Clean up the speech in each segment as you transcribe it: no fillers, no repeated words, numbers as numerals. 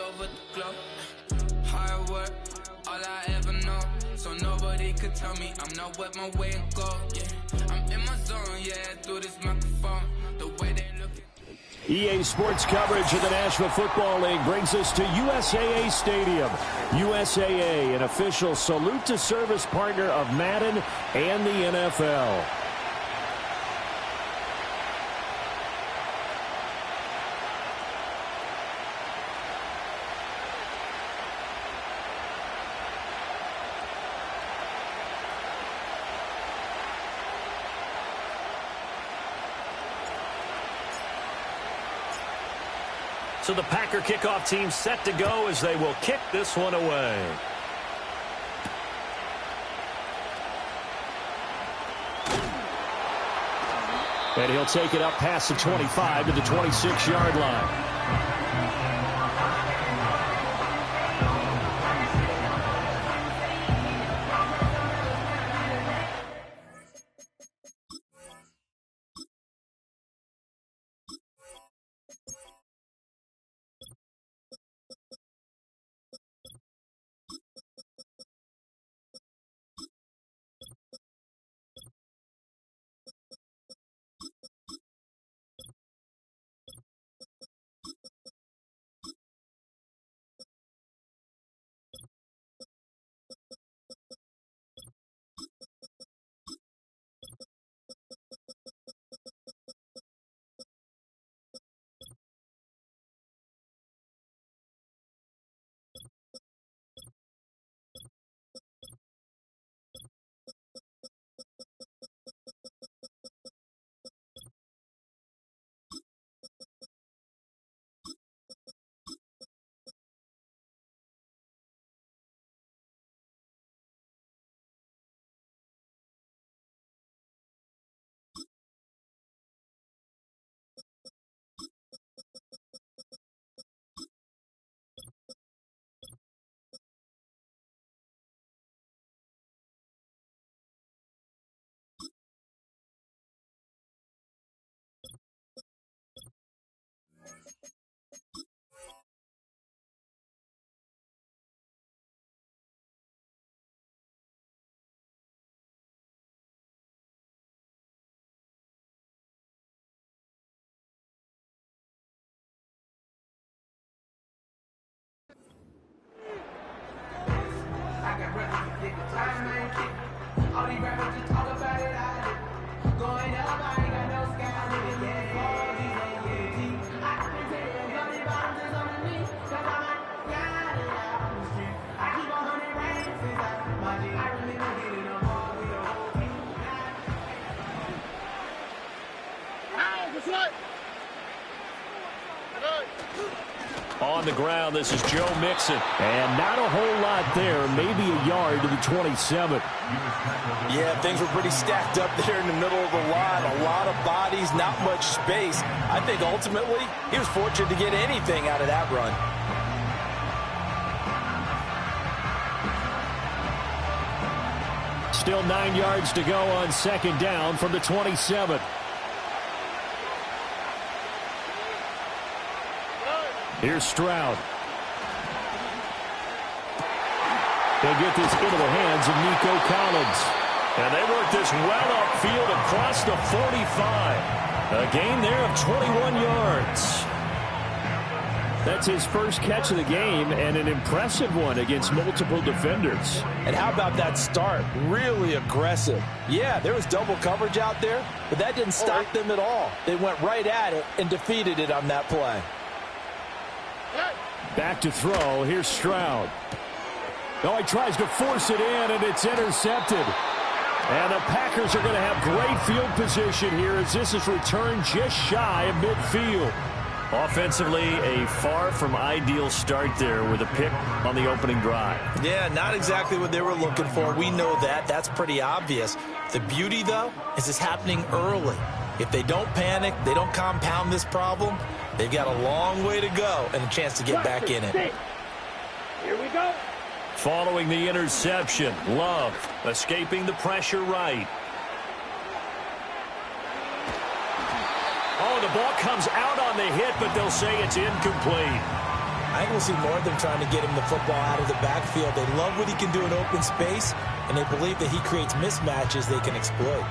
over the globe. Hard work, all I ever know. So nobody could tell me I'm not with my way and go. Yeah, I'm in my zone, yeah, through this microphone. The way they look. EA Sports coverage of the National Football League brings us to USAA Stadium. USAA, an official salute to service partner of Madden and the NFL. So the Packer kickoff team set to go as they will kick this one away. And he'll take it up past the 25 to the 26-yard line. All these rappers just talk about it, I did. Going up, I ain't got no sky, nigga, yeah. All these I can tell you, bloody bottoms is on the knee. Cause I'm like, got it out on the street. I keep 100 racks inside my G. I really been getting them all with the whole team. On the ground, this is Joe Mixon. And not a whole lot there, maybe a yard to the 27. Yeah, things were pretty stacked up there in the middle of the line. A lot of bodies, not much space. I think ultimately he was fortunate to get anything out of that run. Still 9 yards to go on second down from the 27. Here's Stroud. They get this into the hands of Nico Collins. And they work this well upfield across the 45. A gain there of 21 yards. That's his first catch of the game, and an impressive one against multiple defenders. And how about that start? Really aggressive. Yeah, there was double coverage out there, but that didn't stop them at all. They went right at it and defeated it on that play. Back to throw. Here's Stroud. Oh, he tries to force it in, and it's intercepted. And the Packers are going to have great field position here as this is returned just shy of midfield. Offensively, a far from ideal start there with a pick on the opening drive. Yeah, not exactly what they were looking for. We know that. That's pretty obvious. The beauty, though, is it's happening early. If they don't panic, they don't compound this problem, they've got a long way to go and a chance to get back in it. Here we go. Following the interception, Love escaping the pressure right. Oh, the ball comes out on the hit, but they'll say it's incomplete. I think we'll see more of them trying to get him the football out of the backfield. They love what he can do in open space, and they believe that he creates mismatches they can exploit.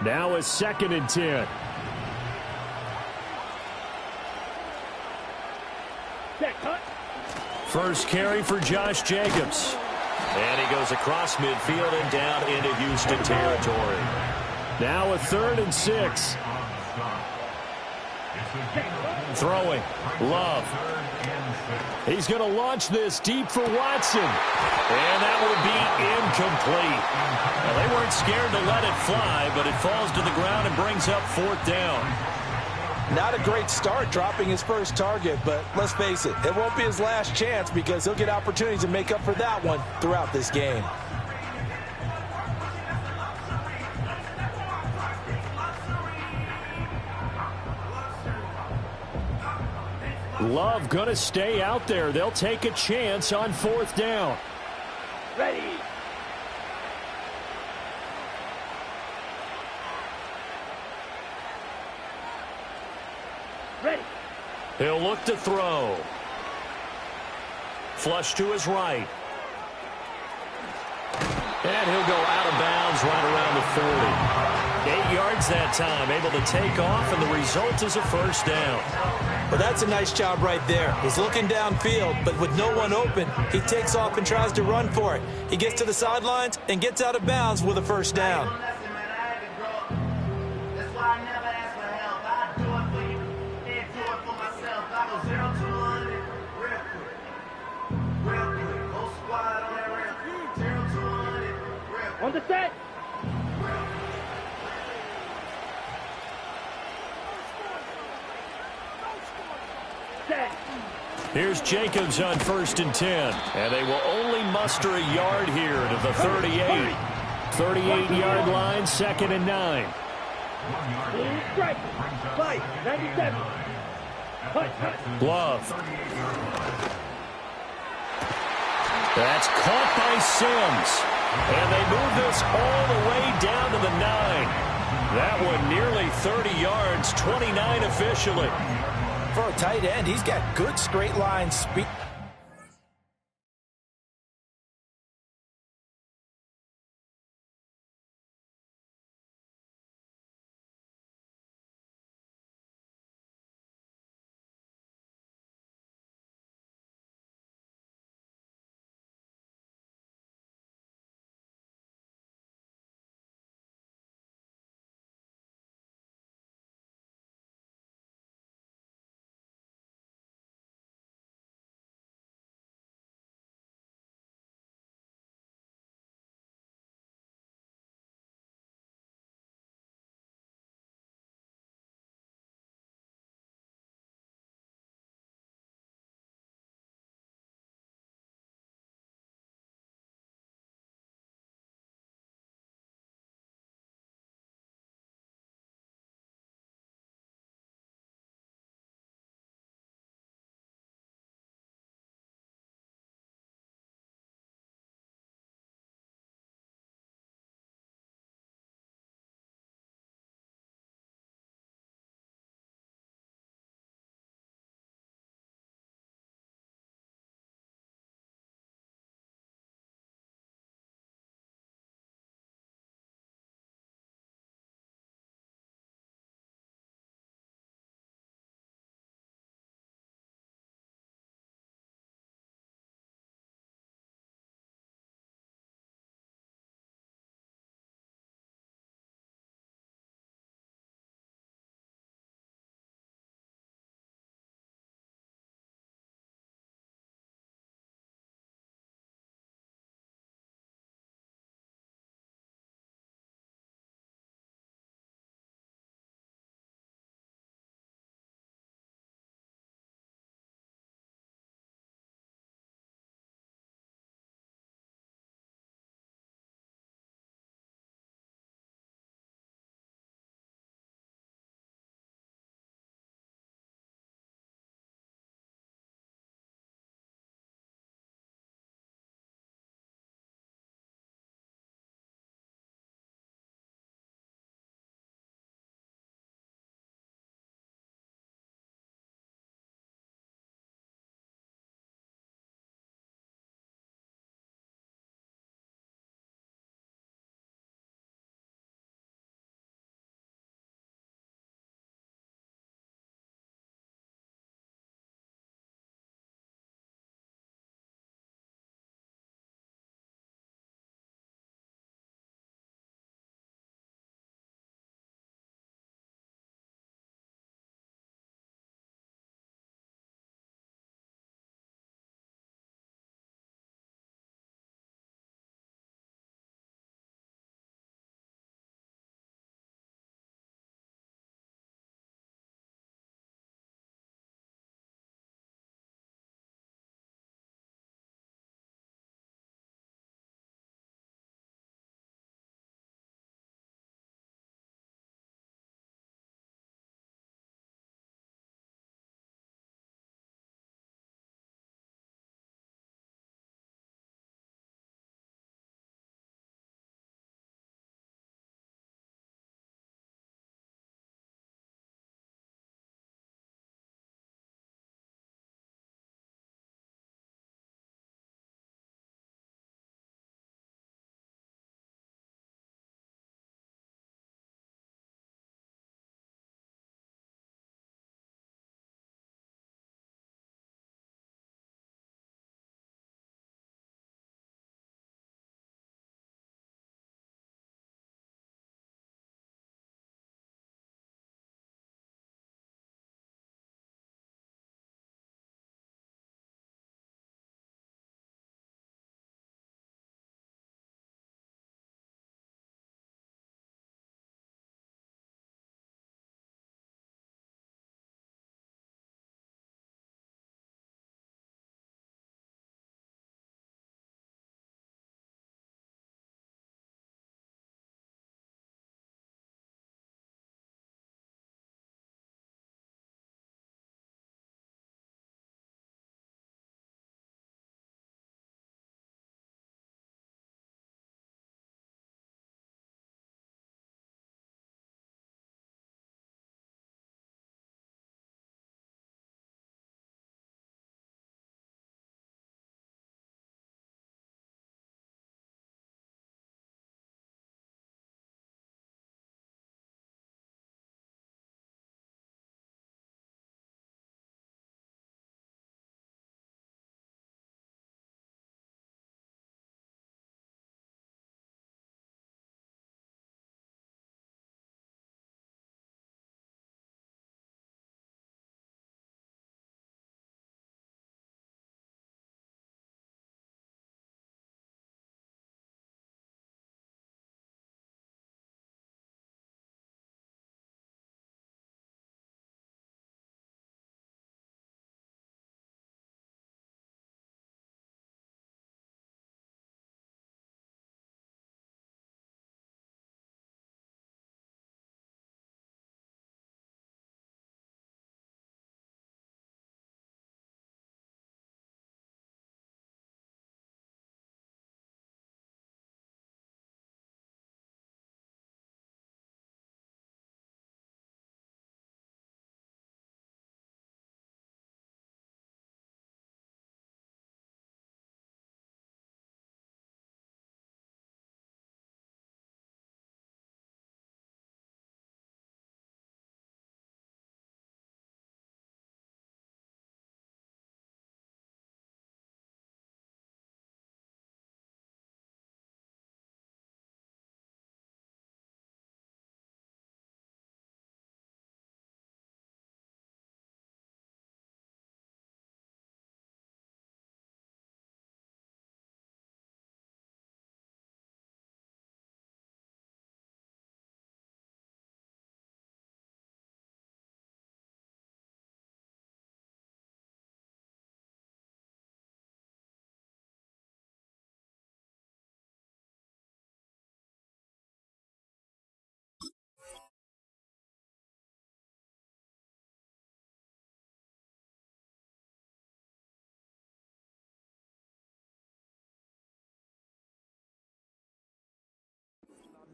Now a 2nd and 10. First carry for Josh Jacobs. And he goes across midfield and down into Houston territory. Now a 3rd and 6. Throwing. Love. He's going to launch this deep for Watson. And that will be incomplete. Now, they weren't scared to let it fly, but it falls to the ground and brings up 4th down. Not a great start dropping his first target, but let's face it, it won't be his last chance because he'll get opportunities to make up for that one throughout this game. Love going to stay out there. They'll take a chance on 4th down. Ready. Ready. He'll look to throw. Flush to his right. And he'll go out of bounds right around the 40. 8 yards that time, able to take off, and the result is a 1st down. Well, that's a nice job right there. He's looking downfield, but with no one open, he takes off and tries to run for it. He gets to the sidelines and gets out of bounds with a 1st down. On the set. Set. Here's Jacobs on 1st and 10. And they will only muster a yard here to the 38. 38-yard line, 2nd and 9. Strike. Fight. 97. Glove. That's caught by Sims. And they move this all the way down to the 9. That one nearly 30 yards, 29 officially. For a tight end, he's got good straight line speed.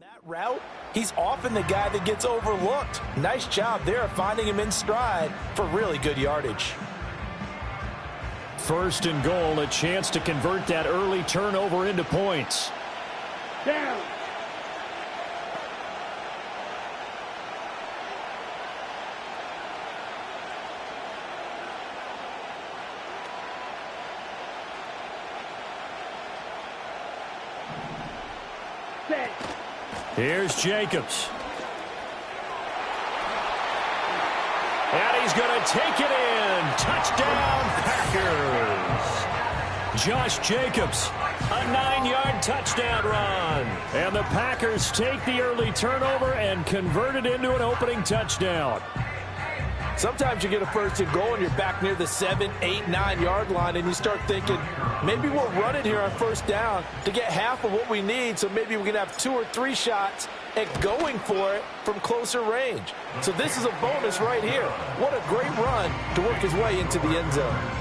that route, he's often the guy that gets overlooked. Nice job there of finding him in stride for really good yardage. First and goal, a chance to convert that early turnover into points. Down. Set. Here's Jacobs. And he's going to take it in. Touchdown, Packers. Josh Jacobs, a 9-yard touchdown run. And the Packers take the early turnover and convert it into an opening touchdown. Sometimes you get a first and goal and you're back near the 7, 8, 9-yard line and you start thinking, maybe we'll run it here on first down to get half of what we need, so maybe we can have 2 or 3 shots at going for it from closer range. So this is a bonus right here. What a great run to work his way into the end zone.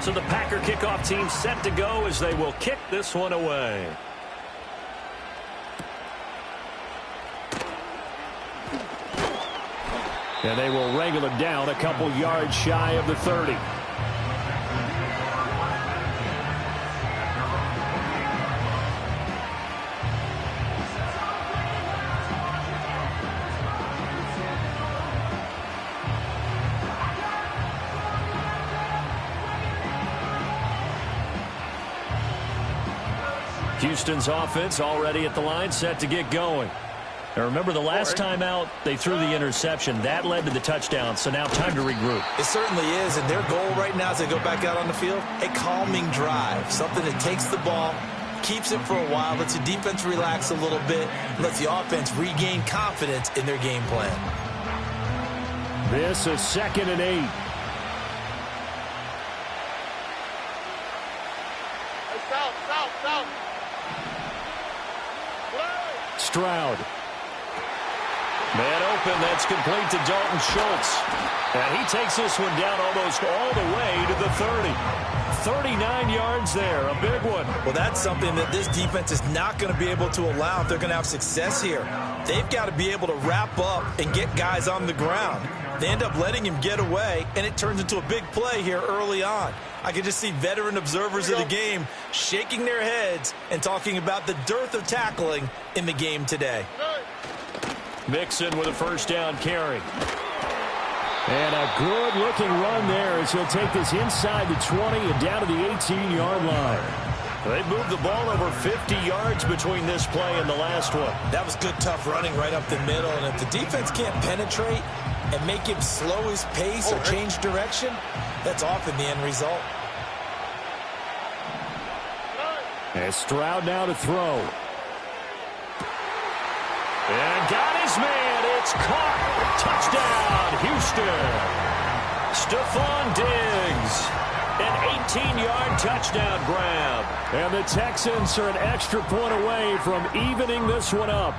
So the Packer kickoff team set to go as they will kick this one away. And they will wrangle it down a couple yards shy of the 30. Houston's offense already at the line, set to get going. Now remember, the last time out, they threw the interception. That led to the touchdown, so now time to regroup. It certainly is, and their goal right now as they go back out on the field, a calming drive, something that takes the ball, keeps it for a while, lets the defense relax a little bit, lets the offense regain confidence in their game plan. This is 2nd and 8. South. Stroud. Man open, that's complete to Dalton Schultz. And he takes this one down almost all the way to the 30. 39 yards there, a big one. Well, that's something that this defense is not going to be able to allow if they're going to have success here. They've got to be able to wrap up and get guys on the ground. They end up letting him get away, and it turns into a big play here early on. I can just see veteran observers of the game shaking their heads and talking about the dearth of tackling in the game today. Mixon with a first down carry. And a good-looking run there as he'll take this inside the 20 and down to the 18-yard line. They moved the ball over 50 yards between this play and the last one. That was good, tough running right up the middle, and if the defense can't penetrate and make him slow his pace or change direction, that's often the end result. And Stroud now to throw. And got his man. It's caught. Touchdown, Houston. Stephon Diggs. An 18-yard touchdown grab. And the Texans are an extra point away from evening this one up.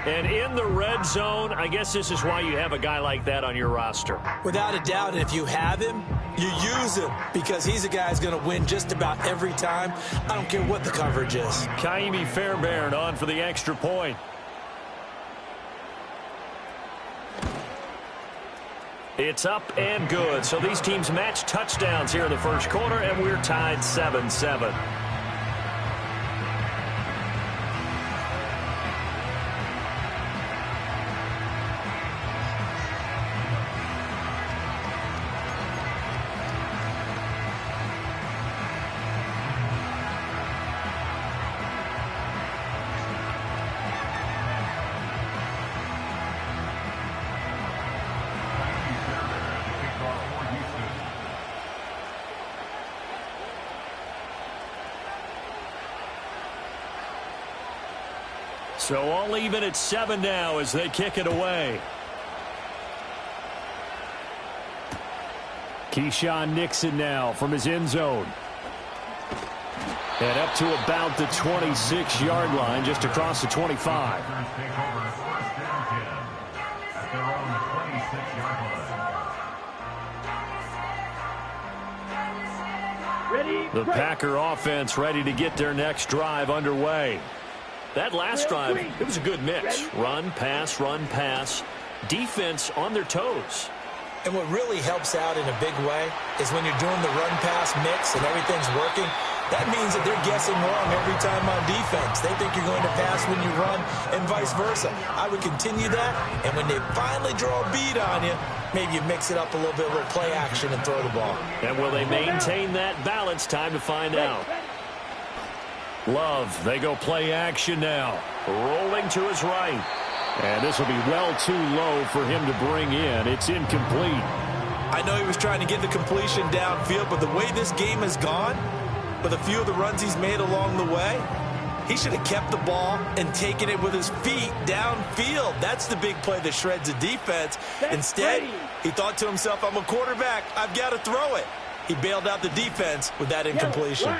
And in the red zone, I guess this is why you have a guy like that on your roster. Without a doubt, and if you have him, you use him because he's a guy who's going to win just about every time. I don't care what the coverage is. Kaimi Fairbairn on for the extra point. It's up and good. So these teams match touchdowns here in the first quarter, and we're tied 7-7. So all even at 7 now as they kick it away. Keyshawn Nixon now from his end zone. And up to about the 26-yard line, just across the 25. The Packer offense ready to get their next drive underway. That last drive, it was a good mix. Run, pass, defense on their toes. And what really helps out in a big way is when you're doing the run-pass mix and everything's working, that means that they're guessing wrong every time on defense. They think you're going to pass when you run and vice versa. I would continue that, and when they finally draw a bead on you, maybe you mix it up a little bit, a little play action and throw the ball. And will they maintain that balance? Time to find out. Love, they go play action now. Rolling to his right. And this will be well too low for him to bring in. It's incomplete. I know he was trying to get the completion downfield, but the way this game has gone, with a few of the runs he's made along the way, he should have kept the ball and taken it with his feet downfield. That's the big play that shreds the defense. Instead, he thought to himself, I'm a quarterback. I've got to throw it. He bailed out the defense with that incompletion.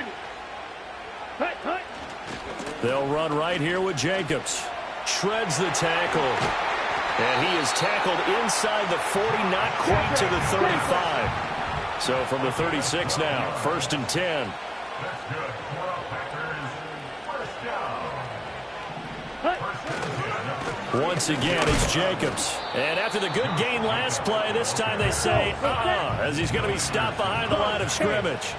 They'll run right here with Jacobs. Shreds the tackle. And he is tackled inside the 40, not quite to the 35. So from the 36 now, 1st and 10. Once again, it's Jacobs. And after the good gain last play, this time they say, as he's going to be stopped behind the line of scrimmage.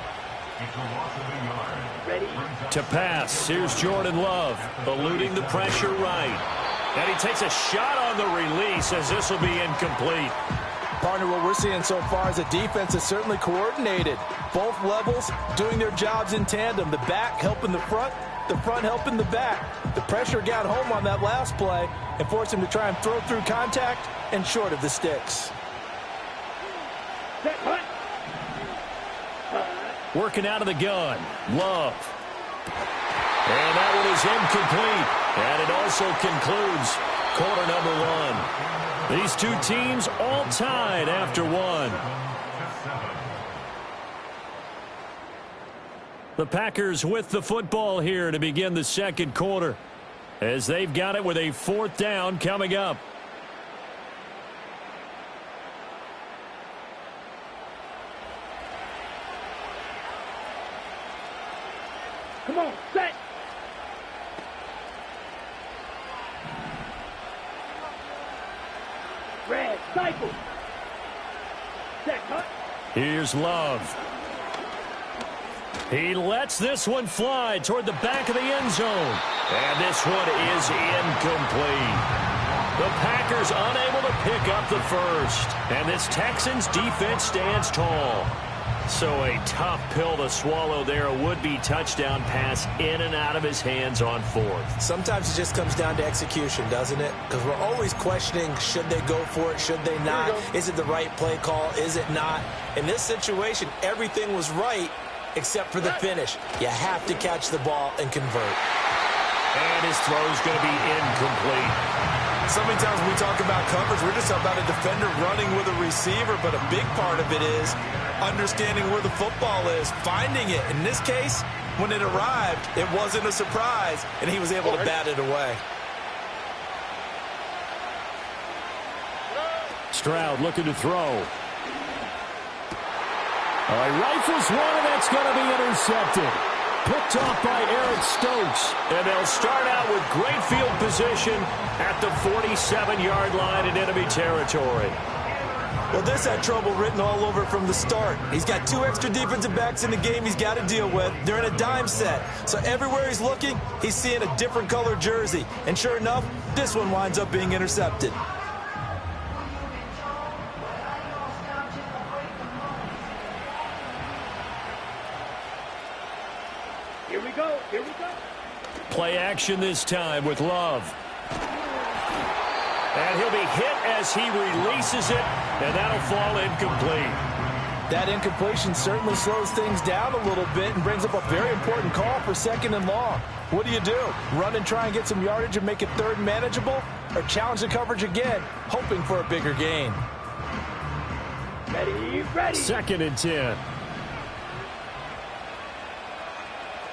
To pass, here's Jordan Love, eluding the pressure right. And he takes a shot on the release as this will be incomplete. Partner, what we're seeing so far is a defense is certainly coordinated. Both levels doing their jobs in tandem. The back helping the front helping the back. The pressure got home on that last play and forced him to try and throw through contact and short of the sticks. Working out of the gun, Love. And that one is incomplete. And it also concludes quarter number 1. These two teams all tied after 1. The Packers with the football here to begin the second quarter, as they've got it with a 4th down coming up. Come on, set. Red, cycle. Set, cut. Here's Love. He lets this one fly toward the back of the end zone. And this one is incomplete. The Packers unable to pick up the first. And this Texans defense stands tall. So a tough pill to swallow there. A would-be touchdown pass in and out of his hands on 4th. Sometimes it just comes down to execution, doesn't it? Because we're always questioning, should they go for it, should they not? Is it the right play call? Is it not? In this situation, everything was right except for the finish. You have to catch the ball and convert. And his throw is going to be incomplete. So many times when we talk about coverage, we're just talking about a defender running with a receiver, but a big part of it is understanding where the football is, finding it. In this case, when it arrived, it wasn't a surprise, and he was able to bat it away. Stroud looking to throw. Rifles one, and that's going to be intercepted. Picked off by Eric Stokes. And they'll start out with great field position at the 47-yard line in enemy territory. Well, this had trouble written all over from the start. He's got 2 extra defensive backs in the game he's got to deal with. They're in a dime set. So everywhere he's looking, he's seeing a different color jersey. And sure enough, this one winds up being intercepted. Here we go. Here we go. Play action this time with Love. And he'll be hit as he releases it, and that'll fall incomplete. That incompletion certainly slows things down a little bit and brings up a very important call for 2nd and long. What do? Run and try and get some yardage and make it 3rd and manageable? Or challenge the coverage again, hoping for a bigger gain? Ready, ready. 2nd and 10.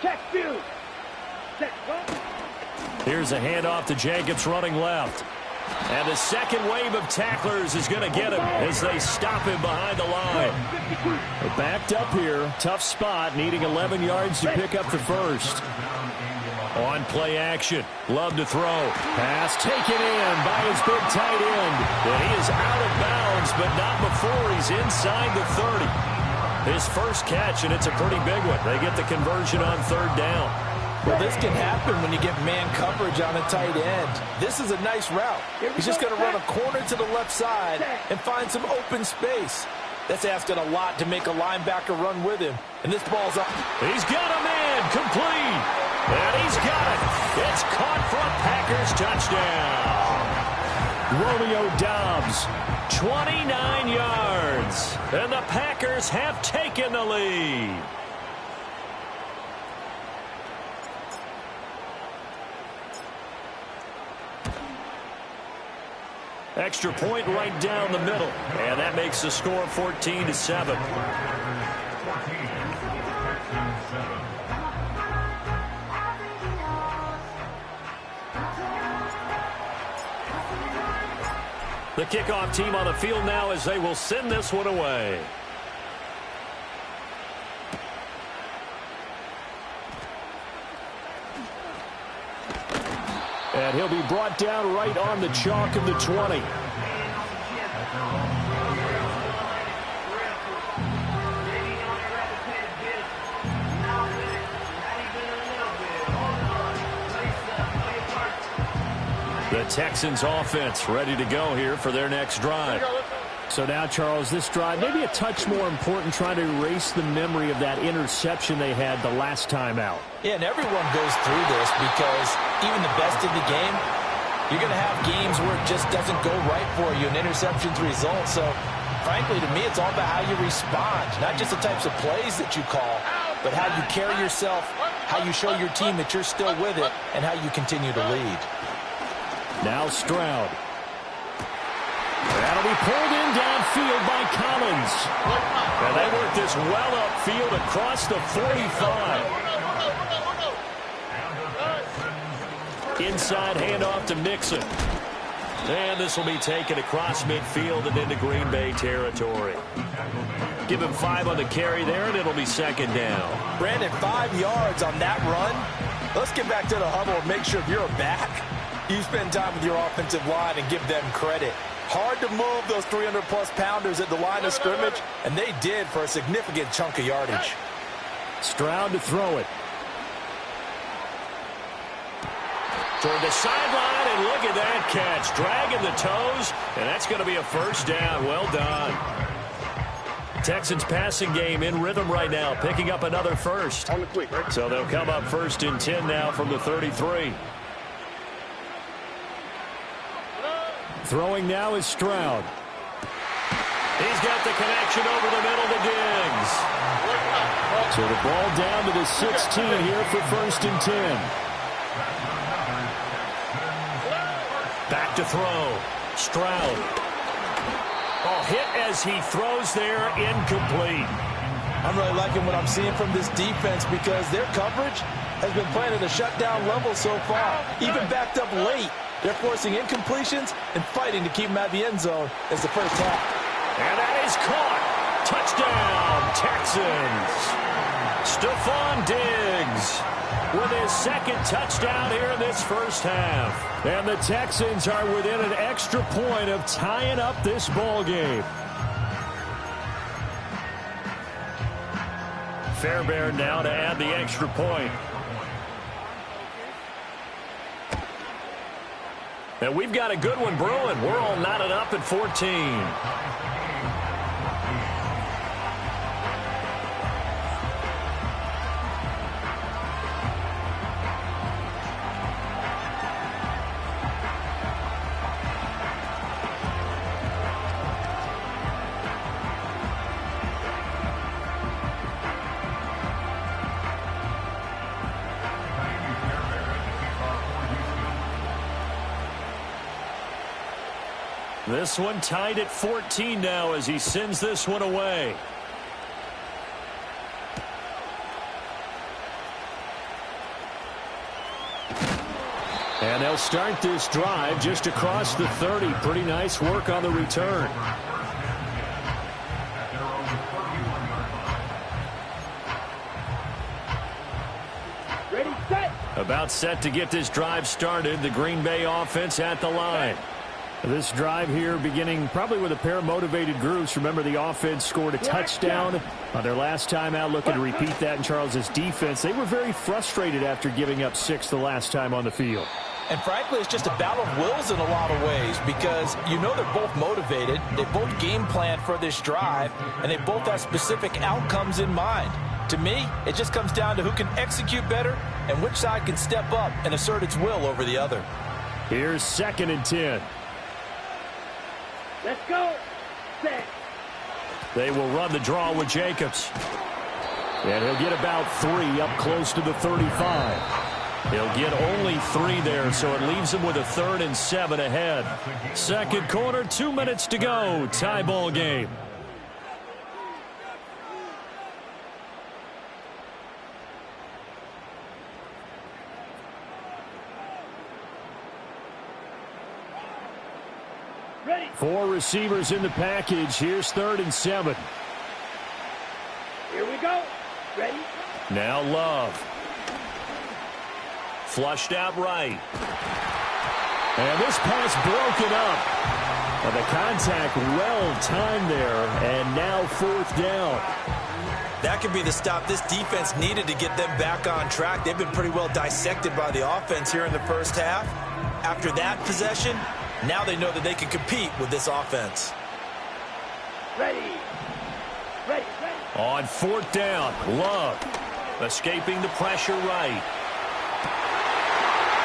Check field. Set, go. Here's a handoff to Jacobs running left. And the second wave of tacklers is going to get him as they stop him behind the line. They're backed up here. Tough spot, needing 11 yards to pick up the first. On play action. Love to throw. Pass taken in by his big tight end. And he is out of bounds, but not before he's inside the 30. His first catch, and it's a pretty big one. They get the conversion on 3rd down. Well, this can happen when you get man coverage on a tight end. This is a nice route. He's just going to run a corner to the left side and find some open space. That's asking a lot to make a linebacker run with him. And this ball's up. He's got a man complete. And he's got it. It's caught for a Packers touchdown. Romeo Doubs, 29 yards. And the Packers have taken the lead. Extra point right down the middle. And that makes the score 14-7. The kickoff team on the field now as they will send this one away. And he'll be brought down right on the chalk of the 20. The Texans offense ready to go here for their next drive. So now, Charles, this drive maybe a touch more important, trying to erase the memory of that interception they had the last time out. Yeah, and everyone goes through this because even the best in the game, you're going to have games where it just doesn't go right for you, and interceptions result. So, frankly, to me, it's all about how you respond, not just the types of plays that you call, but how you carry yourself, how you show your team that you're still with it, and how you continue to lead. Now Stroud. That'll be pulled in downfield by Collins. And they work this well upfield across the 45. Inside handoff to Mixon. And this will be taken across midfield and into Green Bay territory. Give him 5 on the carry there, and it'll be 2nd down. Brandon, 5 yards on that run. Let's get back to the huddle and make sure if you're back, you spend time with your offensive line and give them credit. Hard to move those 300-plus pounders at the line of scrimmage, and they did for a significant chunk of yardage. Stroud to throw it. Toward the sideline, and look at that catch. Dragging the toes, and that's going to be a 1st down. Well done. Texans passing game in rhythm right now, picking up another 1st. On the quick, right? So they'll come up 1st and 10 now from the 33. Throwing now is Stroud. He's got the connection over the middle to Diggs. So the ball down to the 16 here for 1st and 10. Back to throw. Stroud. Oh, hit as he throws there, incomplete. I'm really liking what I'm seeing from this defense because their coverage has been playing at a shutdown level so far. Even backed up late, they're forcing incompletions and fighting to keep them out of the end zone as the first half. And that is caught. Touchdown, Texans. Stephon Diggs with his 2nd touchdown here in this first half. And the Texans are within an extra point of tying up this ball game. Fairbairn now to add the extra point. And we've got a good one brewing. We're all knotted up at 14. This one tied at 14 now as he sends this one away. And they'll start this drive just across the 30. Pretty nice work on the return. Ready, set. About set to get this drive started. The Green Bay offense at the line. This drive here beginning probably with a pair of motivated groups. Remember, the offense scored a touchdown on their last time out. Looking to repeat that in Charles' defense. They were very frustrated after giving up 6 the last time on the field. And frankly, it's just a battle of wills in a lot of ways because you know they're both motivated. They both game plan for this drive, and they both have specific outcomes in mind. To me, it just comes down to who can execute better and which side can step up and assert its will over the other. Here's 2nd and 10. Let's go. Set. They will run the draw with Jacobs. And he'll get about 3 up close to the 35. He'll get only 3 there, so it leaves him with a 3rd and 7 ahead. Second quarter, 2 minutes to go. Tie ball game. Ready. 4 receivers in the package. Here's 3rd and 7. Here we go. Ready. Now Love. Flushed out right. And this pass broken up. And the contact well timed there. And now 4th down. That could be the stop this defense needed to get them back on track. They've been pretty well dissected by the offense here in the first half. After that possession, now they know that they can compete with this offense. Ready. Ready. Ready. On 4th down, Love escaping the pressure right.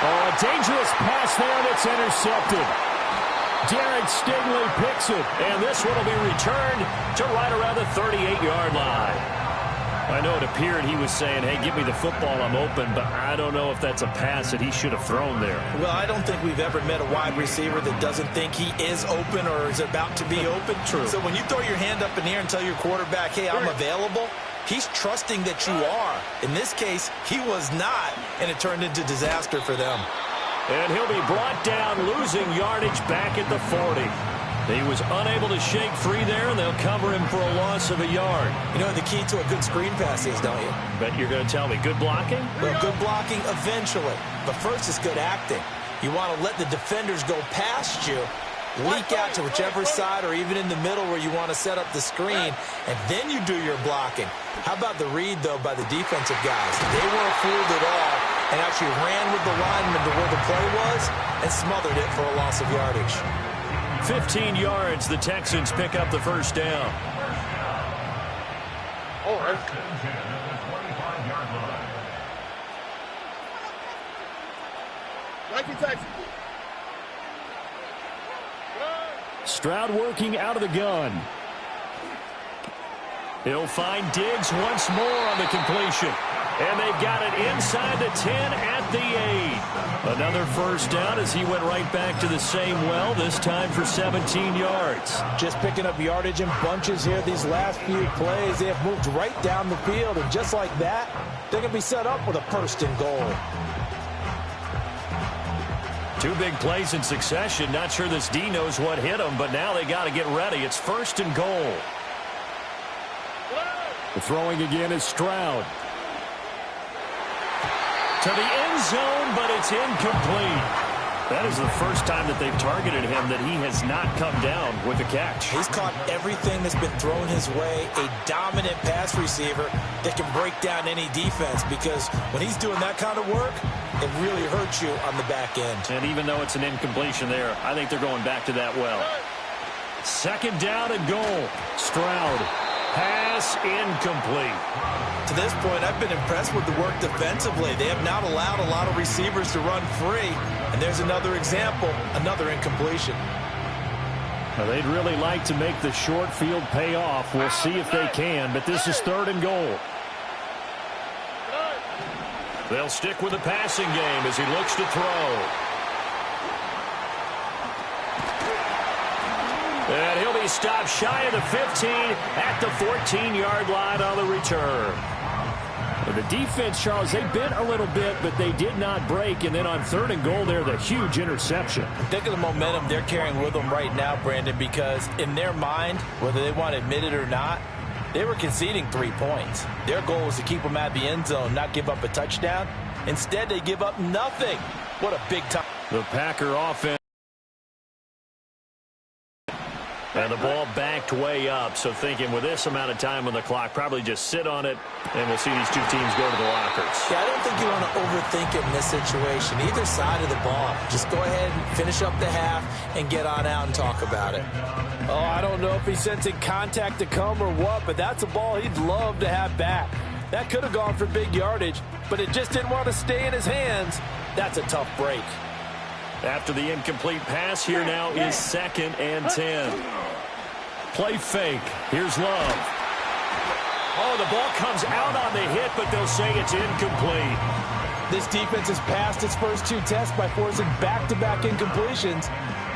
Oh, a dangerous pass there, and it's intercepted. Derek Stingley picks it, and this one will be returned to right around the 38-yard line. I know it appeared he was saying, hey, give me the football, I'm open, but I don't know if that's a pass that he should have thrown there. Well, I don't think we've ever met a wide receiver that doesn't think he is open or is about to be open. True. So when you throw your hand up in the air and tell your quarterback, hey, I'm available, he's trusting that you are. In this case, he was not, and it turned into disaster for them. And he'll be brought down, losing yardage back at the 40. He was unable to shake free there, and they'll cover him for a loss of a yard. You know what the key to a good screen pass is, don't you? Bet you're going to tell me good blocking? Well, good blocking eventually. But first is good acting. You want to let the defenders go past you, leak out to whichever side or even in the middle where you want to set up the screen, and then you do your blocking. How about the read, though, by the defensive guys? They weren't fooled at all and actually ran with the lineman to where the play was and smothered it for a loss of yardage. 15 yards, the Texans pick up the first down. All right. Stroud working out of the gun. He'll find Diggs once more on the completion. And they've got it inside the 10 at the 8. Another first down as he went right back to the same well, this time for 17 yards. Just picking up yardage in bunches here these last few plays. They have moved right down the field, and just like that, they're going to be set up with a 1st and goal. 2 big plays in succession. Not sure this D knows what hit him, but now they got to get ready. It's 1st and goal. The throwing again is Stroud. To the end zone, but it's incomplete. That is the first time that they've targeted him that he has not come down with a catch. He's caught everything that's been thrown his way. A dominant pass receiver that can break down any defense, because when he's doing that kind of work, it really hurts you on the back end. And even though it's an incompletion there, I think they're going back to that well. 2nd down and goal. Stroud. Pass incomplete. To this point, I've been impressed with the work defensively. They have not allowed a lot of receivers to run free. And there's another example, another incompletion. Well, they'd really like to make the short field pay off. We'll see if they can, but this is 3rd and goal. They'll stick with the passing game as he looks to throw. he stops shy of the 15 at the 14-yard line on the return. The defense, Charles, they bent a little bit, but they did not break. And then on 3rd and goal there, the huge interception. Think of the momentum they're carrying with them right now, Brandon, because in their mind, whether they want to admit it or not, they were conceding 3 points. Their goal was to keep them at the end zone, not give up a touchdown. Instead, they give up nothing. What a big time. The Packer offense. And the ball backed way up, so thinking with this amount of time on the clock, probably just sit on it, and we'll see these two teams go to the lockers. Yeah, I don't think you want to overthink it in this situation. Either side of the ball. Just go ahead and finish up the half and get on out and talk about it. Oh, I don't know if he's sensing contact to come or what, but that's a ball he'd love to have back. That could have gone for big yardage, but it just didn't want to stay in his hands. That's a tough break. After the incomplete pass, here now is 2nd and 10. Play fake. Here's Love. Oh, the ball comes out on the hit, but they'll say it's incomplete. This defense has passed its first 2 tests by forcing back-to-back incompletions.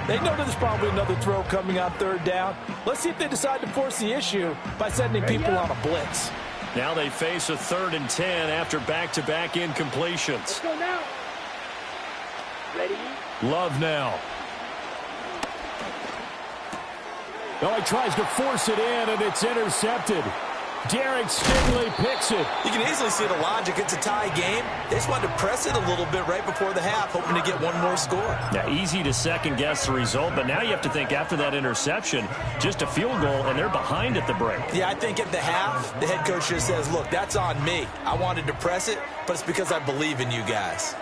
They know there's probably another throw coming on 3rd down. Let's see if they decide to force the issue by sending people on a blitz. Now they face a 3rd and 10 after back-to-back incompletions. Let's go now. Ready? Love now. Oh, he tries to force it in, and it's intercepted. Derek Stingley picks it. You can easily see the logic. It's a tie game. They just wanted to press it a little bit right before the half, hoping to get one more score. Yeah, easy to second-guess the result, but now you have to think after that interception, just a field goal, and they're behind at the break. Yeah, I think at the half, the head coach just says, look, that's on me. I wanted to press it, but it's because I believe in you guys.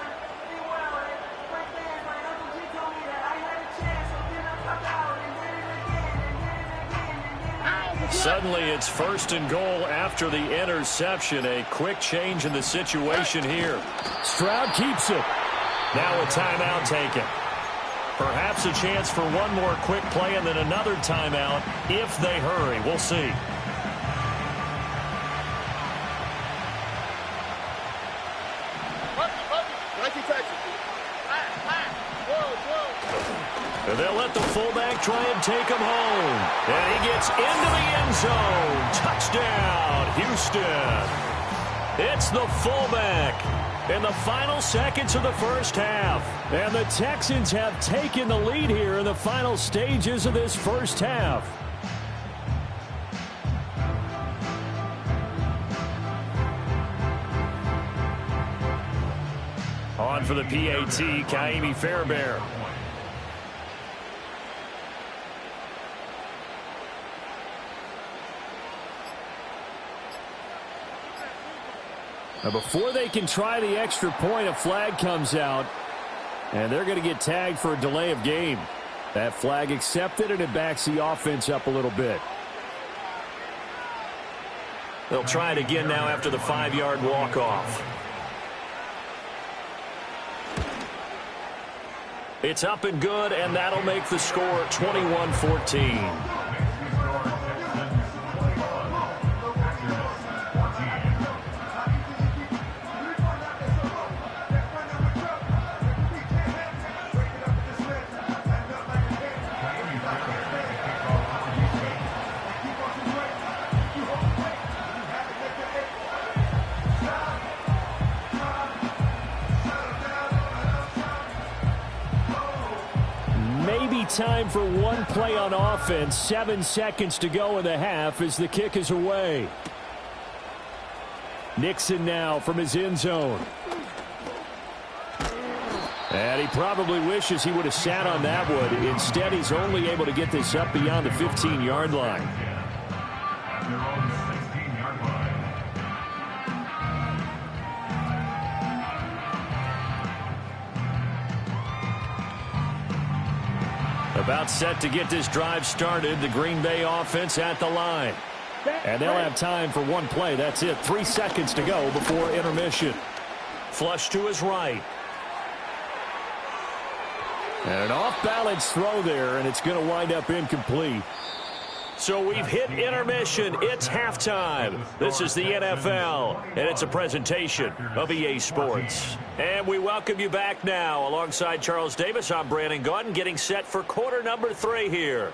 Suddenly, it's 1st and goal after the interception. A quick change in the situation here. Stroud keeps it. Now a timeout taken. Perhaps a chance for one more quick play and then another timeout if they hurry. We'll see. And they'll let the fullback try and take him home. And he gets into the end zone. Touchdown, Houston. It's the fullback in the final seconds of the first half. And the Texans have taken the lead here in the final stages of this first half. On for the PAT, Ka'imi Fairbairn. Now before they can try the extra point, a flag comes out, and they're going to get tagged for a delay of game. That flag accepted, and it backs the offense up a little bit. They'll try it again now after the 5-yard walk-off. It's up and good, and that'll make the score 21-14. Time for one play on offense. 7 seconds to go in the half as the kick is away. Nixon now from his end zone. And he probably wishes he would have sat on that one. Instead, he's only able to get this up beyond the 15-yard line. About set to get this drive started. The Green Bay offense at the line. And they'll have time for one play. That's it. 3 seconds to go before intermission. Flush to his right. And an off-balance throw there, and it's going to wind up incomplete. So we've hit intermission. It's halftime. This is the NFL, and it's a presentation of EA Sports. And we welcome you back now. Alongside Charles Davis, I'm Brandon Gaudin, getting set for quarter number 3 here.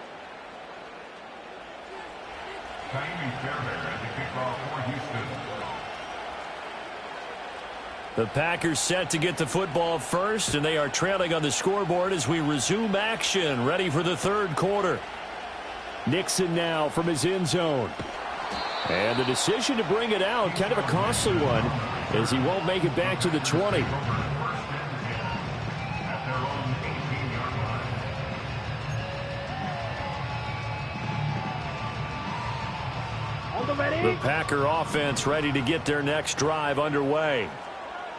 The Packers set to get the football first, and they are trailing on the scoreboard as we resume action, ready for the third quarter. Nixon now from his end zone. And the decision to bring it out, kind of a costly one, as he won't make it back to the 20. The Packer offense ready to get their next drive underway.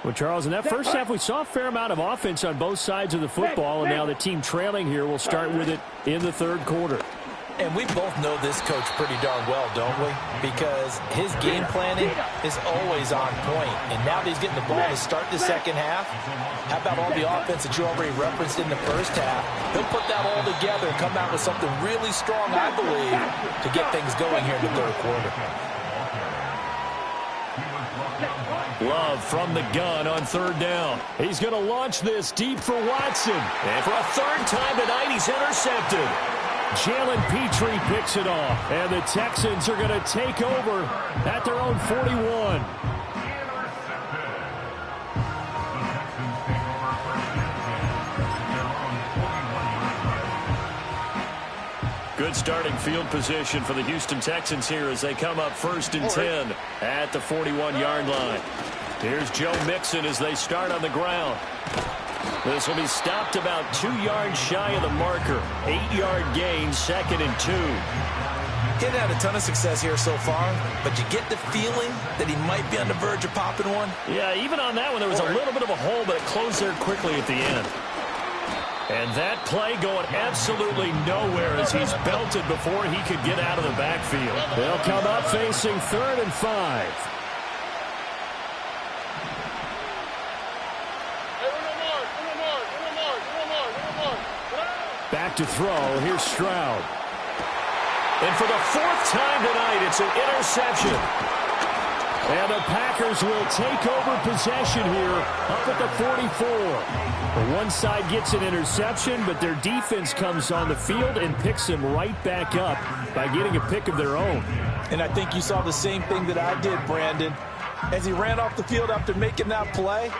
Well, Charles, in that first half, we saw a fair amount of offense on both sides of the football, and now the team trailing here will start with it in the third quarter. And we both know this coach pretty darn well, don't we? Because his game planning is always on point. And now that he's getting the ball to start the second half, how about all the offense that you already referenced in the first half? He'll put that all together and come out with something really strong, I believe, to get things going here in the third quarter. Love from the gun on third down. He's going to launch this deep for Watson. And for a third time tonight, he's intercepted. Jalen Petrie picks it off. And the Texans are going to take over at their own 41. Good starting field position for the Houston Texans here as they come up 1st and 10 at the 41-yard line. Here's Joe Mixon as they start on the ground. This will be stopped about 2 yards shy of the marker. 8-yard gain, 2nd and 2. He hadn't had a ton of success here so far, but you get the feeling that he might be on the verge of popping one. Yeah, even on that one, there was a little bit of a hole, but it closed there quickly at the end. And that play going absolutely nowhere as he's belted before he could get out of the backfield. They'll come up facing 3rd and 5. Back to throw. Here's Stroud. And for the 4th time tonight, it's an interception. And the Packers will take over possession here up at the 44. The one side gets an interception, but their defense comes on the field and picks them right back up by getting a pick of their own. And I think you saw the same thing that I did, Brandon. As he ran off the field after making that play,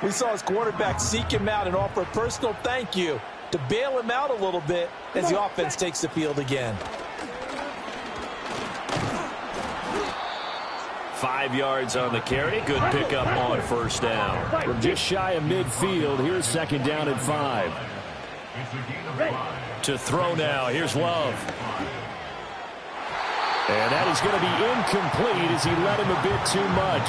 we saw his quarterback seek him out and offer a personal thank you to bail him out a little bit as the offense takes the field again. 5 yards on the carry. Good pickup on 1st down. From just shy of midfield, here's 2nd down and 5. To throw now. Here's Love. And that is going to be incomplete as he let him a bit too much.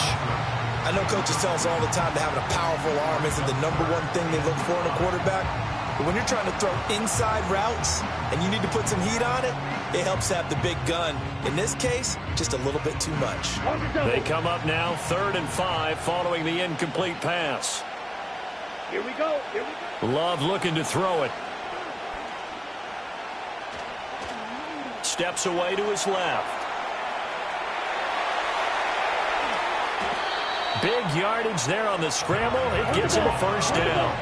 I know coaches tell us all the time that having a powerful arm isn't the #1 thing they look for in a quarterback. But when you're trying to throw inside routes and you need to put some heat on it, it helps have the big gun. In this case, just a little bit too much. They come up now 3rd and 5 following the incomplete pass. Here we go. Love looking to throw it. Steps away to his left. Big yardage there on the scramble. It gets him a 1st down.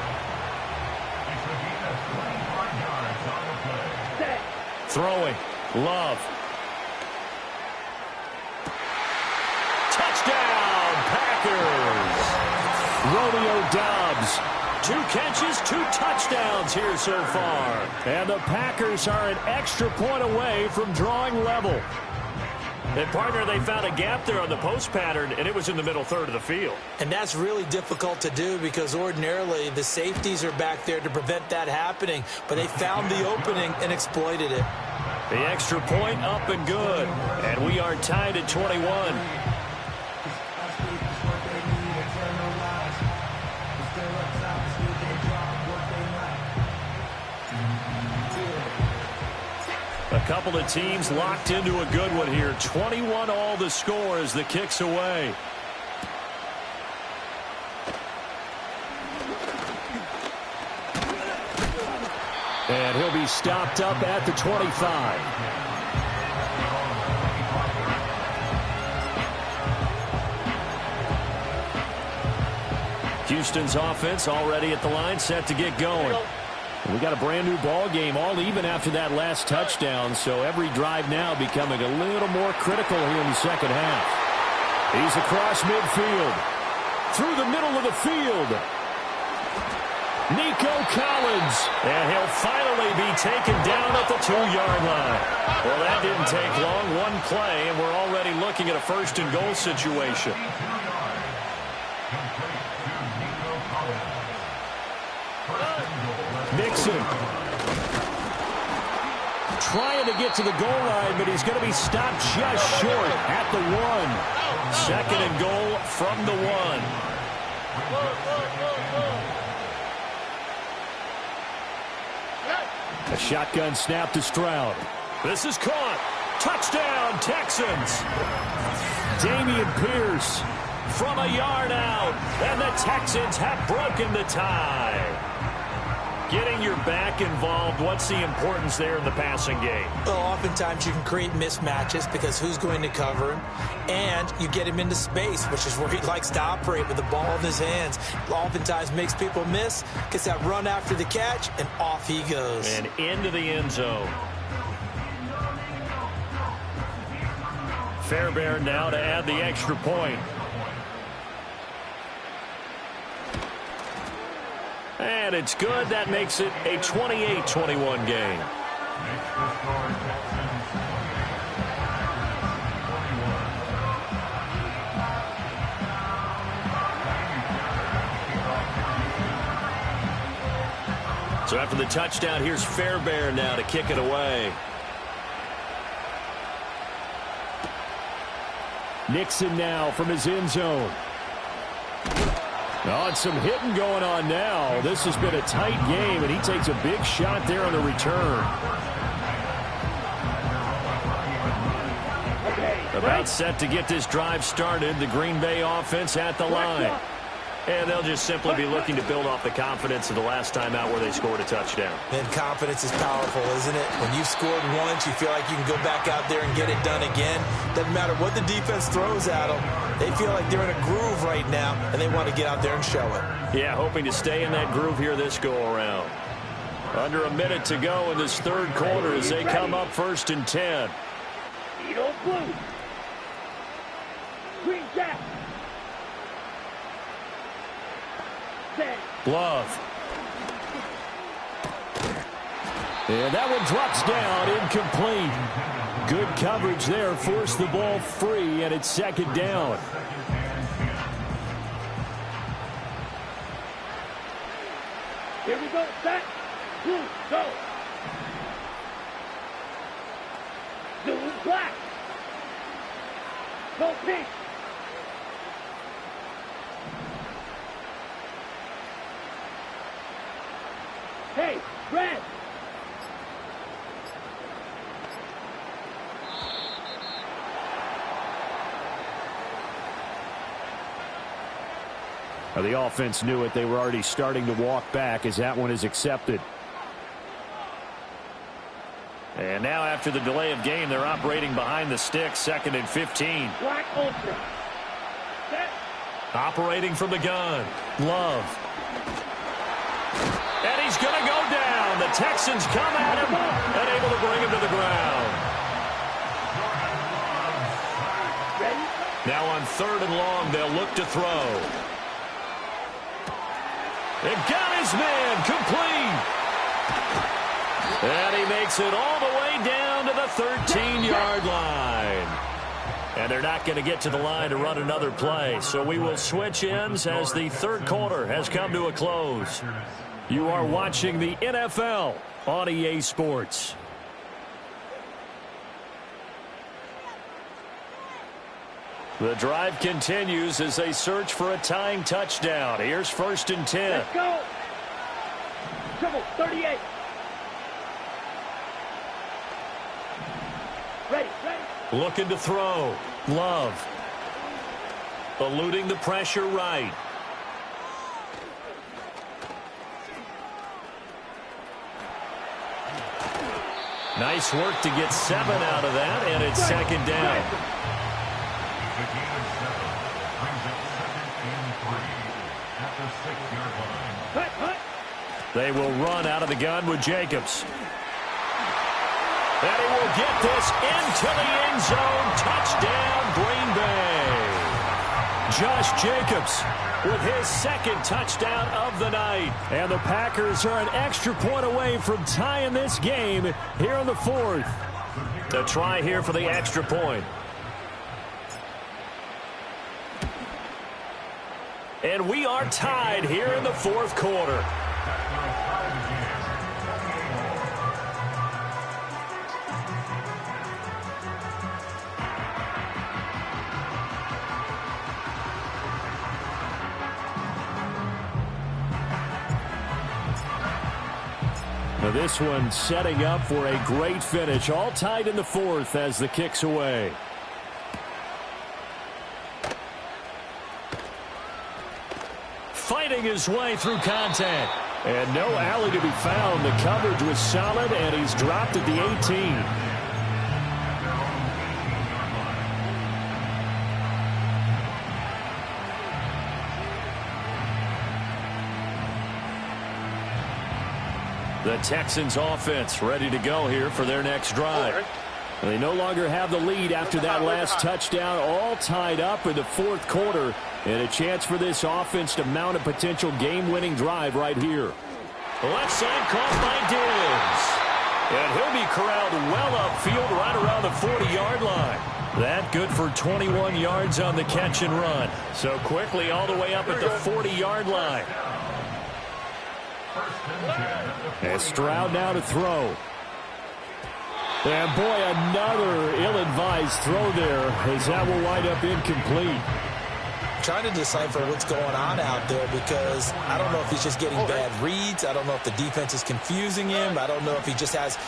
Throwing. Love. Touchdown, Packers. Romeo Doubs. 2 catches, 2 touchdowns here so far. And the Packers are an extra point away from drawing level. And, partner, they found a gap there on the post pattern, and it was in the middle 3rd of the field. And that's really difficult to do because ordinarily the safeties are back there to prevent that happening. But they found the opening and exploited it. The extra point up and good. And we are tied at 21. A couple of teams locked into a good one here. 21 all the score as the kick's away. And he'll be stopped up at the 25. Houston's offense already at the line, set to get going. We got a brand new ball game, all even after that last touchdown, so every drive now becoming a little more critical here in the second half. He's across midfield, through the middle of the field. Nico Collins, and he'll finally be taken down at the 2-yard line. Well, that didn't take long, one play, and we're already looking at a first-and-goal situation. Nixon trying to get to the goal line, but he's going to be stopped just short at the 1. Second and goal from the 1. A shotgun snap to Stroud. This is caught. Touchdown, Texans. Dameon Pierce from a yard out, and the Texans have broken the tie. Getting your back involved, what's the importance there in the passing game? Well, oftentimes you can create mismatches because who's going to cover him, and you get him into space, which is where he likes to operate with the ball in his hands. Oftentimes makes people miss, gets that run after the catch, and off he goes. And into the end zone. Fairbairn now to add the extra point. And it's good. That makes it a 28-21 game. So after the touchdown, here's Fairbairn now to kick it away. Nixon now from his end zone. Oh, and some hitting going on now. This has been a tight game, and he takes a big shot there on the return. About set to get this drive started. The Green Bay offense at the line. And they'll just simply be looking to build off the confidence of the last time out where they scored a touchdown. And confidence is powerful, isn't it? When you've scored once, you feel like you can go back out there and get it done again. Doesn't matter what the defense throws at them. They feel like they're in a groove right now, and they want to get out there and show it. Yeah, hoping to stay in that groove here this go-around. Under a minute to go in this third quarter as they come up 1st and 10. Eagle blue. Green jack. Love. And that one drops down, incomplete. Good coverage there, forced the ball free, and it's second down. Here we go. Set. Blue. Go. Blue black. Go pink. Hey, red. Well, the offense knew it. They were already starting to walk back as that one is accepted. And now after the delay of game, they're operating behind the sticks, 2nd and 15. Black ultra. Set. Operating from the gun. Love. And he's going to go down. The Texans come at him and able to bring him to the ground. Now on 3rd and long, they'll look to throw. It got his man complete. And he makes it all the way down to the 13-yard line. And they're not going to get to the line to run another play. So we will switch ends as the third quarter has come to a close. You are watching the NFL on EA Sports. The drive continues as they search for a tying touchdown. Here's 1st and 10. Let's go. Triple 38. Ready. Looking to throw. Love. Eluding the pressure right. Nice work to get 7 out of that, and it's second down. They will run out of the gun with Jacobs. And he will get this into the end zone. Touchdown, Green Bay. Josh Jacobs with his second touchdown of the night. And the Packers are an extra point away from tying this game here in the fourth. The try here for the extra point. And we are tied here in the fourth quarter. Now this one setting up for a great finish. All tied in the fourth as the kick's away. Fighting his way through contact. And no alley to be found. The coverage was solid, and he's dropped at the 18. The Texans offense ready to go here for their next drive. They no longer have the lead after that last touchdown, all tied up in the fourth quarter, and a chance for this offense to mount a potential game-winning drive right here. Left side caught by Diggs. And he'll be corralled well upfield right around the 40-yard line. That good for 21 yards on the catch and run. So quickly all the way up at the 40-yard line. And Stroud now to throw. And boy, another ill-advised throw there as that will wind up incomplete. Trying to decipher what's going on out there because I don't know if he's just getting bad reads. I don't know if the defense is confusing him. I don't know if he just has,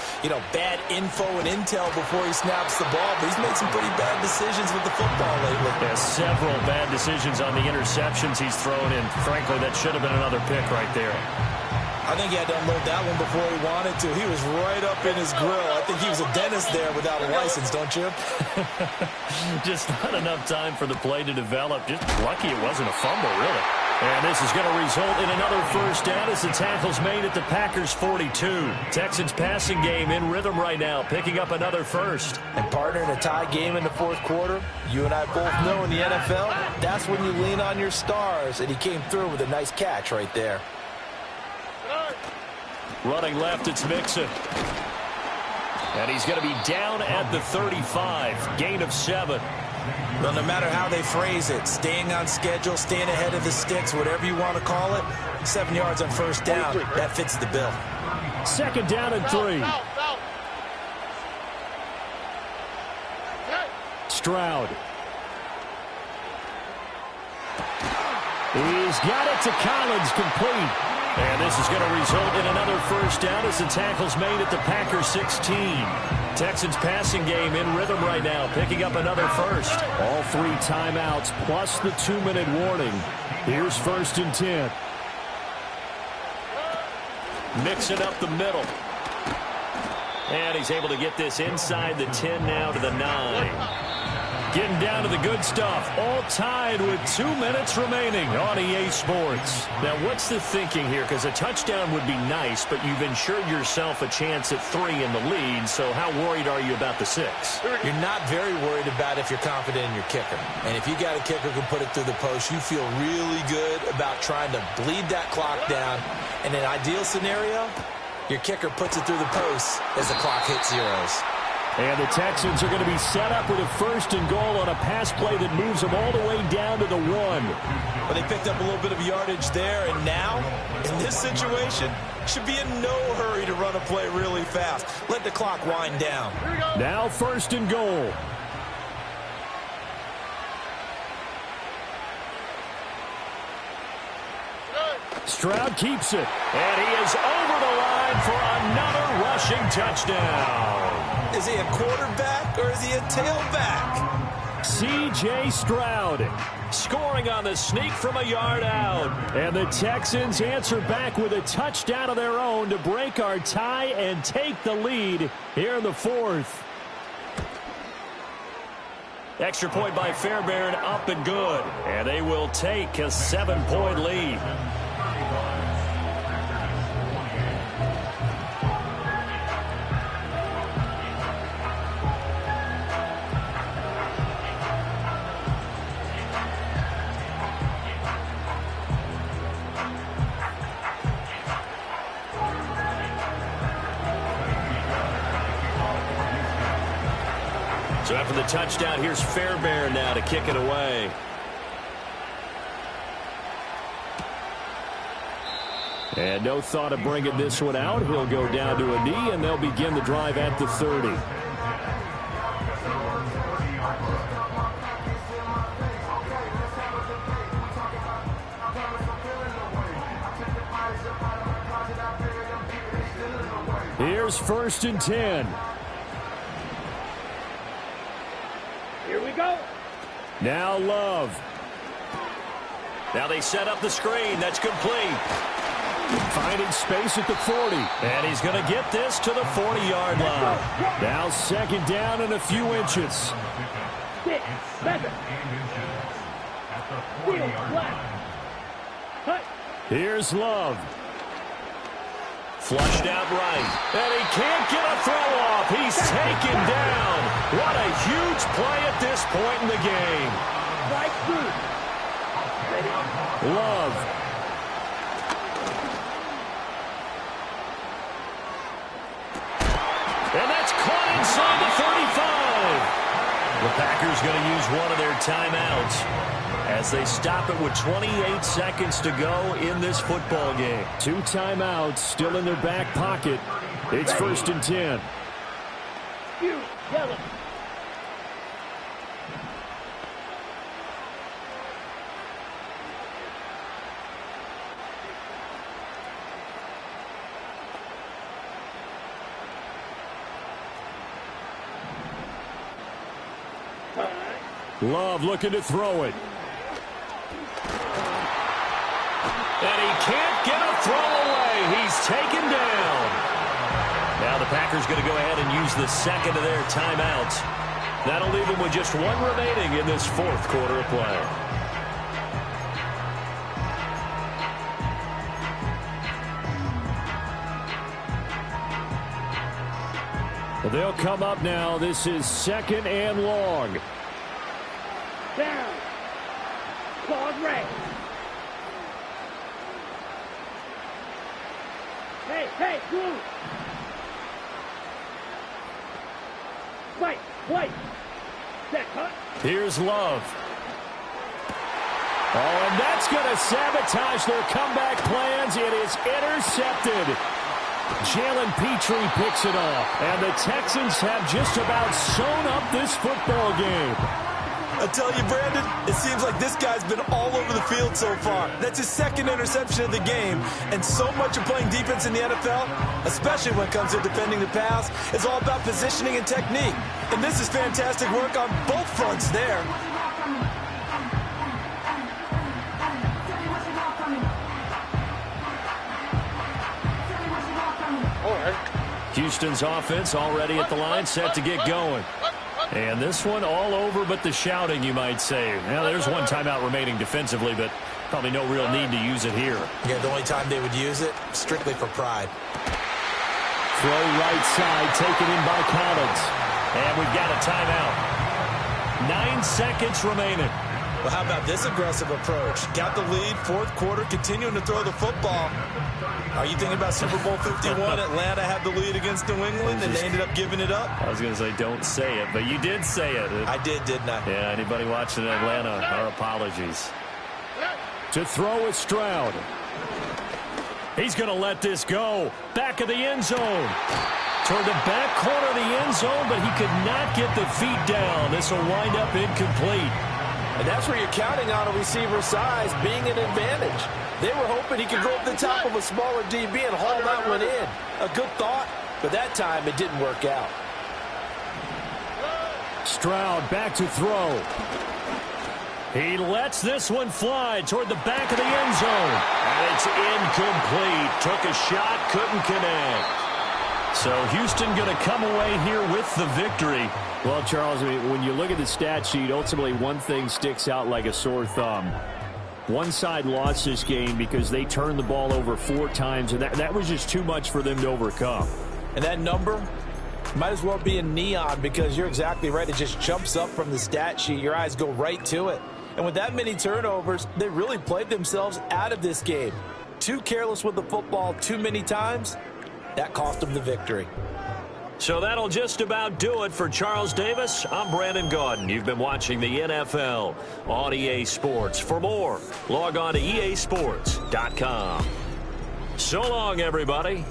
bad info and intel before he snaps the ball. But he's made some pretty bad decisions with the football lately. Yeah, several bad decisions on the interceptions he's thrown, and frankly, that should have been another pick right there. I think he had to unload that one before he wanted to. He was right up in his grill. I think he was a dentist there without a license, don't you? Just not enough time for the play to develop. Just lucky it wasn't a fumble, really. And this is going to result in another first down as the tackle's made at the Packers' 42. Texans passing game in rhythm right now, picking up another first. And partner, in a tie game in the fourth quarter, you and I both know in the NFL, that's when you lean on your stars. And he came through with a nice catch right there. Running left, it's Mixon. And he's going to be down at the 35. Gain of 7. Well, no matter how they phrase it, staying on schedule, staying ahead of the sticks, whatever you want to call it, 7 yards on first down, that fits the bill. Second down and 3. Stroud. He's got it to Collins, complete. And this is going to result in another first down as the tackle's made at the Packers' 16. Texans passing game in rhythm right now, picking up another first. All 3 timeouts plus the 2-minute warning. Here's 1st and 10. Mixing up the middle. And he's able to get this inside the 10 now to the 9. Getting down to the good stuff. All tied with 2 minutes remaining on EA Sports. Now, what's the thinking here? Because a touchdown would be nice, but you've ensured yourself a chance at 3 in the lead. So how worried are you about the 6? You're not very worried about if you're confident in your kicker. And if you got a kicker who can put it through the post, you feel really good about trying to bleed that clock down. In an ideal scenario, your kicker puts it through the post as the clock hits zeros. And the Texans are going to be set up with a 1st and goal on a pass play that moves them all the way down to the 1. Well, they picked up a little bit of yardage there, and now, in this situation, should be in no hurry to run a play really fast. Let the clock wind down. Now 1st and goal. Stroud keeps it. And he is over the line for another rushing touchdown. Is he a quarterback or is he a tailback? C.J. Stroud scoring on the sneak from a yard out. And the Texans answer back with a touchdown of their own to break our tie and take the lead here in the fourth. Extra point by Fairbairn, up and good. And they will take a 7-point lead. So after the touchdown, here's Fairbairn now to kick it away. And no thought of bringing this one out. He'll go down to a knee, and they'll begin the drive at the 30. Here's 1st and 10. Here we go. Now Love. Now they set up the screen. That's complete. Finding space at the 40. And he's going to get this to the 40-yard line. Now 2nd down and a few inches. 6, 7. Field flat. Cut. Here's Love. Flushed out right. And he can't get a throw off. He's taken down. What a huge play at this point in the game. Strike 2. Ready. Love. And that's caught inside the 35. The Packers going to use one of their timeouts as they stop it with 28 seconds to go in this football game. 2 timeouts still in their back pocket. It's 1st and 10. You, yellow. Love looking to throw it. And he can't get a throw away. He's taken down. Now the Packers going to go ahead and use the 2nd of their timeouts. That'll leave them with just 1 remaining in this 4th quarter of play. They'll come up now. This is 2nd and long. Down. Claude Ray. Hey, blue. White. Set, cut. Here's Love. Oh, and that's going to sabotage their comeback plans. It is intercepted. Jalen Petrie picks it off. And the Texans have just about sewn up this football game. I tell you, Brandon, it seems like this guy's been all over the field so far. That's his 2nd interception of the game. And so much of playing defense in the NFL, especially when it comes to defending the pass, is all about positioning and technique. And this is fantastic work on both fronts there. Houston's offense already at the line, set to get going. And this one all over but the shouting, you might say. Now, there's 1 timeout remaining defensively, but probably no real need to use it here. Yeah, the only time they would use it, strictly for pride. Throw right side, taken in by Collins. And we've got a timeout. 9 seconds remaining. Well, how about this aggressive approach? Got the lead, 4th quarter, continuing to throw the football. Are you thinking about Super Bowl 51? Atlanta had the lead against New England, and they ended up giving it up? I was going to say, don't say it, but you did say it. I did, didn't I? Yeah, anybody watching Atlanta, our apologies. To throw is Stroud. He's going to let this go. Back of the end zone. Toward the back corner of the end zone, but he could not get the feet down. This will wind up incomplete. And that's where you're counting on a receiver's size being an advantage. They were hoping he could go up the top of a smaller DB and haul that one in. A good thought, but that time it didn't work out. Stroud back to throw. He lets this one fly toward the back of the end zone. And it's incomplete. Took a shot, couldn't connect. So Houston going to come away here with the victory. Well, Charles, I mean, when you look at the stat sheet, ultimately one thing sticks out like a sore thumb. One side lost this game because they turned the ball over 4 times, and that was just too much for them to overcome. And that number might as well be in neon because you're exactly right. It just jumps up from the stat sheet. Your eyes go right to it. And with that many turnovers, they really played themselves out of this game. Too careless with the football too many times. That cost them the victory. So that'll just about do it for Charles Davis. I'm Brandon Gaudin. You've been watching the NFL on EA Sports. For more, log on to easports.com. So long, everybody.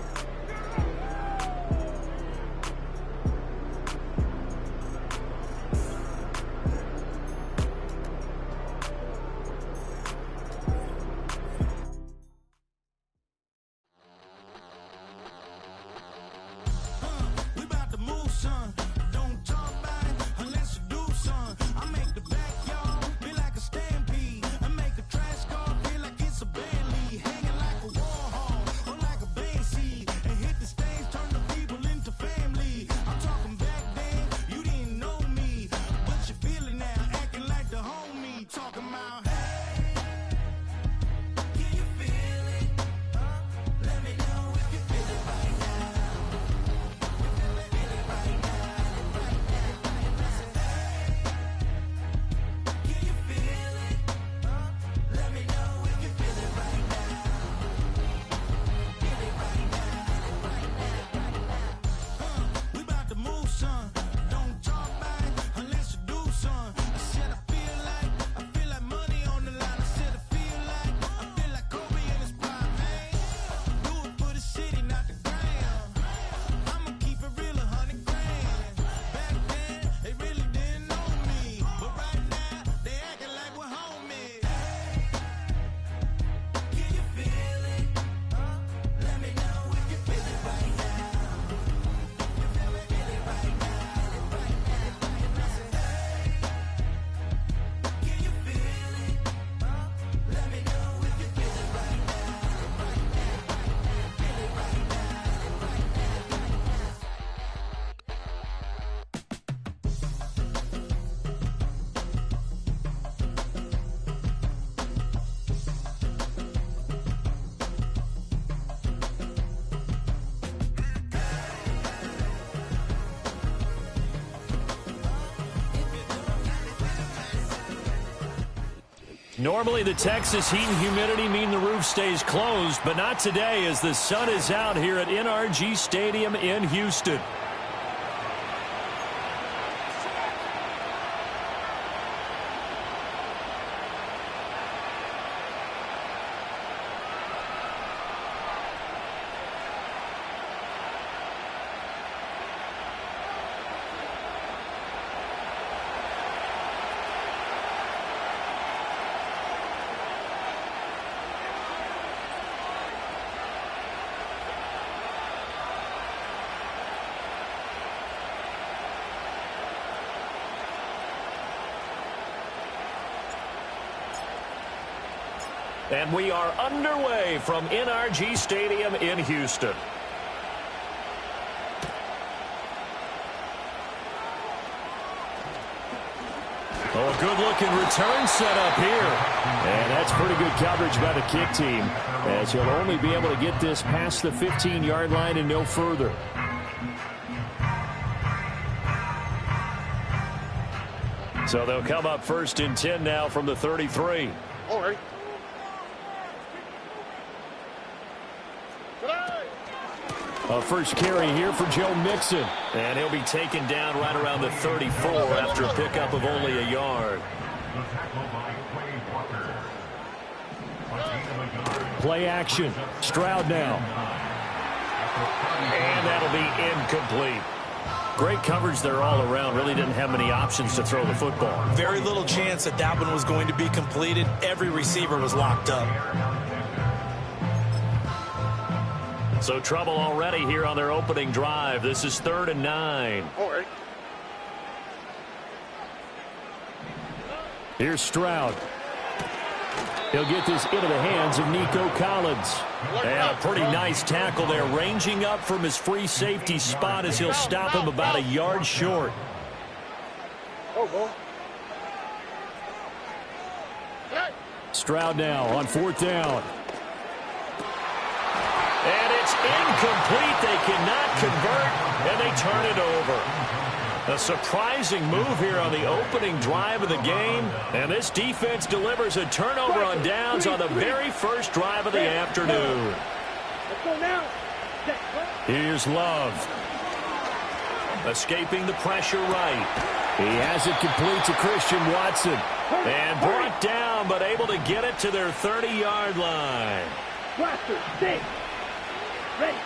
Normally the Texas heat and humidity mean the roof stays closed, but not today as the sun is out here at NRG Stadium in Houston. And we are underway from NRG Stadium in Houston. Oh, a good-looking return set up here. And that's pretty good coverage by the kick team, as he'll only be able to get this past the 15-yard line and no further. So they'll come up 1st and 10 now from the 33. All right. A first carry here for Joe Mixon. And he'll be taken down right around the 34 after a pickup of only a yard. Play action. Stroud now. And that'll be incomplete. Great coverage there all around. Really didn't have many options to throw the football. Very little chance that that one was going to be completed. Every receiver was locked up. So trouble already here on their opening drive. This is 3rd and 9. All right. Here's Stroud. He'll get this into the hands of Nico Collins. And a pretty nice tackle there, ranging up from his free safety spot as he'll stop him about a yard short. Stroud now on 4th down. And it's incomplete. They cannot convert, and they turn it over. A surprising move here on the opening drive of the game. And this defense delivers a turnover on downs on the very first drive of the afternoon. Let's go now. Here's Love. escaping the pressure right. He has it complete to Christian Watson. And brought down, but able to get it to their 30-yard line. Blaster, stay. Ready.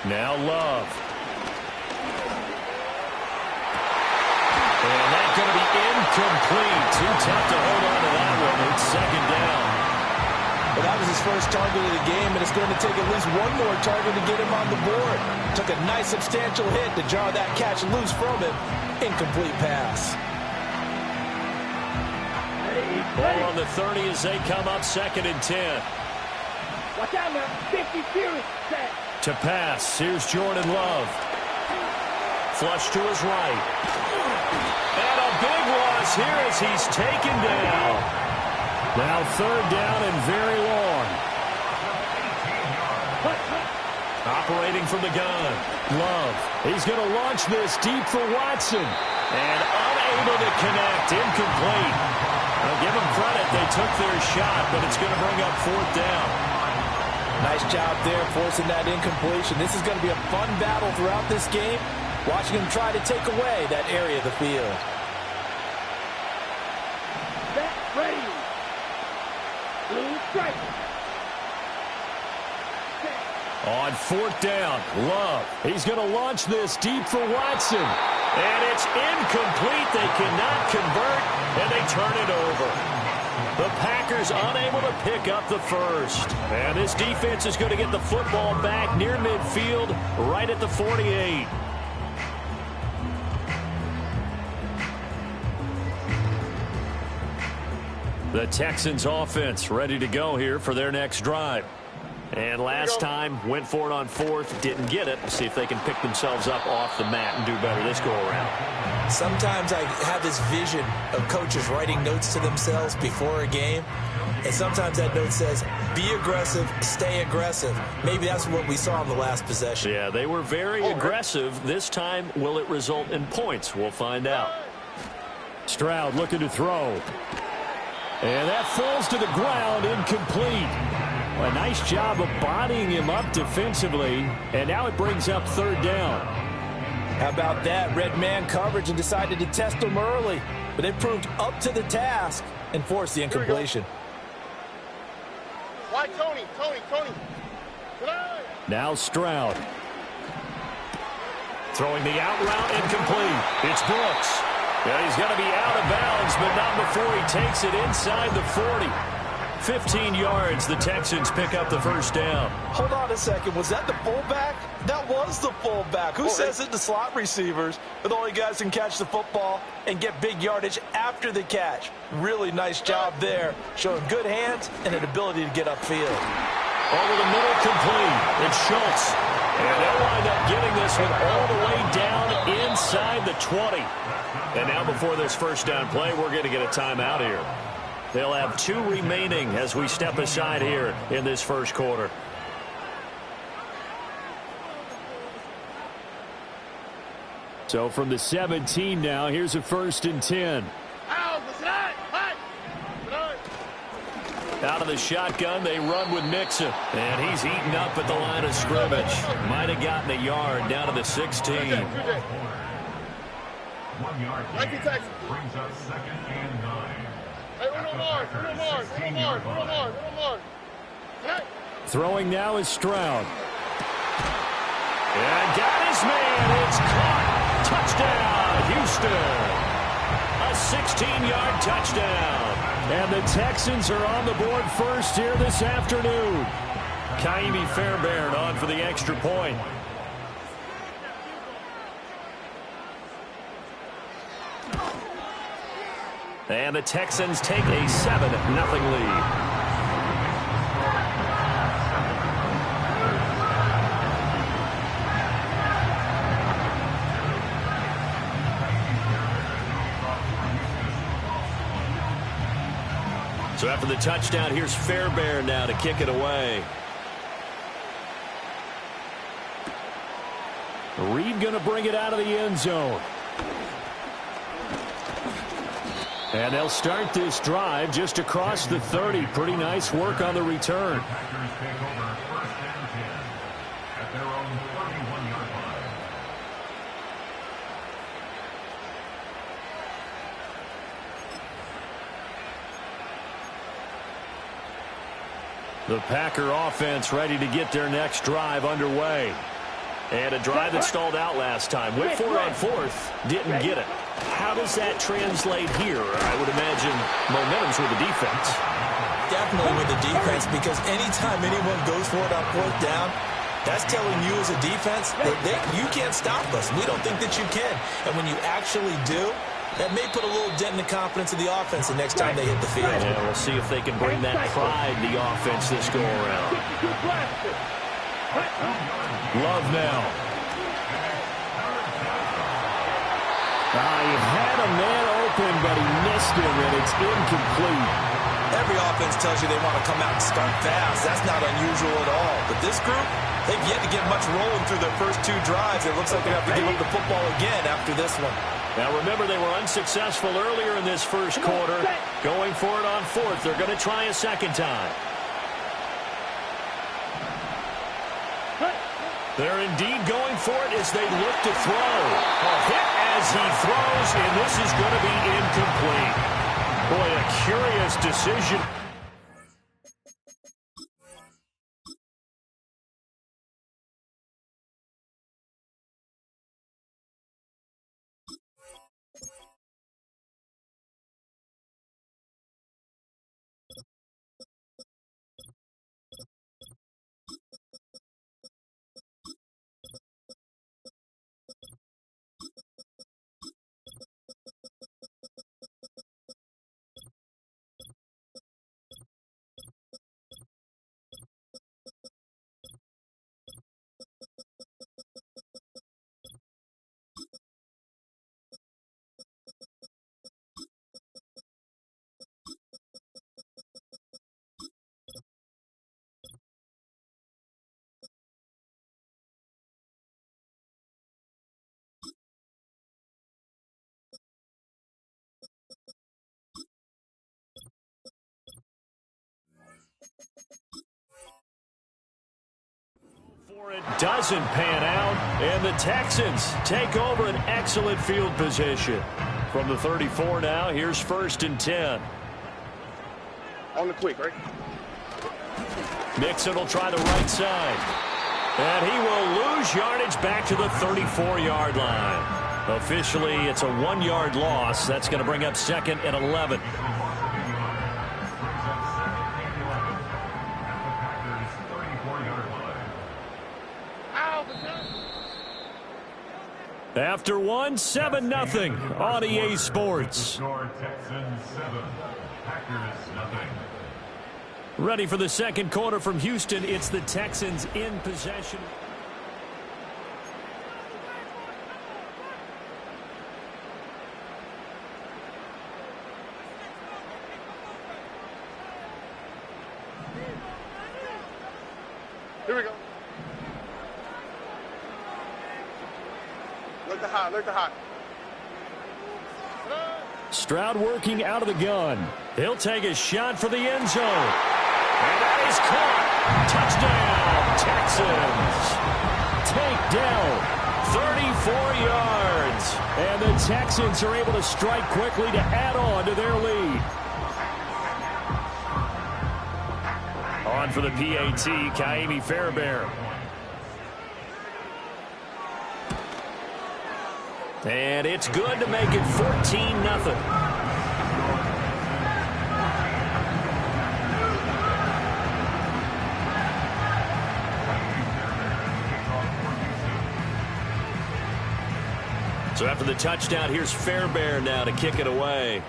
Now Love. And that's going to be incomplete. Too tough to hold on to that one. It's second down. Well, that was his first target of the game, and it's going to take at least one more target to get him on the board. Took a nice substantial hit to jar that catch loose from him. Incomplete pass. Ball on the 30 as they come up 2nd and 10. Watch out now. 50 series. Set. To pass, here's Jordan Love. Flush to his right. And a big loss here as he's taken down. Now 3rd down and very long. Operating from the gun. Love. He's going to launch this deep for Watson. And unable to connect. Incomplete. I'll give them credit. They took their shot, but it's going to bring up 4th down. Nice job there forcing that incompletion. This is going to be a fun battle throughout this game. Watching him try to take away that area of the field. Set. Ready. Blue strike. On 4th down, Love. He's going to launch this deep for Watson. And it's incomplete. They cannot convert, and they turn it over. The Packers unable to pick up the first. And this defense is going to get the football back near midfield, right at the 48. The Texans offense ready to go here for their next drive. And last time, went for it on 4th, didn't get it. See if they can pick themselves up off the mat and do better this go-around. Sometimes I have this vision of coaches writing notes to themselves before a game, and sometimes that note says, be aggressive, stay aggressive. Maybe that's what we saw in the last possession. Yeah, they were very aggressive. This time, will it result in points? We'll find out. Stroud looking to throw. And that falls to the ground, incomplete. A nice job of bodying him up defensively, and now it brings up 3rd down. How about that? Red man coverage and decided to test him early. But they proved up to the task and forced the incompletion. Why Tony? Now Stroud. Throwing the out route, incomplete. It's Brooks. Yeah, he's going to be out of bounds, but not before he takes it inside the 40. 15 yards, the Texans pick up the first down. Hold on a second. Was that the fullback? That was the fullback. Who says it to slot receivers? But the only guys can catch the football and get big yardage after the catch. Really nice job there. Showing good hands and an ability to get upfield. Over the middle, complete. It's Schultz. And they'll wind up getting this one all the way down inside the 20. And now before this first down play, we're going to get a timeout here. They'll have 2 remaining as we step aside here in this first quarter. So from the 17 now, here's a 1st and 10. Out of the shotgun, they run with Mixon. And he's eaten up at the line of scrimmage. Might have gotten a yard down to the 16. 1 yard brings up 2nd and 9. Throwing now is Stroud. And got his man. It's caught. Touchdown, Houston. A 16-yard touchdown. And the Texans are on the board first here this afternoon. Kaimi Fairbairn on for the extra point. And the Texans take a 7-0 lead. So after the touchdown, here's Fairbairn now to kick it away. Reed going to bring it out of the end zone. And they'll start this drive just across the 30. Pretty nice work on the return. Packers take over 1st and 10 at their own 31-yard The Packer offense ready to get their next drive underway. And a drive that stalled out last time. Went for it on fourth. Didn't get it. How does that translate here? I would imagine momentum's with the defense. Definitely with the defense, because anytime anyone goes for it on fourth down, that's telling you as a defense that you can't stop us. We don't think that you can. And when you actually do, that may put a little dent in the confidence of the offense the next time they hit the field. Yeah, we'll see if they can bring that pride to the offense this go-around. Love now. He had a man open, but he missed him, and it's incomplete. Every offense tells you they want to come out and start fast. That's not unusual at all. But this group, they've yet to get much rolling through their first two drives. It looks like they have to give up the football again after this one. Now, remember, they were unsuccessful earlier in this first quarter. Going for it on fourth. They're going to try a second time. They're indeed going for it as they look to throw. A hit as he throws, and this is going to be incomplete. Boy, a curious decision. It doesn't pan out, and the Texans take over an excellent field position. From the 34 now, here's 1st and 10. On the quick, right? Mixon will try the right side. And he will lose yardage back to the 34-yard line. Officially, it's a 1-yard loss. That's going to bring up 2nd and 11. After one, 7-0 on EA Sports. Ready for the second quarter from Houston. It's the Texans in possession. Here we go. Look the hot. Stroud working out of the gun. He'll take a shot for the end zone. And that is caught. Touchdown, Texans. Takedown, 34 yards. And the Texans are able to strike quickly to add on to their lead. On for the PAT, Ka'imi Fairbairn. And it's good to make it 14-0. So after the touchdown, here's Fairbairn now to kick it away.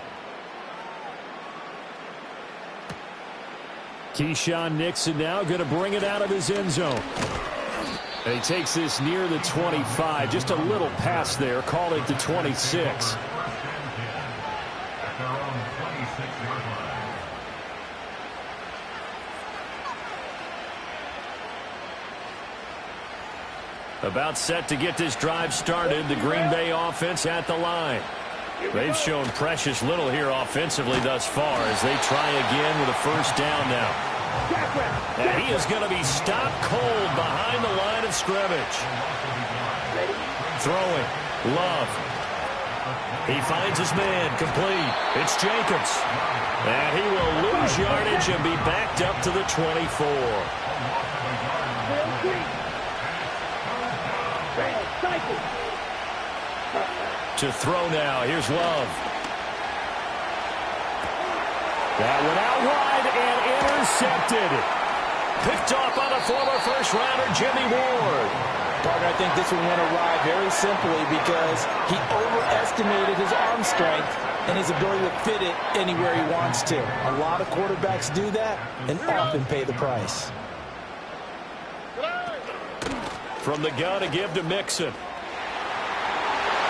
Keyshawn Nixon now going to bring it out of his end zone. And he takes this near the 25. Just a little pass there. Call it the 26. About set to get this drive started. The Green Bay offense at the line. They've shown precious little here offensively thus far as they try again with a first down now. And he is going to be stopped cold behind the line of scrimmage. Throwing. Love. He finds his man, complete. It's Jacobs. And he will lose yardage and be backed up to the 24. To throw now. Here's Love. That went out wide and intercepted. Picked off by the former first-rounder Jimmy Ward. Partner, I think this one went awry very simply because he overestimated his arm strength and his ability to fit it anywhere he wants to. A lot of quarterbacks do that and often pay the price. From the gun to give to Mixon.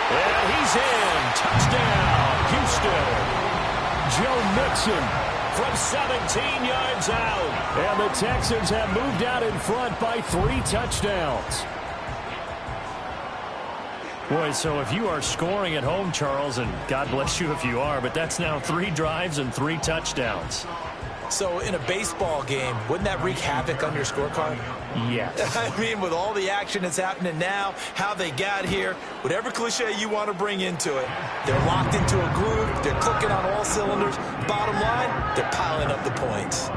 And he's in. Touchdown, Houston. Joe Mixon from 17 yards out. And the Texans have moved out in front by 3 touchdowns. Boy, so if you are scoring at home, Charles, and God bless you if you are, but that's now 3 drives and 3 touchdowns. So in a baseball game, wouldn't that wreak havoc on your scorecard? Yes. I mean, with all the action that's happening now, how they got here, whatever cliche you want to bring into it, they're locked into a groove, they're clicking on all cylinders. Bottom line, they're piling up the points.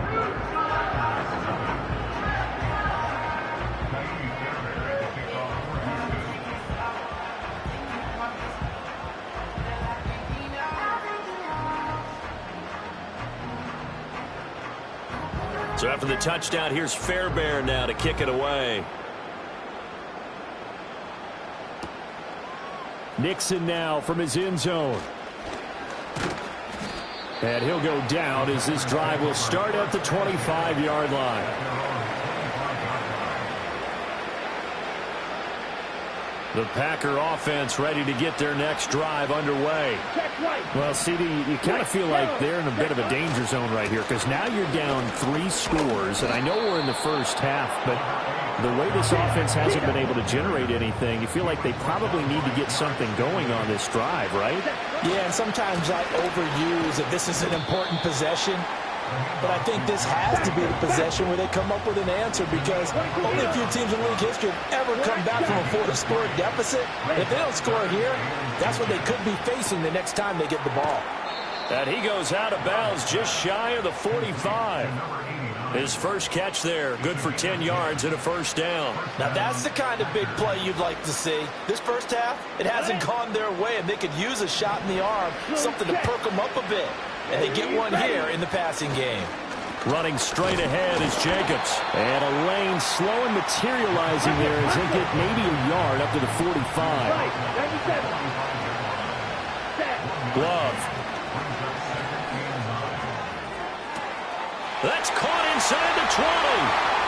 So after the touchdown, here's Fairbairn now to kick it away. Nixon now from his end zone. And he'll go down as this drive will start at the 25-yard line. The Packer offense ready to get their next drive underway. Well, CD, you kind of feel like they're in a bit of a danger zone right here because now you're down 3 scores, and I know we're in the first half, but the way this offense hasn't been able to generate anything, you feel like they probably need to get something going on this drive, right? Yeah, and sometimes I overuse that this is an important possession. But I think this has to be the possession where they come up with an answer because only a few teams in league history have ever come back from a 4-score deficit. If they don't score here, that's what they could be facing the next time they get the ball. And he goes out of bounds just shy of the 45. His first catch there, good for 10 yards and a first down. Now that's the kind of big play you'd like to see. This first half, it hasn't gone their way, and they could use a shot in the arm, something to perk them up a bit. And they get one here in the passing game. Running straight ahead is Jacobs. And a lane slow and materializing there as they get maybe a yard up to the 45. Love. That's caught inside the 20.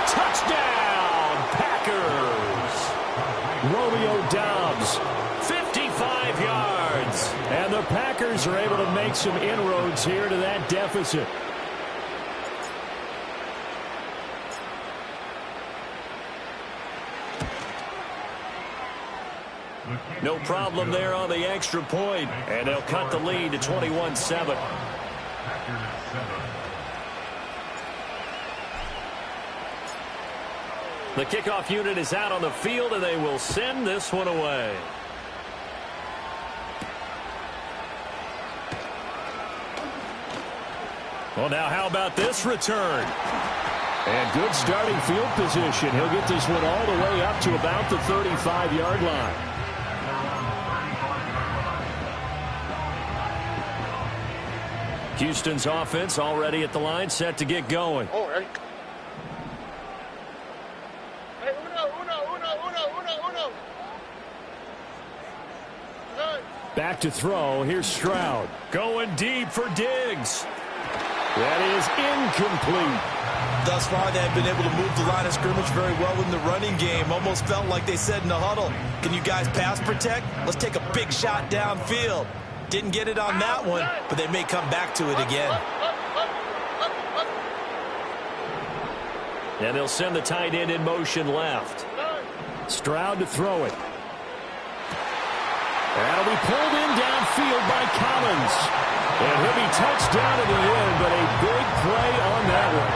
Touchdown, Packers. Romeo Doubs, 55 yards. And the Packers are able to make some inroads here to that deficit. No problem there on the extra point. And they'll cut the lead to 21-7. The kickoff unit is out on the field, and they will send this one away. Well, now how about this return? And good starting field position. He'll get this one all the way up to about the 35-yard line. Houston's offense already at the line, set to get going. Back to throw. Here's Stroud. Going deep for Diggs. That is incomplete. Thus far, they have been able to move the line of scrimmage very well in the running game. Almost felt like they said in the huddle, can you guys pass protect? Let's take a big shot downfield. Didn't get it on that one, but they may come back to it again. And they'll send the tight end in motion left. Stroud to throw it. That'll be pulled in downfield by Collins. And he'll be touched down at the end, but a big play on that one.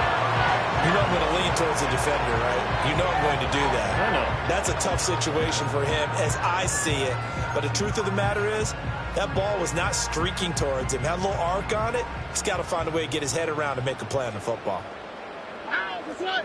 You know I'm going to lean towards the defender, right? You know I'm going to do that. I know. That's a tough situation for him as I see it. But the truth of the matter is, that ball was not streaking towards him. Had a little arc on it. He's got to find a way to get his head around and make a play on the football. Ow, that's right.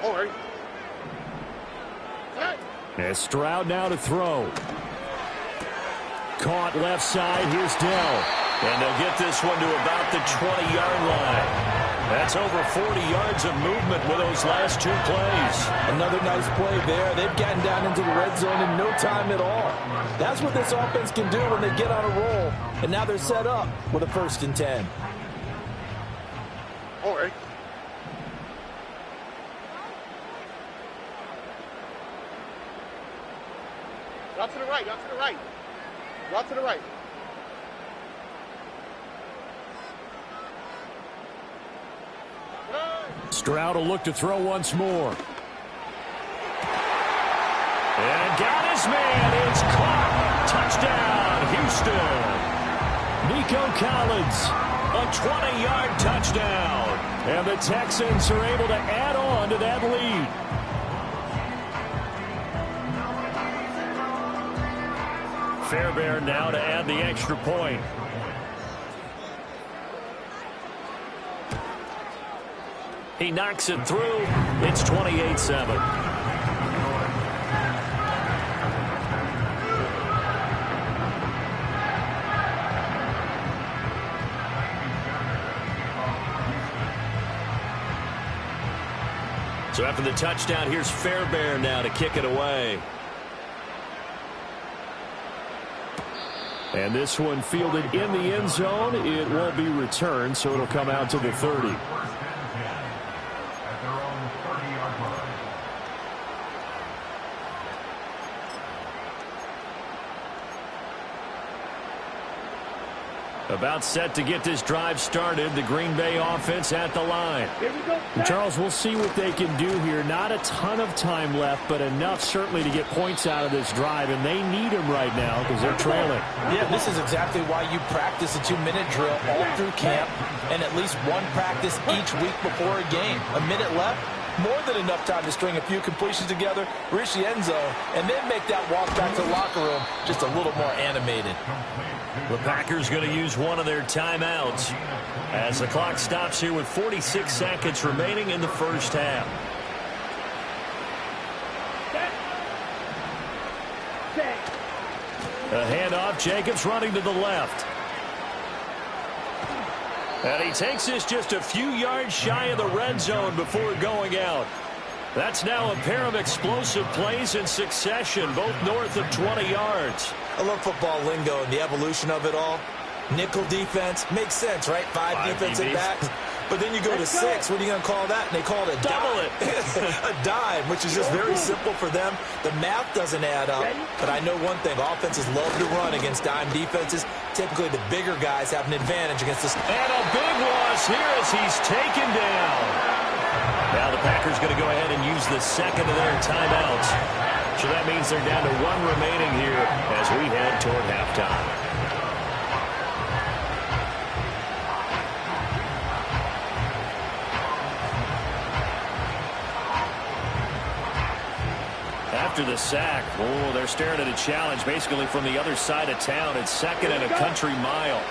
All right. As Stroud now to throw. Caught left side. Here's Dell. And they'll get this one to about the 20-yard line. That's over 40 yards of movement with those last two plays. Another nice play there. They've gotten down into the red zone in no time at all. That's what this offense can do when they get on a roll. And now they're set up with a 1st and 10. All right. Out to the right, out to the right. Out to the right. Stroud will look to throw once more. And got his man. It's caught. Touchdown, Houston. Nico Collins, A 20-yard touchdown. and the Texans are able to add on to that lead. Fairbairn now to add the extra point. He knocks it through. It's 28-7. So after the touchdown, here's Fairbairn now to kick it away. And this one fielded in the end zone. It won't be returned, so it'll come out to the 30. About set to get this drive started. The Green Bay offense at the line. And Charles, we'll see what they can do here. Not a ton of time left, but enough certainly to get points out of this drive, and they need them right now because they're trailing. Yeah, this is exactly why you practice a 2-minute drill all through camp and at least one practice each week before a game. A minute left, more than enough time to string a few completions together, reach the end zone, and then make that walk back to the locker room just a little more animated. The Packers going to use one of their timeouts as the clock stops here with 46 seconds remaining in the first half. A handoff. Jacobs running to the left. And he takes this just a few yards shy of the red zone before going out. That's now a pair of explosive plays in succession, both north of 20 yards. I love football lingo and the evolution of it all. Nickel defense makes sense, right? Five defensive backs. But then you go to 6. What are you going to call that? And they call it a Double dime. A dime, which is just very simple for them. The math doesn't add up. But I know one thing. Offenses love to run against dime defenses. Typically, the bigger guys have an advantage against this. And a big loss here as he's taken down. Now the Packers going to go ahead and use the second of their timeouts. So that means they're down to 1 remaining here as we head toward halftime. After the sack, they're staring at a challenge basically from the other side of town. It's 2nd and a country mile.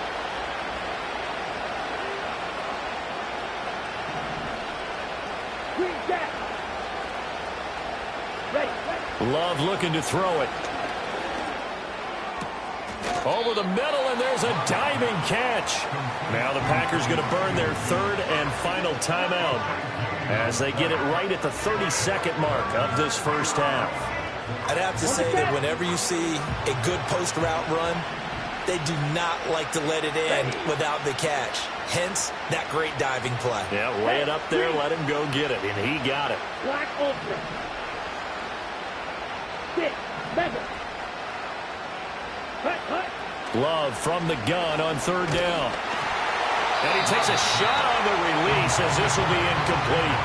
Love looking to throw it. Over the middle, and there's a diving catch. Now the Packers going to burn their 3rd and final timeout as they get it right at the 32nd mark of this first half. I'd have to say that whenever you see a good post route run, they do not like to let it end without the catch. Hence, that great diving play. Yeah, lay it up there, let him go get it, and he got it. Black ultra. 6, 7. Love from the gun on 3rd down. And he takes a shot on the release as this will be incomplete.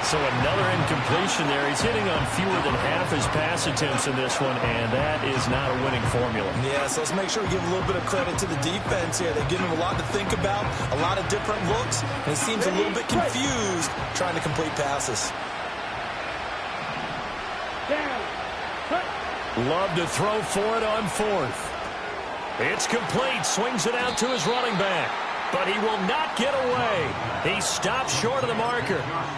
So another incompletion there. He's hitting on fewer than half his pass attempts in this one, and that is not a winning formula. Yeah, so let's make sure we give a little bit of credit to the defense here. They give him a lot to think about, a lot of different looks, and he seems a little bit confused trying to complete passes. Love to throw for it on fourth. It's complete. Swings it out to his running back. But he will not get away. He stops short of the marker.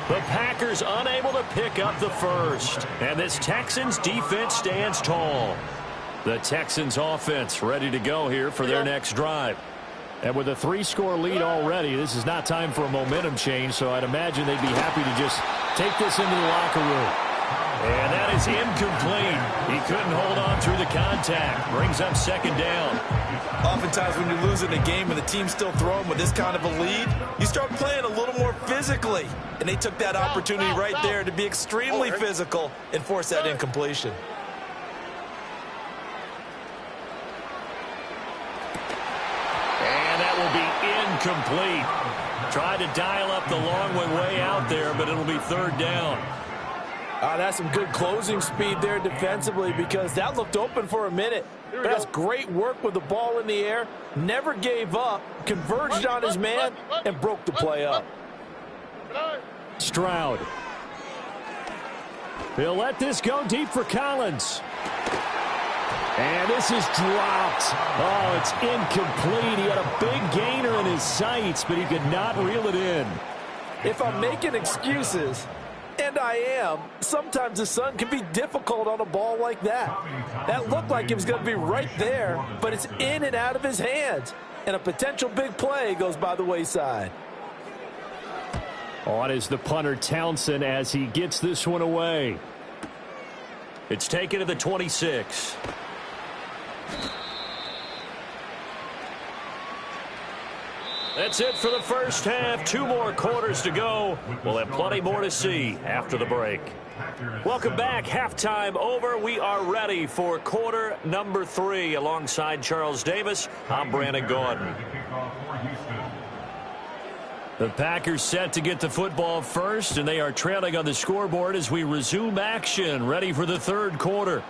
The Packers unable to pick up the first. And this Texans defense stands tall. The Texans offense ready to go here for their next drive. And with a 3-score lead already, this is not time for a momentum change, so I'd imagine they'd be happy to just take this into the locker room. And that is incomplete. He couldn't hold on through the contact. Brings up second down. Oftentimes when you're losing a game and the team's still throwing with this kind of a lead, you start playing a little more physically. And they took that opportunity right there to be extremely physical and force that incompletion. And that will be incomplete. Tried to dial up the long way out there, but it'll be third down. That's some good closing speed there defensively because that looked open for a minute. But that's great work with the ball in the air. Never gave up, converged on his man, and broke the play up. Stroud. He'll let this go deep for Collins. And this is dropped. Oh, it's incomplete. He had a big gainer in his sights, but he could not reel it in. If I'm making excuses, and I am, sometimes the sun can be difficult on a ball like that. That looked like it was going to be right there, but it's in and out of his hands. And a potential big play goes by the wayside. On is the punter Townsend as he gets this one away. It's taken to the 26. That's it for the first half. 2 more quarters to go. We'll have plenty more to see after the break. Welcome back. Halftime over. We are ready for quarter number 3. Alongside Charles Davis, I'm Brandon Gaudin. The Packers set to get the football first, and they are trailing on the scoreboard as we resume action, ready for the third quarter.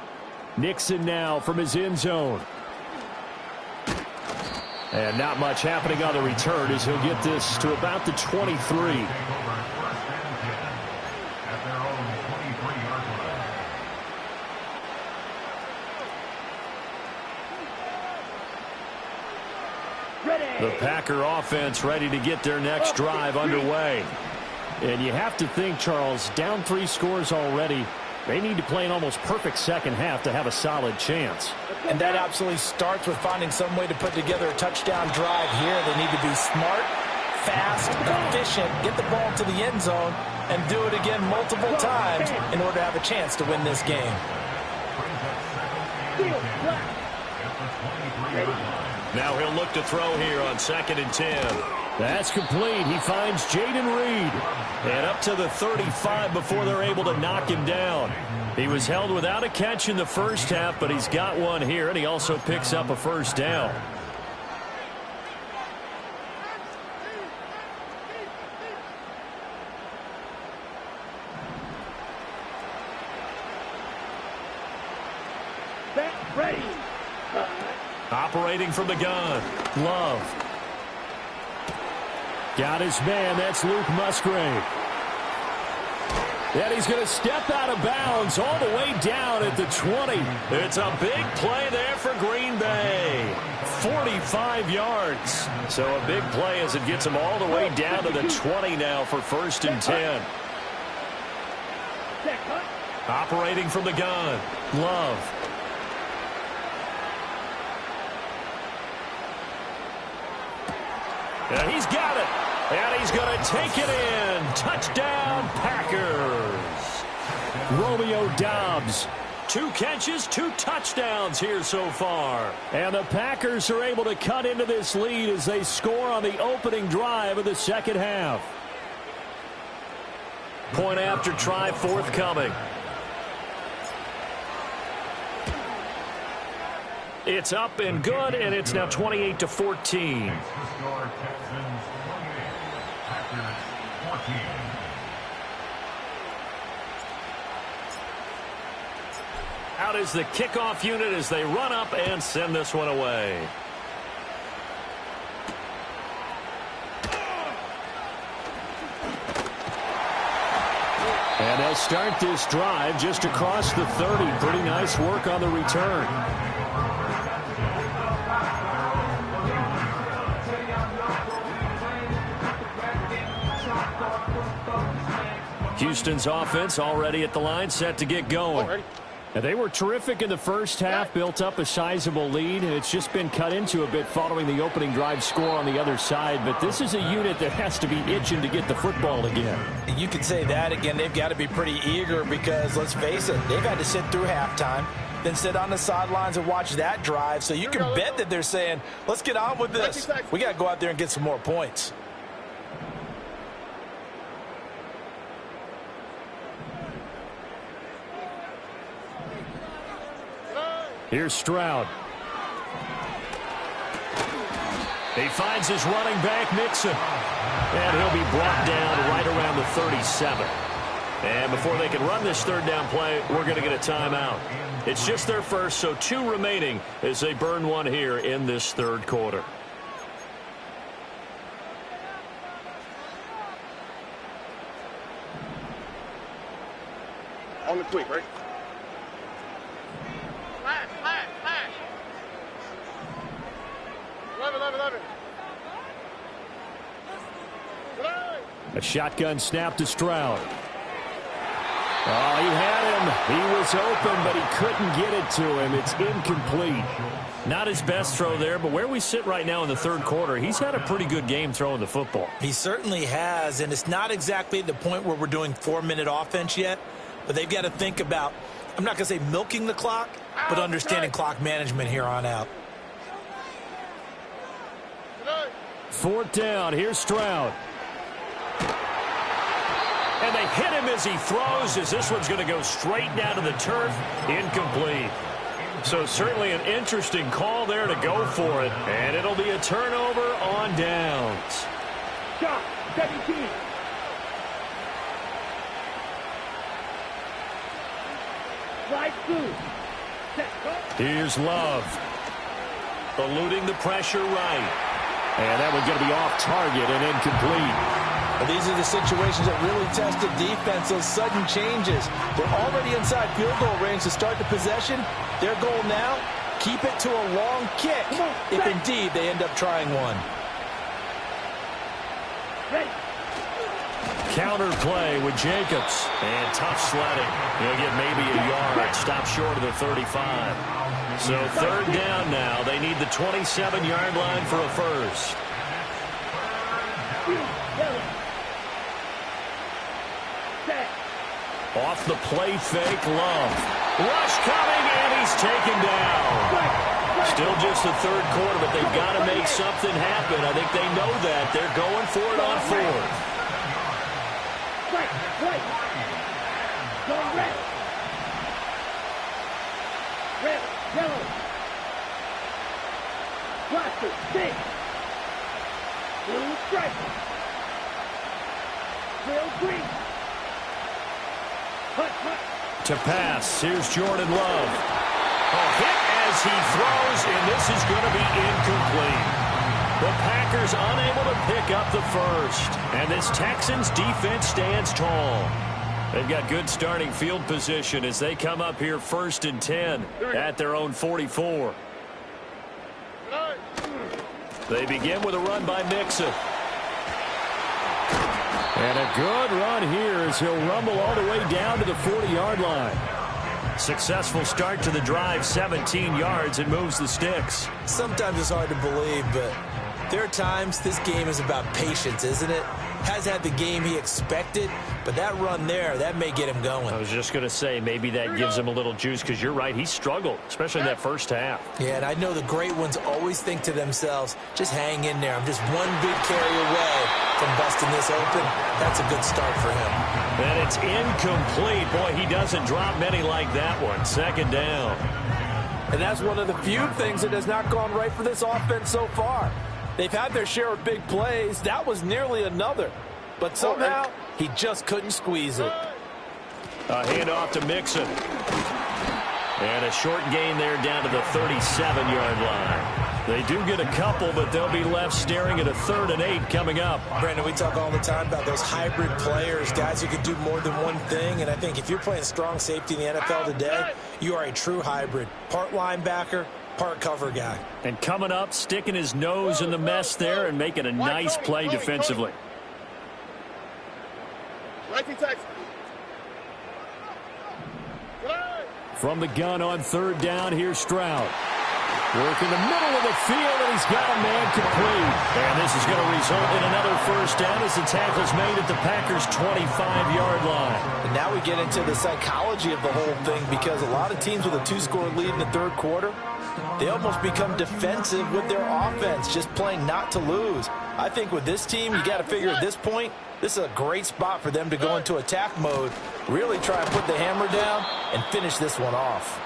Nixon now from his end zone. And not much happening on the return as he'll get this to about the 23. The Packer offense ready to get their next drive underway. And you have to think, Charles, down 3 scores already. They need to play an almost perfect second half to have a solid chance. And that absolutely starts with finding some way to put together a touchdown drive here. They need to be smart, fast, efficient, get the ball to the end zone, and do it again multiple times in order to have a chance to win this game. Now he'll look to throw here on 2nd and 10. That's complete. He finds Jaden Reed. And up to the 35 before they're able to knock him down. He was held without a catch in the first half, but he's got one here, and he also picks up a first down. Ready. Operating from the gun, Love. Got his man. That's Luke Musgrave. And he's going to step out of bounds all the way down at the 20. It's a big play there for Green Bay. 45 yards. So a big play as it gets him all the way down to the 20 now for 1st and 10. Operating from the gun, Love. And he's got it. And he's going to take it in. Touchdown, Packers. Romeo Doubs. 2 catches, 2 touchdowns here so far. And the Packers are able to cut into this lead as they score on the opening drive of the second half. Point after try forthcoming. It's up and good, and it's now 28-14. Texans 28, Packers 14. Out is the kickoff unit as they run up and send this one away. And they'll start this drive just across the 30. Pretty nice work on the return. Houston's offense already at the line, set to get going. And they were terrific in the first half, built up a sizable lead, and it's just been cut into a bit following the opening drive score on the other side. But this is a unit that has to be itching to get the football again. You could say that again. They've got to be pretty eager because, let's face it, they've had to sit through halftime, then sit on the sidelines and watch that drive. So you can bet that they're saying, let's get on with this. We got to go out there and get some more points. Here's Stroud. He finds his running back, Mixon. And he'll be brought down right around the 37. And before they can run this third down play, we're going to get a timeout. It's just their first, so 2 remaining as they burn one here in this third quarter. On the quick, right? Flash. 11. A shotgun snap to Stroud. Oh, he had him. He was open, but he couldn't get it to him. It's incomplete. Not his best throw there, but where we sit right now in the third quarter, he's had a pretty good game throwing the football. He certainly has, and it's not exactly the point where we're doing 4-minute offense yet, but they've got to think about, I'm not going to say milking the clock, but understanding clock management here on out. 4th down. Here's Stroud. And they hit him as he throws, as this one's going to go straight down to the turf. Incomplete. So certainly an interesting call there to go for it. And it'll be a turnover on downs. Shot, 17. Right through. Here's Love. Eluding the pressure right. And that one's going to be off target and incomplete. Well, these are the situations that really test the defense, those sudden changes. They're already inside field goal range to start the possession. Their goal now, keep it to a long kick, if indeed they end up trying one. Ready. Counter play with Jacobs. And tough sledding. He'll get maybe a yard. Stop short of the 35. So 3rd down now. They need the 27-yard line for a first. Off the play fake, Love. Rush coming, and he's taken down. Still just the third quarter, but they've got to make something happen. I think they know that. They're going for it on 4th. Right. Go red. Red, yellow. Blaster, 6. Blue stripe. Real green. Hut. To pass, here's Jordan Love. A hit as he throws, and this is going to be incomplete. The Packers unable to pick up the first. And this Texans defense stands tall. They've got good starting field position as they come up here 1st and 10 at their own 44. They begin with a run by Mixon. And a good run here as he'll rumble all the way down to the 40-yard line. Successful start to the drive, 17 yards, and moves the sticks. Sometimes it's hard to believe, but there are times this game is about patience, isn't it? Has had the game he expected, but that run there, that may get him going. I was just going to say, maybe that gives him a little juice, because you're right, he struggled, especially in that first half. Yeah, and I know the great ones always think to themselves, just hang in there. I'm just one good carry away from busting this open. That's a good start for him. And it's incomplete. Boy, he doesn't drop many like that one. 2nd down. And that's one of the few things that has not gone right for this offense so far. They've had their share of big plays. That was nearly another. But somehow, he just couldn't squeeze it. A handoff to Mixon. And a short gain there down to the 37-yard line. They do get a couple, but they'll be left staring at a 3rd and 8 coming up. Brandon, we talk all the time about those hybrid players, guys who can do more than one thing. And I think if you're playing strong safety in the NFL today, you are a true hybrid. Part linebacker, part cover guy. And coming up, sticking his nose in the mess there and making a nice play defensively. From the gun on 3rd down, here's Stroud. Working the middle of the field, and he's got a man complete. And this is going to result in another first down as the tackle's made at the Packers' 25-yard line. And now we get into the psychology of the whole thing, because a lot of teams with a 2-score lead in the 3rd quarter, they almost become defensive with their offense, just playing not to lose. I think with this team, you got to figure at this point, this is a great spot for them to go into attack mode, really try and put the hammer down and finish this one off.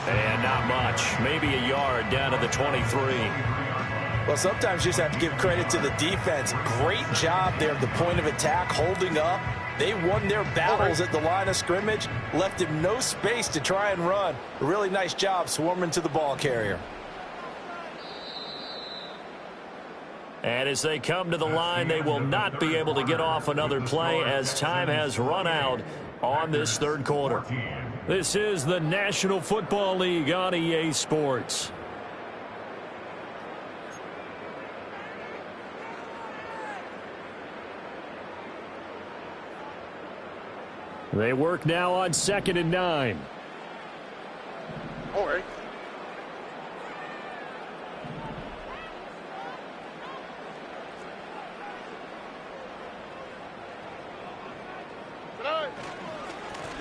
And not much. Maybe a yard down to the 23. Well, sometimes you just have to give credit to the defense. Great job there at the point of attack, holding up. They won their battles at the line of scrimmage, left him no space to try and run. A really nice job swarming to the ball carrier. And as they come to the line, they will not be able to get off another play as time has run out on this 3rd quarter. This is the National Football League on EA Sports. They work now on 2nd and 9. All right.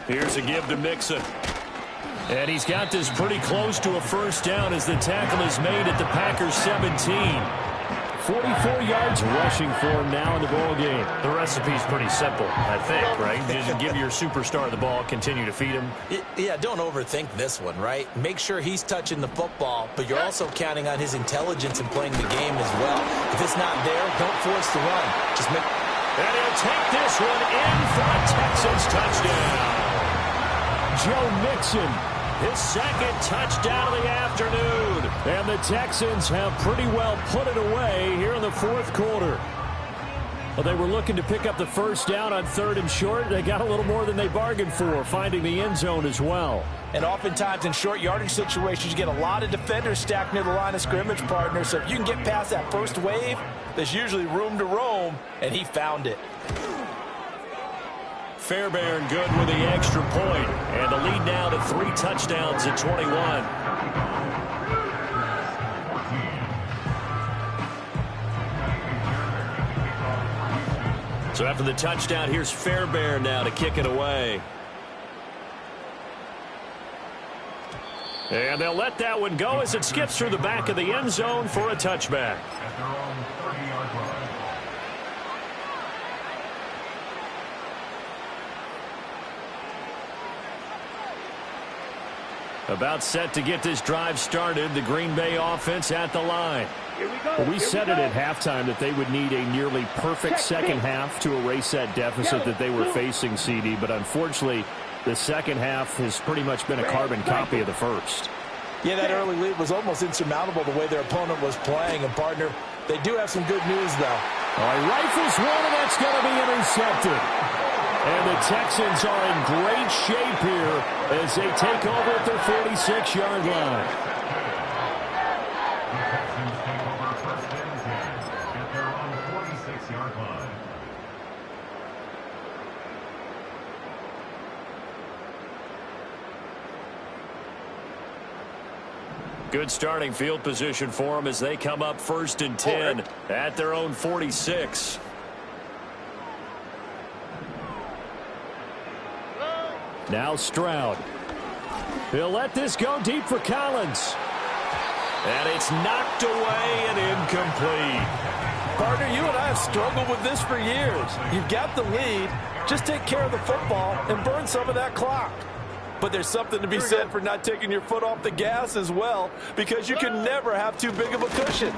Here's a give to Mixon. And he's got this pretty close to a first down as the tackle is made at the Packers' 17. 44 yards rushing for him now in the ball game. The recipe's pretty simple, I think, right? Just give your superstar the ball, continue to feed him. Yeah, don't overthink this one, right? Make sure he's touching the football, but you're also counting on his intelligence in playing the game as well. If it's not there, don't force the run. Just make... And he'll take this one in for a Texans touchdown. Joe Mixon, his 2nd touchdown of the afternoon. And the Texans have pretty well put it away here in the 4th quarter. Well, they were looking to pick up the first down on 3rd and short. They got a little more than they bargained for, finding the end zone as well. And oftentimes in short yardage situations, you get a lot of defenders stacked near the line of scrimmage, partner. So if you can get past that first wave, there's usually room to roam, and he found it. Fairbairn good with the extra point, and the lead now to 3 touchdowns at 21. So after the touchdown, here's Fairbairn now to kick it away. And they'll let that one go as it skips through the back of the end zone for a touchback. About set to get this drive started, the Green Bay offense at the line. Well, we said it at halftime that they would need a nearly perfect second half to erase that deficit that they were facing, CD. But unfortunately, the second half has pretty much been a carbon copy of the first. Yeah, that early lead was almost insurmountable the way their opponent was playing. And, partner, they do have some good news, though. All right, rifles one, and that's going to be intercepted. And the Texans are in great shape here as they take over at their 46-yard line. The Texans take over 1st and 10 at their own 46-yard line. Good starting field position for them as they come up 1st and 10 at their own 46. Now Stroud. He'll let this go deep for Collins. And it's knocked away and incomplete. Partner, you and I have struggled with this for years. You've got the lead. Just take care of the football and burn some of that clock. but there's something to be said for not taking your foot off the gas as well, because you can never have too big of a cushion.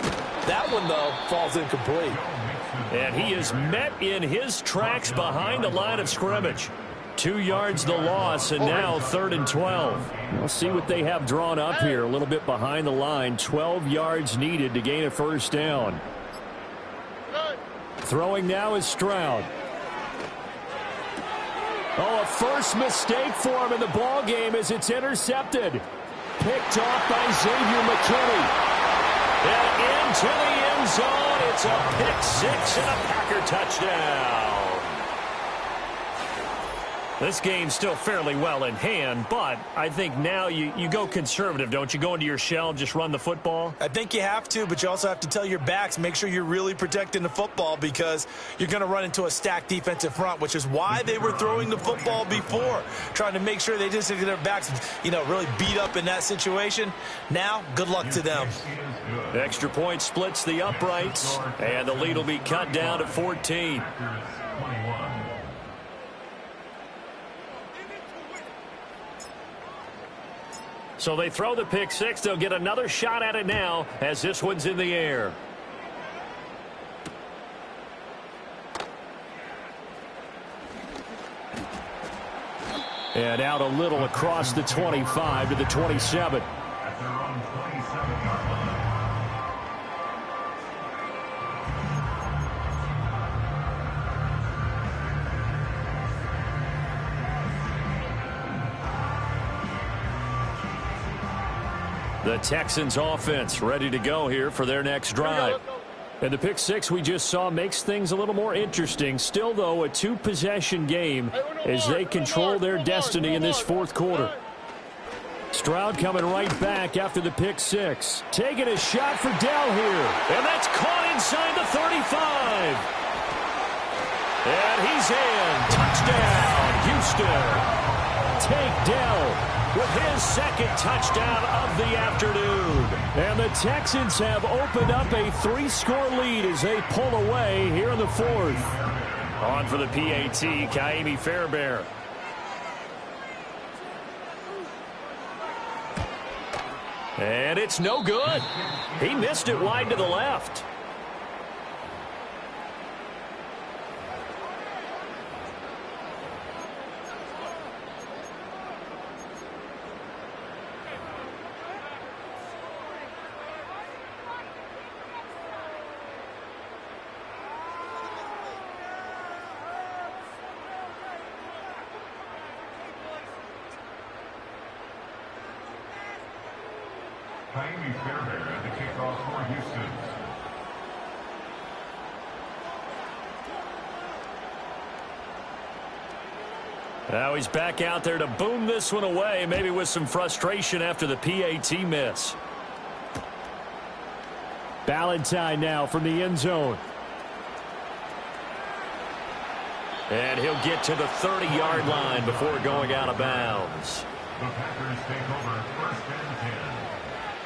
That one, though, falls incomplete. And he is met in his tracks behind the line of scrimmage. 2 yards the loss, and now 3rd and 12. We'll see what they have drawn up here. A little bit behind the line. 12 yards needed to gain a first down. Throwing now is Stroud. Oh, a first mistake for him in the ball game as it's intercepted. Picked off by Xavier McKinney. And into the end zone. It's a pick six and a Packer touchdown. This game's still fairly well in hand, but I think now you go conservative, don't you? Go into your shell and just run the football? I think you have to, but you also have to tell your backs, make sure you're really protecting the football because you're going to run into a stacked defensive front, which is why they were throwing the football before, trying to make sure they just get their backs, really beat up in that situation. Now, good luck to them. Extra point splits the uprights, and the lead will be cut down to 14. So they throw the pick six. They'll get another shot at it now as this one's in the air. And out a little across the 25 to the 27. At their own 27-yard line. The Texans offense ready to go here for their next drive. And the pick six we just saw makes things a little more interesting. Still, though, a two-possession game as they control their destiny in this fourth quarter. Stroud coming right back after the pick six. Taking a shot for Dell here. And that's caught inside the 35. And he's in. Touchdown, Houston. Take Dell with his second touchdown of the afternoon. And the Texans have opened up a 3-score lead as they pull away here in the fourth. On for the PAT, Ka'imi Fairbairn. And it's no good. He missed it wide to the left. Ka'imi Fairbairn at the kickoff for Houston. Now he's back out there to boom this one away, maybe with some frustration after the PAT miss. Ballantyne now from the end zone. And he'll get to the 30-yard line before going out of bounds. The Packers take over 1st and 10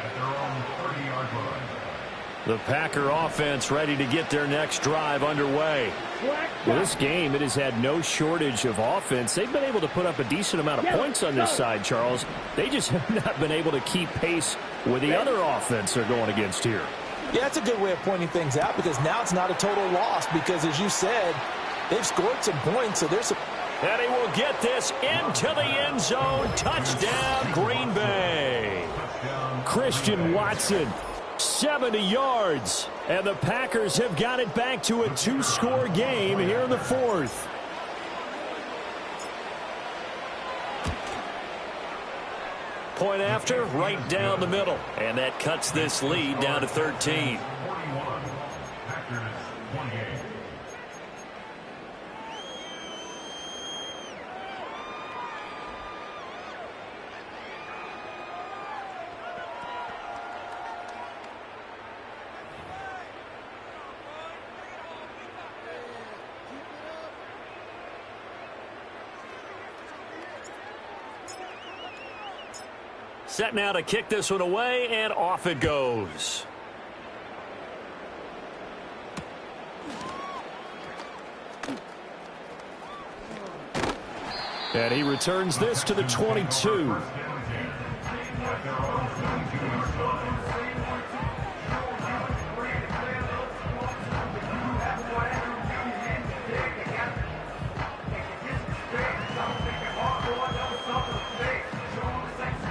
at their own 30-yard line. The Packer offense ready to get their next drive underway. Well, this game, it has had no shortage of offense. They've been able to put up a decent amount of points on this side, Charles. They just have not been able to keep pace with the other offense they're going against here. Yeah, that's a good way of pointing things out because now it's not a total loss because, as you said, they've scored some points, so there's some... And he will get this into the end zone. Touchdown, Green Bay. Christian Watson, 70 yards. And the Packers have got it back to a 2-score game here in the fourth. Point after, right down the middle. And that cuts this lead down to 13. 41, Packers 28. Set now to kick this one away, and off it goes. And he returns this to the 22.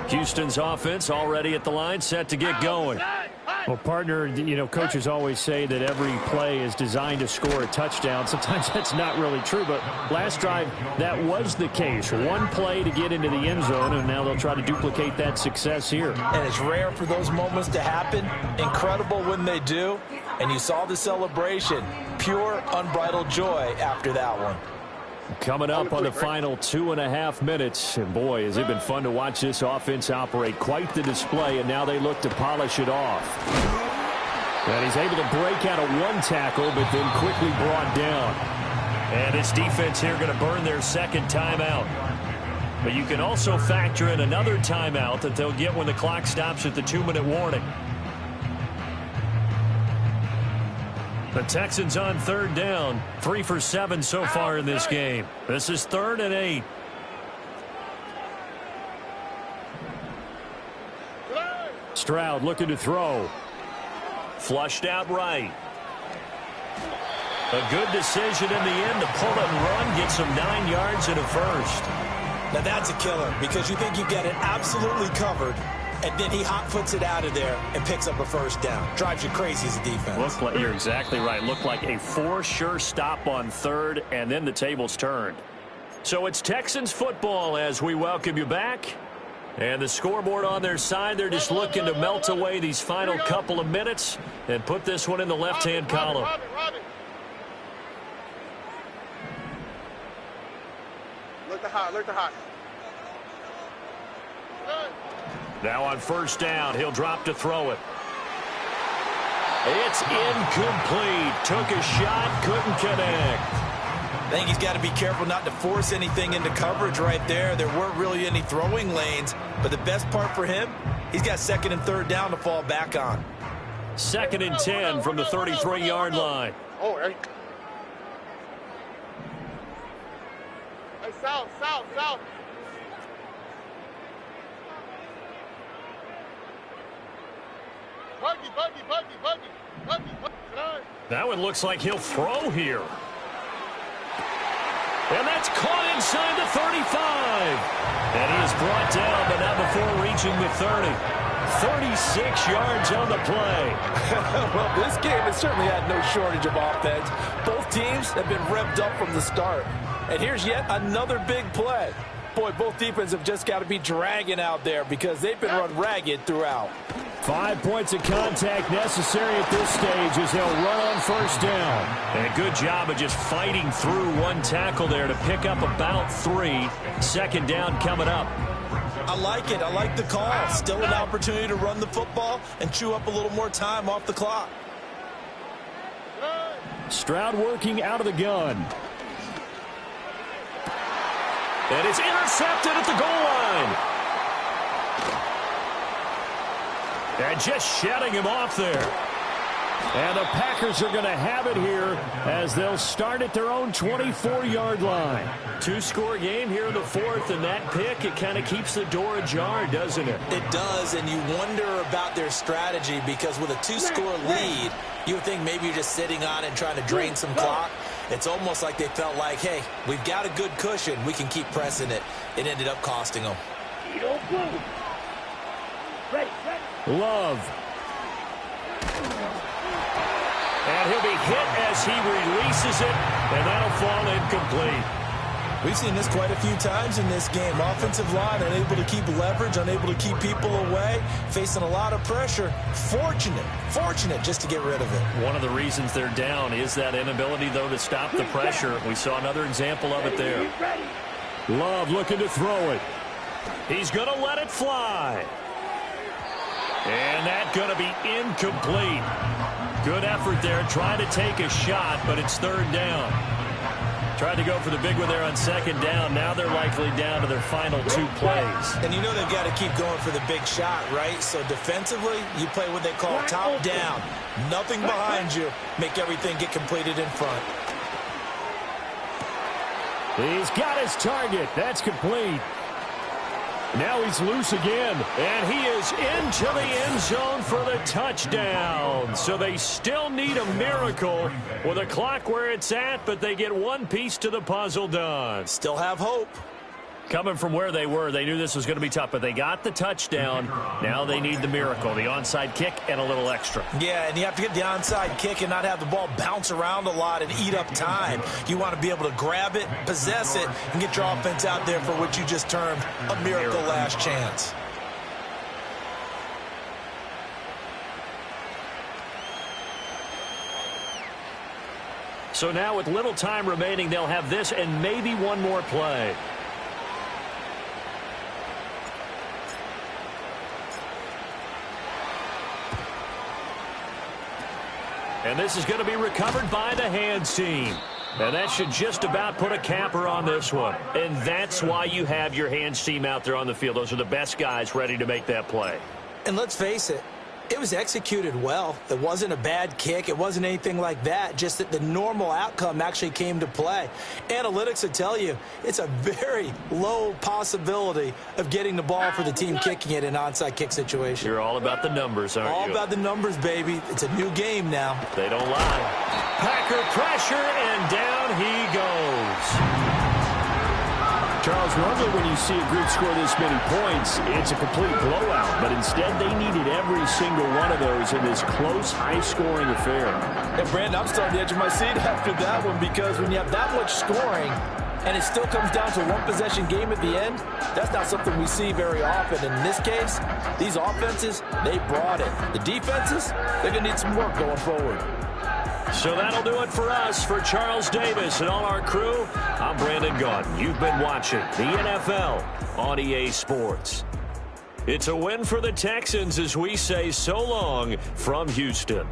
Houston's offense already at the line, set to get going. Well, partner, you know, coaches always say that every play is designed to score a touchdown. Sometimes that's not really true, but last drive, that was the case. One play to get into the end zone, and now they'll try to duplicate that success here. And it's rare for those moments to happen. Incredible when they do. And you saw the celebration. Pure, unbridled joy after that one. Coming up on the final 2.5 minutes. And boy, has it been fun to watch this offense operate. Quite the display, and now they look to polish it off. And he's able to break out of one tackle, but then quickly brought down. And this defense here going to burn their second timeout. But you can also factor in another timeout that they'll get when the clock stops at the 2-minute warning. The Texans on third down, 3 for 7 so far in this game. This is 3rd and 8. Stroud looking to throw. Flushed out right. A good decision in the end to pull and run, get some 9 yards and a first. Now that's a killer because you think you get it absolutely covered, and then he hot foots it out of there and picks up a first down. Drives you crazy as a defense. You're exactly right. Looked like a for sure stop on 3rd, and then the tables turned. So it's Texans football as we welcome you back. And the scoreboard on their side, they're just looking to melt away these final couple of minutes and put this one in the left-hand column. Look the hot. Now on first down, he'll drop to throw it. It's incomplete. Took a shot, couldn't connect. I think he's got to be careful not to force anything into coverage right there. There weren't really any throwing lanes, but the best part for him, he's got 2nd and 3rd down to fall back on. 2nd and 10 from the 33-yard line. Oh, hey. Hey, south. Buggy. That one looks like he'll throw here. And that's caught inside the 35. And he is brought down, but not before reaching the 30. 36 yards on the play. Well, this game has certainly had no shortage of offense. Both teams have been revved up from the start. And here's yet another big play. Boy, both defenses have just got to be dragging out there because they've been run ragged throughout. 5 points of contact necessary at this stage as they'll run on first down. And a good job of just fighting through one tackle there to pick up about 3. 2nd down coming up. I like it. I like the call. Still an opportunity to run the football and chew up a little more time off the clock. Stroud working out of the gun. And it's intercepted at the goal line. And just shutting him off there. And the Packers are going to have it here as they'll start at their own 24-yard line. 2-score game here in the 4th, and that pick, it kind of keeps the door ajar, doesn't it? It does, and you wonder about their strategy because with a 2-score lead, you would think maybe you're just sitting on it and trying to drain some clock. It's almost like they felt like, hey, we've got a good cushion. We can keep pressing it. It ended up costing them. Love. And he'll be hit as he releases it, and that'll fall incomplete. We've seen this quite a few times in this game. Offensive line unable to keep leverage, unable to keep people away, facing a lot of pressure. Fortunate just to get rid of it. One of the reasons they're down is that inability, though, to stop the pressure. We saw another example of it there. Love looking to throw it. He's going to let it fly. And that's going to be incomplete. Good effort there, trying to take a shot, but it's 3rd down. Tried to go for the big one there on 2nd down. Now they're likely down to their final 2 plays. And you know they've got to keep going for the big shot, right? So defensively, you play what they call top down. Nothing behind you. Make everything get completed in front. He's got his target. That's complete. Now he's loose again, and he is into the end zone for the touchdown. So they still need a miracle with a clock where it's at, but they get one piece to the puzzle done. Still have hope. Coming from where they were, they knew this was going to be tough, but they got the touchdown. Now they need the miracle, the onside kick and a little extra. Yeah, and you have to get the onside kick and not have the ball bounce around a lot and eat up time. You want to be able to grab it, possess it, and get your offense out there for what you just termed a miracle last chance. So now with little time remaining, they'll have this and maybe one more play. And this is going to be recovered by the hands team. And that should just about put a capper on this one. And that's why you have your hands team out there on the field. Those are the best guys ready to make that play. And let's face it, it was executed well. It wasn't a bad kick. It wasn't anything like that. Just that the normal outcome actually came to play. Analytics would tell you it's a very low possibility of getting the ball for the team kicking it in an onside kick situation. You're all about the numbers, aren't you? All about the numbers, baby. It's a new game now. They don't lie. Packer pressure, and down he goes. Charles, normally when you see a group score this many points, it's a complete blowout. But instead, they needed every single one of those in this close, high-scoring affair. And, Brandon, I'm still on the edge of my seat after that one because when you have that much scoring and it still comes down to a one-possession game at the end, that's not something we see very often. And in this case, these offenses, they brought it. The defenses, they're going to need some work going forward. So that'll do it for us. For Charles Davis and all our crew, I'm Brandon Gaudin. You've been watching the NFL on EA Sports. It's a win for the Texans as we say so long from Houston.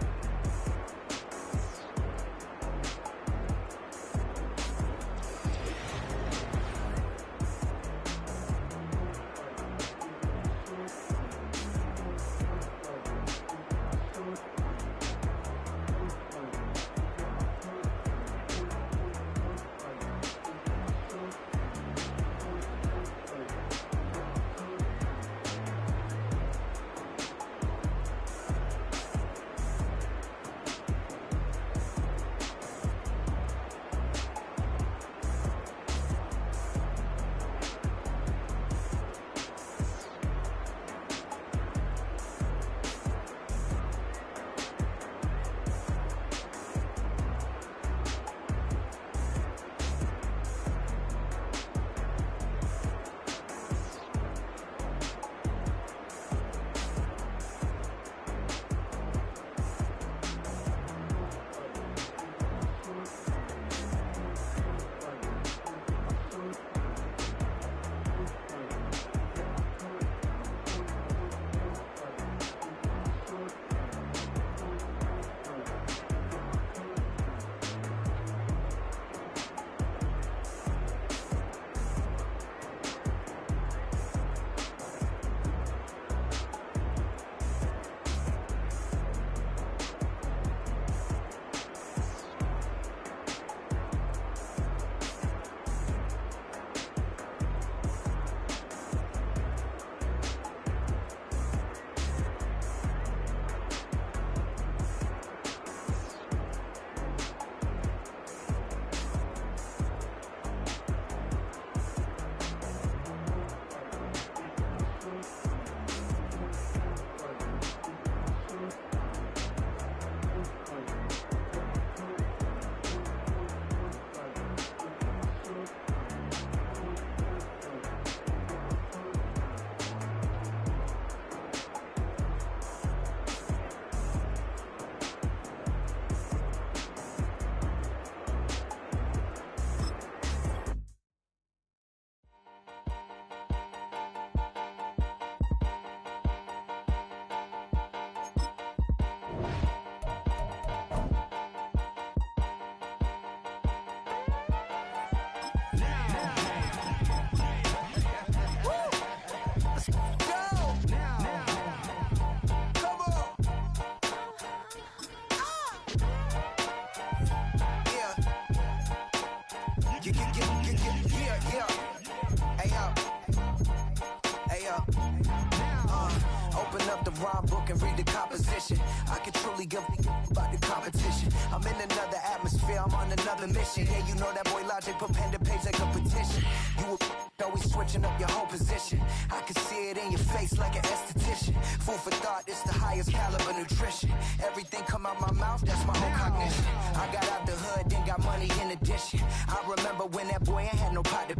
rhyme book and read the composition. I can truly give about the competition. I'm in another atmosphere, I'm on another mission. Yeah, you know that boy Logic put pen to page like a petition. You always switching up your whole position. I can see it in your face like an esthetician. Food for thought, it's the highest caliber nutrition. Everything come out my mouth, that's my own cognition. I got out the hood, then got money in addition. I remember when that boy ain't had no pot to.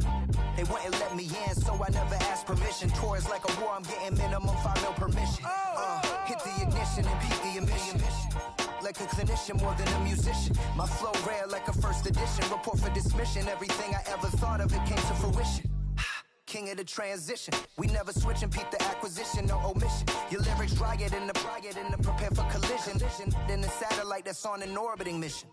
They wouldn't let me in, so I never asked permission. Tours like a war, I'm getting minimum 5 mil permission. Hit the ignition and beat the emission. Like a clinician more than a musician. My flow rare like a first edition. Report for dismission. Everything I ever thought of, it came to fruition. King of the transition. We never switch and peep the acquisition, no omission. Your lyrics dry it in the prepare for collision. Then the satellite that's on an orbiting mission.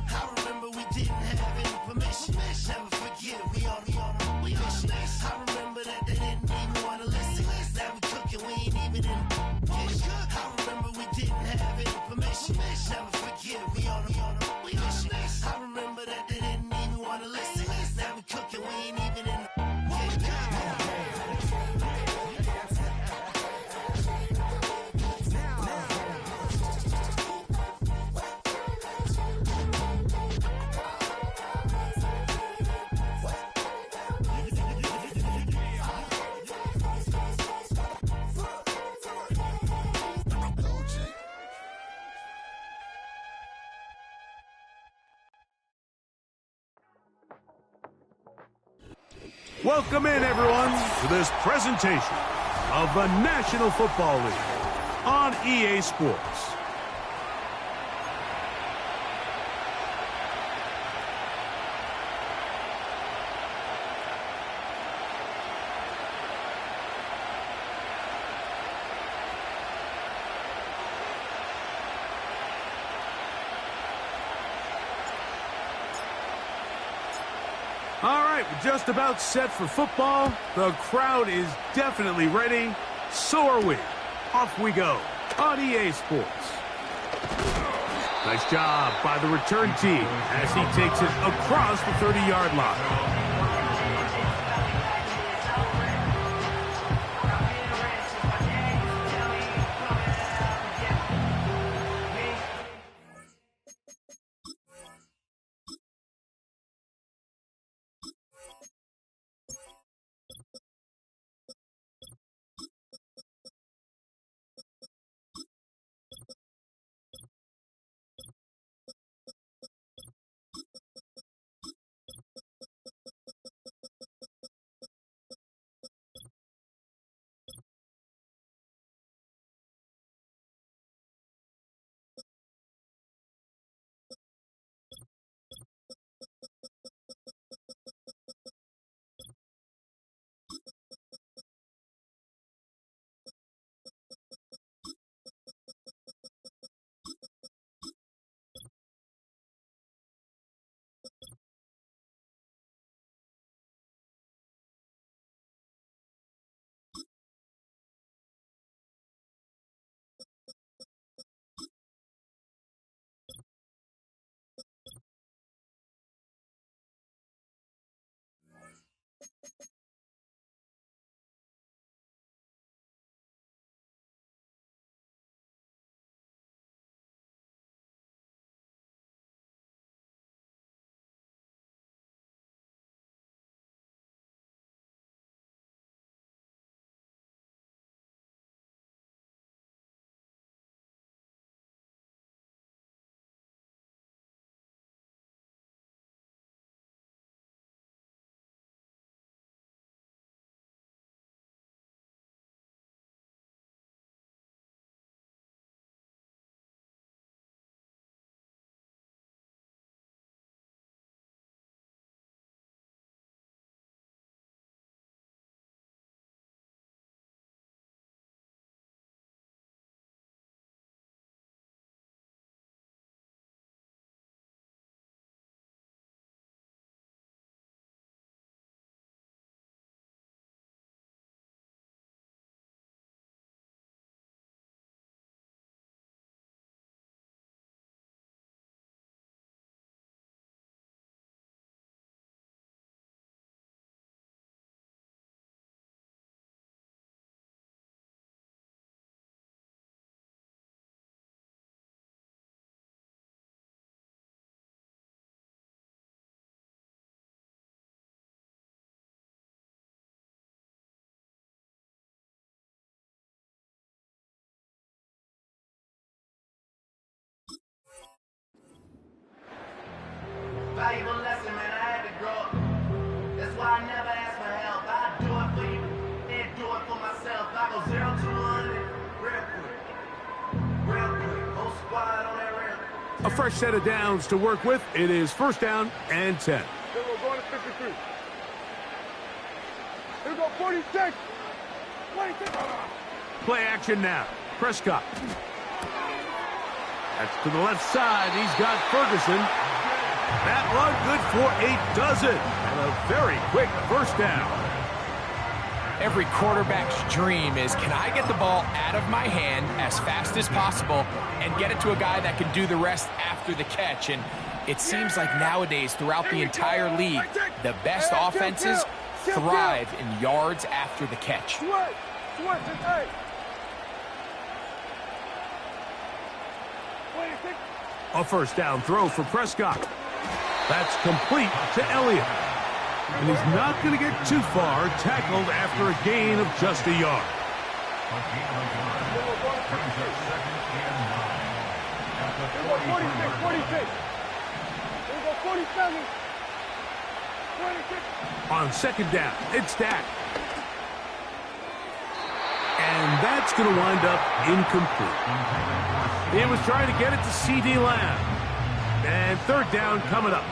I remember we didn't have any permission. Never forget we on a mission. I remember that they didn't even want to listen. Now we cooking, we ain't even in the kitchen. I remember we didn't have any permission. Never forget we on a mission. I remember that they didn't even want to listen. Now we cooking, we ain't even in the kitchen. Welcome in, everyone, to this presentation of the National Football League on EA Sports. All right, we're just about set for football. The crowd is definitely ready. So are we. Off we go on EA Sports. Nice job by the return team as he takes it across the 30-yard line. Valuable lesson, man. I had to grow up. That's why I never ask for help. I do it for you, then do it for myself. I go 0 to 100 real quick. Real quick. Whole squad on that real. A fresh set of downs to work with. It is first down and 10. Here we go, going to 53. Here we go, 46. 26. Play action now. Prescott. That's to the left side. He's got Ferguson. That run good for a dozen. And a very quick first down. Every quarterback's dream is, can I get the ball out of my hand as fast as possible and get it to a guy that can do the rest after the catch? And it seems like nowadays, throughout the entire league, the best offenses thrive in yards after the catch. A first down throw for Prescott. That's complete to Elliott. And he's not going to get too far, tackled after a gain of just a yard. On second down, it's Dak. And that's going to wind up incomplete. He was trying to get it to C.D. Lamb. And third down coming up.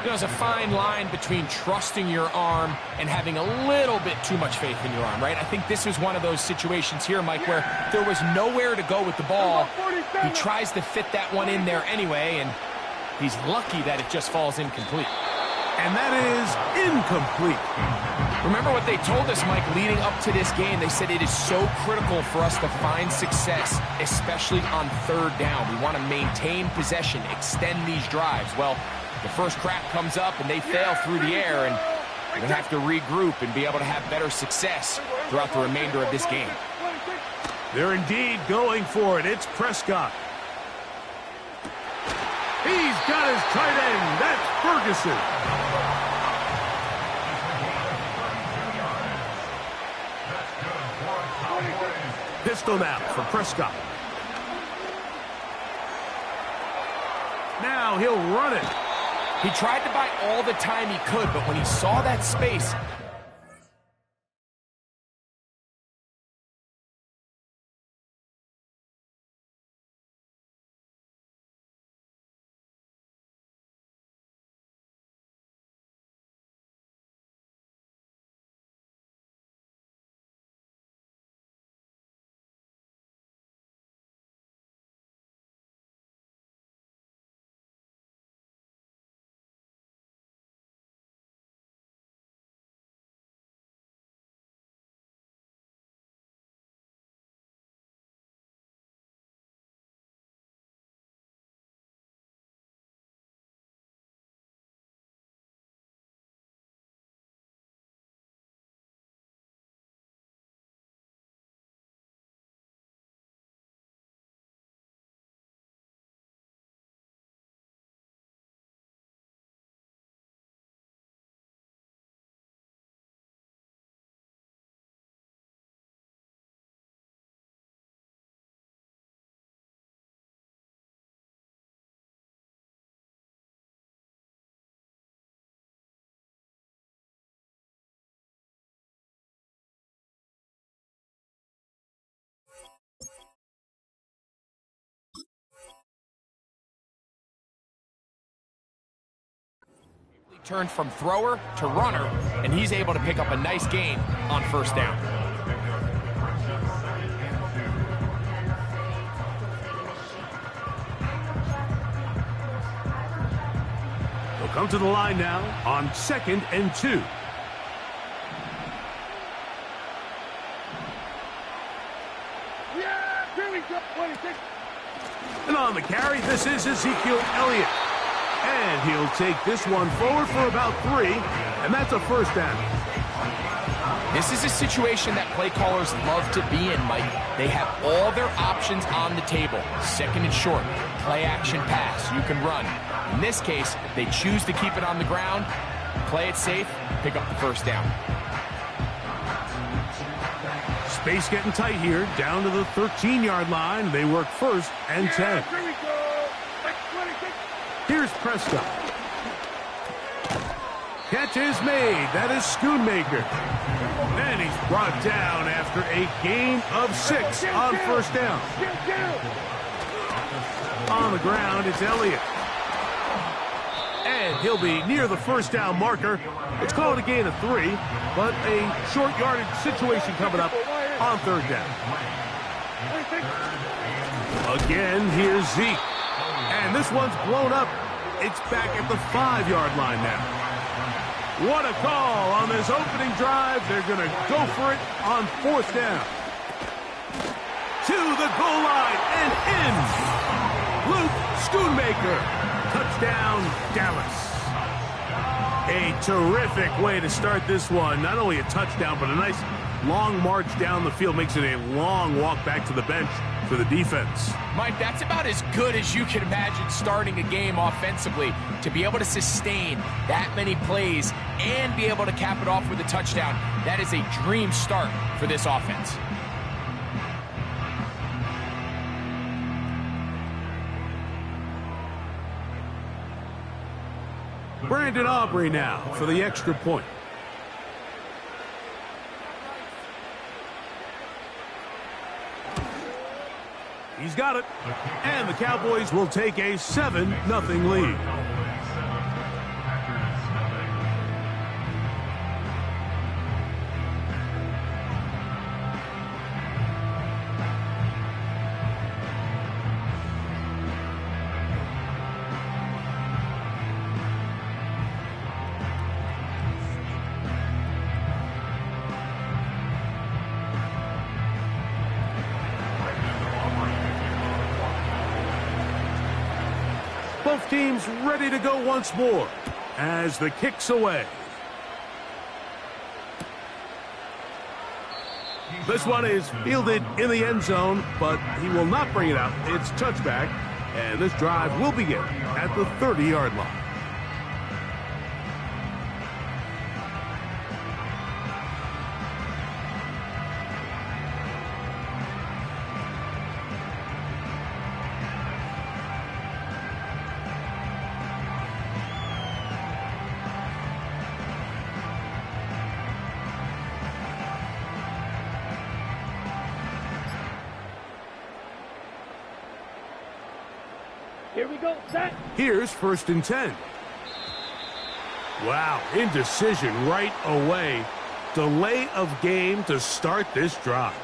There's a fine line between trusting your arm and having a little bit too much faith in your arm, right? I think this is one of those situations here, Mike, where there was nowhere to go with the ball. He tries to fit that one in there anyway, and he's lucky that it just falls incomplete. And that is incomplete. Remember what they told us, Mike, leading up to this game. They said it is so critical for us to find success, especially on third down. We want to maintain possession, extend these drives. Well, the first crack comes up and they fail through the air, and we're going to have to regroup and be able to have better success throughout the remainder of this game. They're indeed going for it. It's Prescott. He's got his tight end. That's Ferguson. Pistol now for Prescott. Now he'll run it. He tried to buy all the time he could, but when he saw that space, turned from thrower to runner, and he's able to pick up a nice gain on first down. They'll come to the line now on 2nd and 2. Yeah, here we go. 26. And on the carry, this is Ezekiel Elliott. And he'll take this one forward for about 3, and that's a first down. This is a situation that play callers love to be in, Mike. They have all their options on the table. Second and short, play action pass, you can run. In this case, they choose to keep it on the ground, play it safe, pick up the first down. Space getting tight here, down to the 13-yard line. They work 1st and 10. Here we go. 26. Here's Prescott. Catch is made. That is Schoonmaker. And he's brought down after a gain of 6 on first down. On the ground, it's Elliott. And he'll be near the first down marker. It's called a gain of 3, but a short yardage situation coming up on third down. Again, here's Zeke. And this one's blown up. It's back at the 5-yard line now. What a call on this opening drive. They're going to go for it on fourth down. To the goal line and in. Luke Schoonmaker. Touchdown, Dallas. A terrific way to start this one. Not only a touchdown, but a nice long march down the field. Makes it a long walk back to the bench for the defense. Mike, that's about as good as you can imagine starting a game offensively. To be able to sustain that many plays and be able to cap it off with a touchdown, that is a dream start for this offense. Brandon Aubrey now for the extra point. He's got it. And the Cowboys will take a 7-0 lead. Both teams ready to go once more as the kick's away. This one is fielded in the end zone, but he will not bring it out. It's touchback, and this drive will begin at the 30-yard line. Here we go, set. Here's 1st and 10. Wow, indecision right away. Delay of game to start this drive.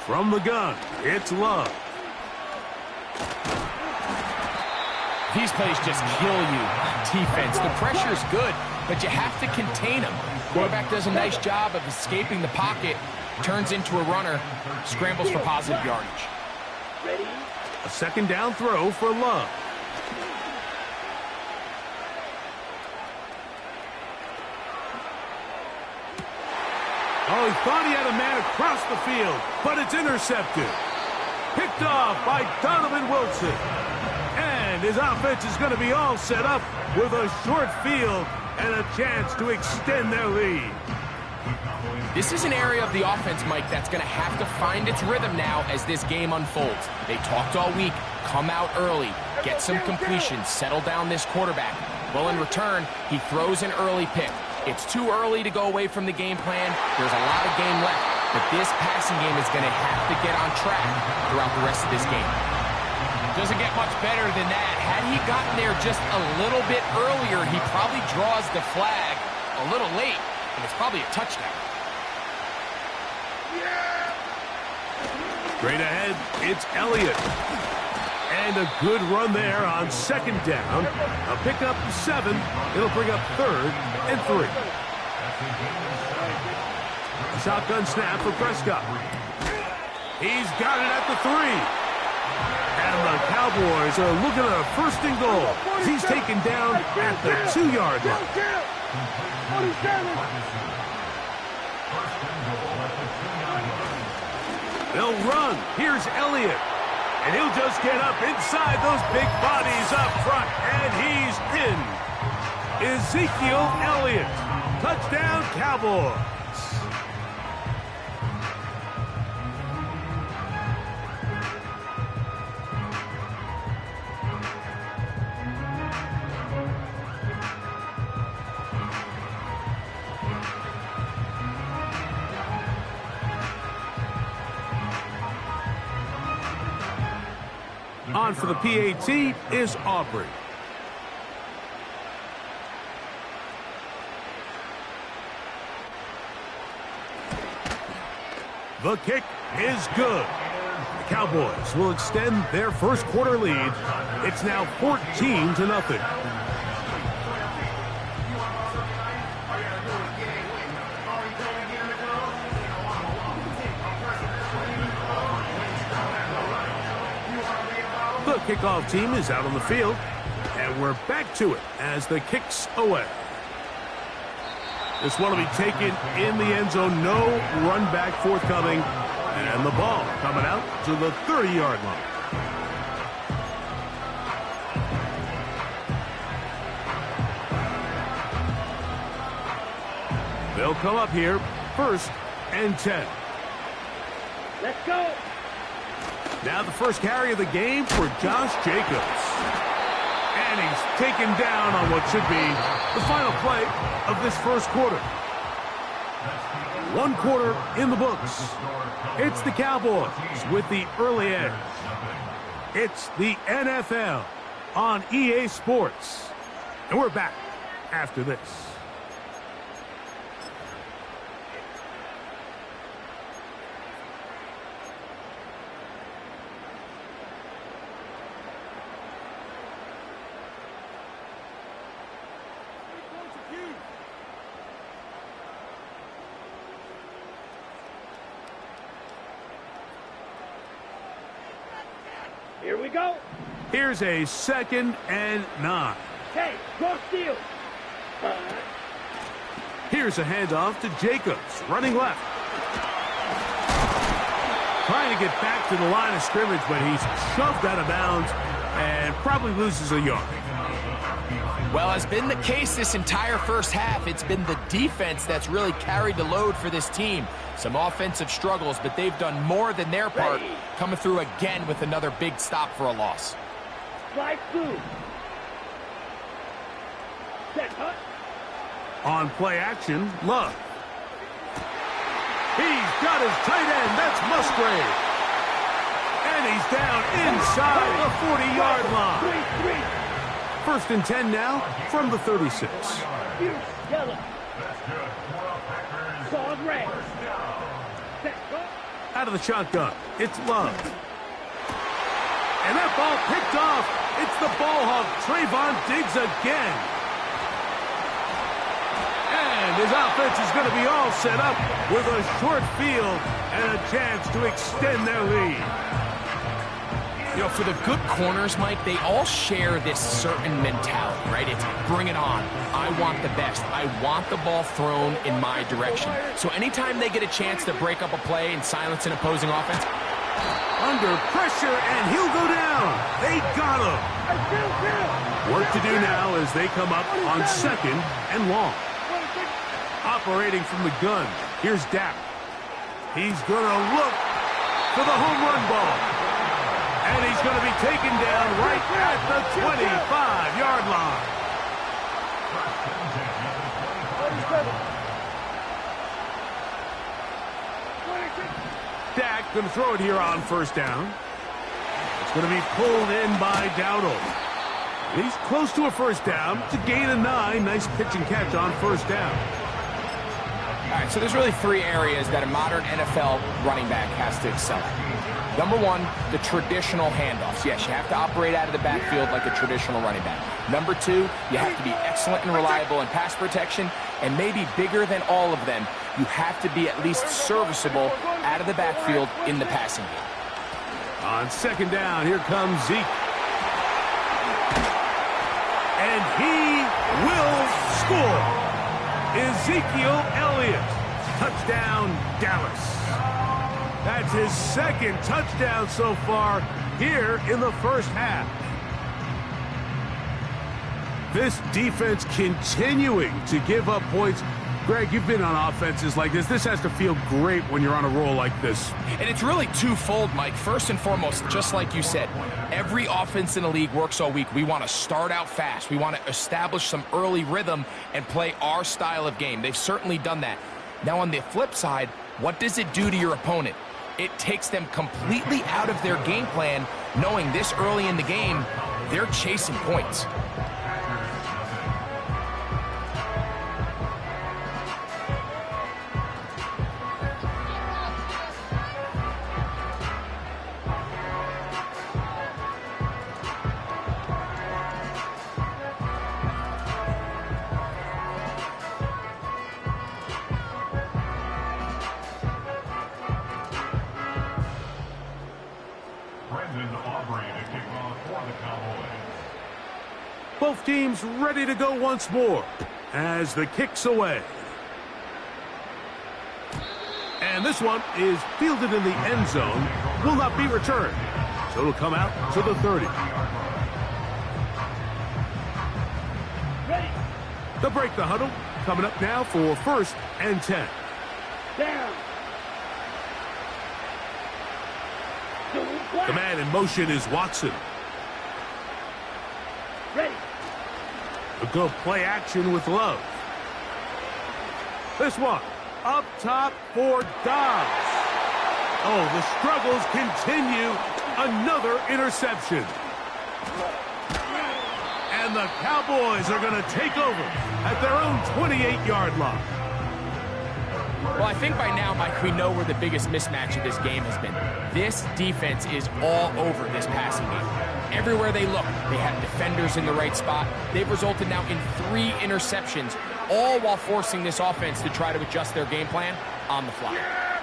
From the gun, it's Love. These plays just kill you on defense. The pressure's good, but you have to contain them. Quarterback does a nice job of escaping the pocket, turns into a runner, scrambles for positive yardage. Ready? A 2nd down throw for Love. Oh, he thought he had a man across the field, but it's intercepted. Picked off by Donovan Wilson. And his offense is going to be all set up with a short field and a chance to extend their lead. This is an area of the offense, Mike, that's going to have to find its rhythm now as this game unfolds. They talked all week, come out early, get some completions, settle down this quarterback. Well, in return, he throws an early pick. It's too early to go away from the game plan. There's a lot of game left, but this passing game is going to have to get on track throughout the rest of this game. Doesn't get much better than that. Had he gotten there just a little bit earlier, he probably draws the flag a little late, and it's probably a touchdown. Straight ahead, it's Elliott. And a good run there on 2nd down. A pickup 7. It'll bring up 3rd and 3. Shotgun snap for Prescott. He's got it at the 3. And the Cowboys are looking at a 1st and goal. He's taken down at the 2-yard line. They'll run. Here's Elliott. And he'll just get up inside those big bodies up front. And he's in. Ezekiel Elliott. Touchdown, Cowboys. On for the PAT is Aubrey. The kick is good. The Cowboys will extend their first quarter lead. It's now 14-0. The kickoff team is out on the field, and we're back to it as the kick's away. This one will be taken in the end zone. No run back forthcoming, and the ball coming out to the 30-yard line. They'll come up here, 1st and 10. Let's go. Now the first carry of the game for Josh Jacobs. And he's taken down on what should be the final play of this first quarter. 1 quarter in the books. It's the Cowboys with the early edge. It's the NFL on EA Sports. And we're back after this. Here we go. Here's a 2nd and 9. Hey, go steal. Here's a handoff to Jacobs, running left. Trying to get back to the line of scrimmage, but he's shoved out of bounds and probably loses a yard. Well, as been the case this entire first half, it's been the defense that's really carried the load for this team. Some offensive struggles, but they've done more than their part, coming through again with another big stop for a loss. Slide through. Set, huh? On play action, Love. He's got his tight end. That's Musgrave. And he's down inside the 40-yard line. 1st and 10 now from the 36. Yellow. Saw's red. Out of the shotgun, it's Love. And that ball picked off. It's the ball hawk, Trayvon Diggs again. And his offense is going to be all set up with a short field and a chance to extend their lead. You know, for the good corners, Mike, they all share this certain mentality, right? It's bring it on. I want the best. I want the ball thrown in my direction. So anytime they get a chance to break up a play and silence an opposing offense. Under pressure, and he'll go down. They got him. Work to do now as they come up on 2nd and long. Operating from the gun, here's Dak. He's going to look for the home run ball. And he's going to be taken down right at the 25-yard line. Dak going to throw it here on 1st down. It's going to be pulled in by Dowdle. He's close to a 1st down to gain a 9. Nice pitch and catch on 1st down. All right, so there's really 3 areas that a modern NFL running back has to excel at. Number 1, the traditional handoffs. Yes, you have to operate out of the backfield like a traditional running back. Number 2, you have to be excellent and reliable in pass protection. And maybe bigger than all of them, you have to be at least serviceable out of the backfield in the passing game. On 2nd down, here comes Zeke. And he will score. Ezekiel Elliott. Touchdown, Dallas. That's his second touchdown so far here in the first half. This defense continuing to give up points. Greg, you've been on offenses like this. This has to feel great when you're on a roll like this. And it's really twofold, Mike. First and foremost, just like you said, every offense in the league works all week. We want to start out fast. We want to establish some early rhythm and play our style of game. They've certainly done that. Now, on the flip side, what does it do to your opponent? It takes them completely out of their game plan, knowing this early in the game, they're chasing points. Both teams ready to go once more as the kick's away. And this one is fielded in the end zone, will not be returned. So it'll come out to the 30. They'll break the huddle, coming up now for 1st and 10. Down. The man in motion is Watson. Ready. A good play action with Love. This one up top for Dobbs. Oh, the struggles continue. Another interception. And the Cowboys are going to take over at their own 28-yard line. Well, I think by now, Mike, we know where the biggest mismatch of this game has been. This defense is all over this passing game. Everywhere they look, they have defenders in the right spot. They've resulted now in 3 interceptions, all while forcing this offense to try to adjust their game plan on the fly. Yeah.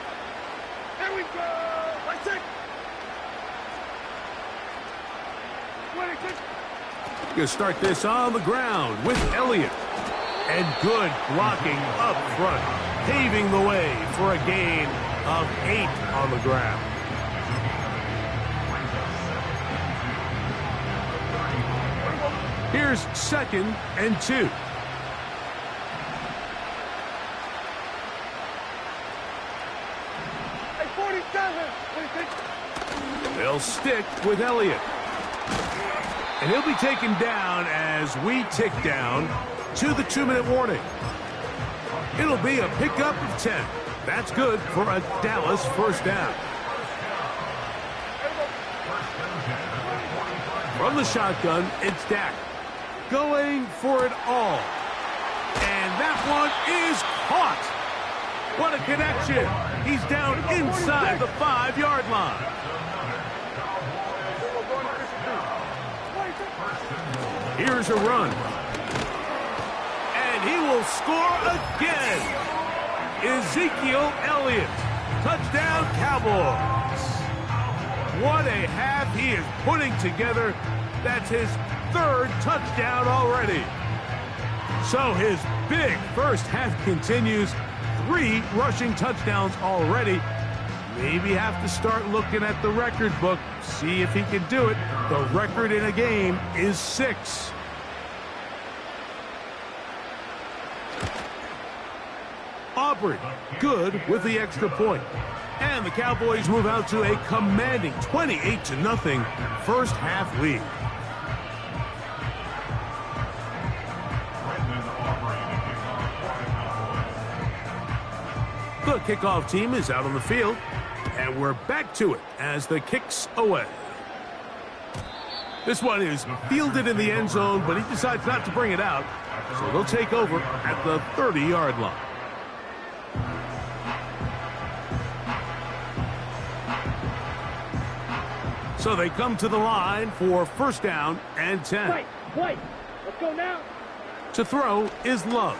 Here we go. Let's take. 26. You start this on the ground with Elliott. And good blocking up front, paving the way for a gain of 8 on the ground. Here's 2nd and 2. Hey, 47. They'll stick with Elliott. And he'll be taken down as we tick down to the 2-minute warning. It'll be a pickup of 10. That's good for a Dallas first down. From the shotgun, it's Dak. Going for it all. And that one is caught. What a connection. He's down inside the 5-yard line. Here's a run. And he will score again. Ezekiel Elliott. Touchdown, Cowboys. What a half he is putting together. That's his 3rd touchdown already. So his big first half continues. 3 rushing touchdowns already. Maybe have to start looking at the record book, see if he can do it. The record in a game is 6. Aubrey, good with the extra point. And the Cowboys move out to a commanding 28-0 first half lead. The kickoff team is out on the field, and we're back to it as the kick's away. This one is fielded in the end zone, but he decides not to bring it out, so they'll take over at the 30-yard line. So they come to the line for 1st down and 10. Wait. Let's go now. To throw is Love.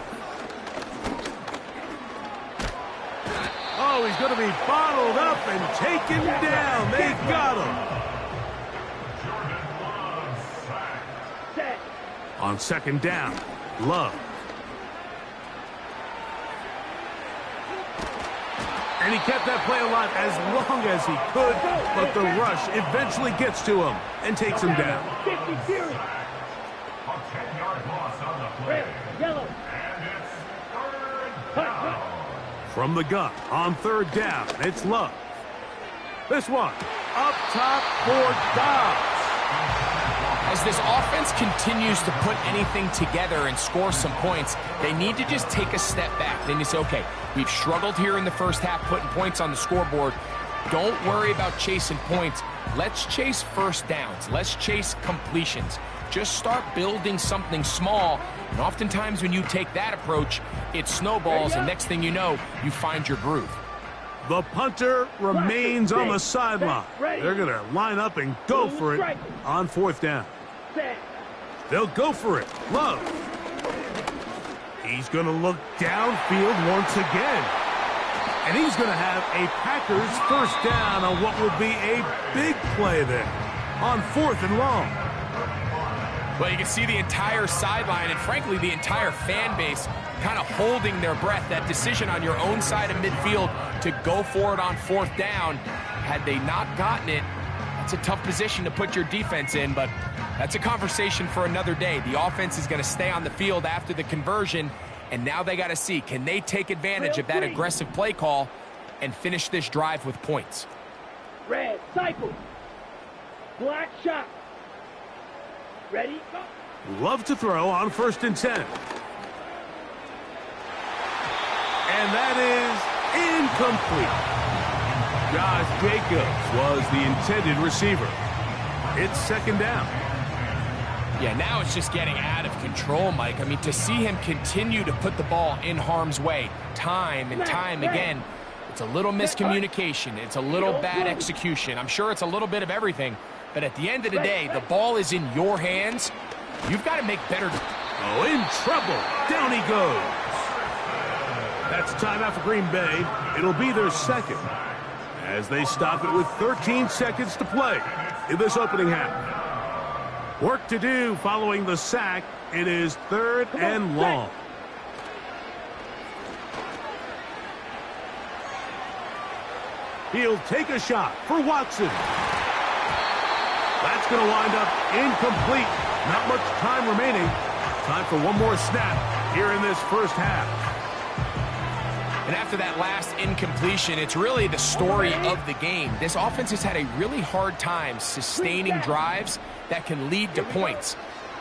Oh, he's going to be bottled up and taken down. They got him. On 2nd down, Love. And he kept that play alive as long as he could, but the rush eventually gets to him and takes him down. 50 series. A 10-yard loss on the play. Red, yellow. And it's third down. From the gun on third down, it's Love. This one, up top for Dobbs. As this offense continues to put anything together and score some points, they need to just take a step back. Then you say, okay, we've struggled here in the first half putting points on the scoreboard. Don't worry about chasing points. Let's chase first downs. Let's chase completions. Just start building something small. And oftentimes when you take that approach, it snowballs, and next thing you know, you find your groove. The punter remains on the sideline. They're going to line up and go for it on fourth down. They'll go for it. Love. He's going to look downfield once again. And he's going to have a Packers first down on what will be a big play there on fourth and long. Well, you can see the entire sideline and, frankly, the entire fan base kind of holding their breath. That decision on your own side of midfield to go for it on fourth down, had they not gotten it, that's a tough position to put your defense in, but that's a conversation for another day. The offense is going to stay on the field after the conversion, and now they got to see, can they take advantage of that aggressive play call and finish this drive with points? Red, cycle. Black shot. Ready, go. Love to throw on first and 10. And that is incomplete. Josh Jacobs was the intended receiver. It's second down. Yeah, now it's just getting out of control, Mike. I mean, to see him continue to put the ball in harm's way time and time again, it's a little miscommunication. It's a little bad execution. I'm sure it's a little bit of everything. But at the end of the day, the ball is in your hands. You've got to make better. Oh, in trouble. Down he goes. That's timeout for Green Bay. It'll be their second as they stop it with 13 seconds to play in this opening half. Work to do following the sack. It is third and long. He'll take a shot for Watson. That's going to wind up incomplete. Not much time remaining. Time for one more snap here in this first half. And after that last incompletion, it's really the story of the game. This offense has had a really hard time sustaining drives that can lead to points.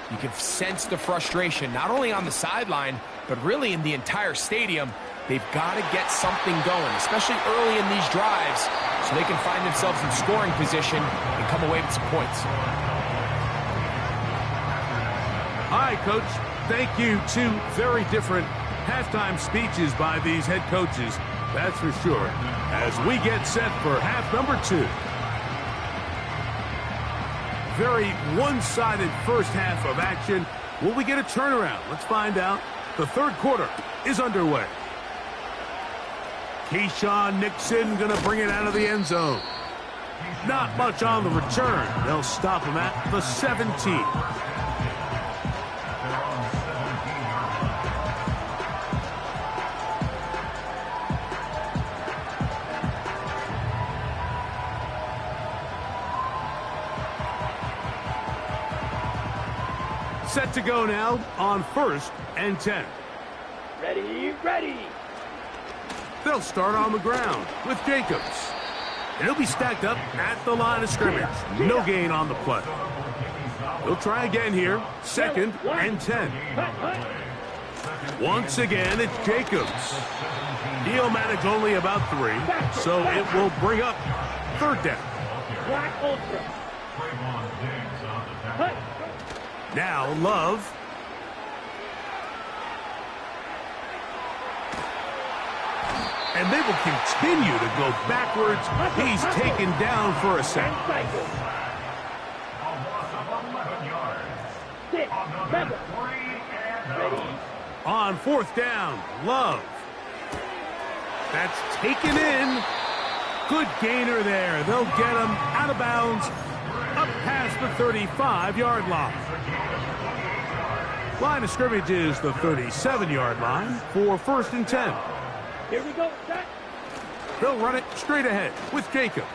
You can sense the frustration, not only on the sideline, but really in the entire stadium. They've got to get something going, especially early in these drives, so they can find themselves in scoring position and come away with some points. All right, Coach. Thank you. Two very different halftime speeches by these head coaches, that's for sure, as we get set for half number 2. Very one-sided first half of action. Will we get a turnaround? Let's find out. The third quarter is underway. Keyshawn Nixon going to bring it out of the end zone. Not much on the return. They'll stop him at the 17. Set to go now on first and 10. Ready, ready. They'll start on the ground with Jacobs. And he'll be stacked up at the line of scrimmage. No gain on the play. He'll try again here. Second and 10. Once again, it's Jacobs. He'll manage only about 3, so it will bring up third down. Black ultra. Now Love. And they will continue to go backwards. He's taken down for a sack. On fourth down, Love. That's taken in. Good gainer there. They'll get him out of bounds, up past the 35-yard line. Line of scrimmage is the 37-yard line for first and 10. Here we go. Set. They'll run it straight ahead with Jacobs.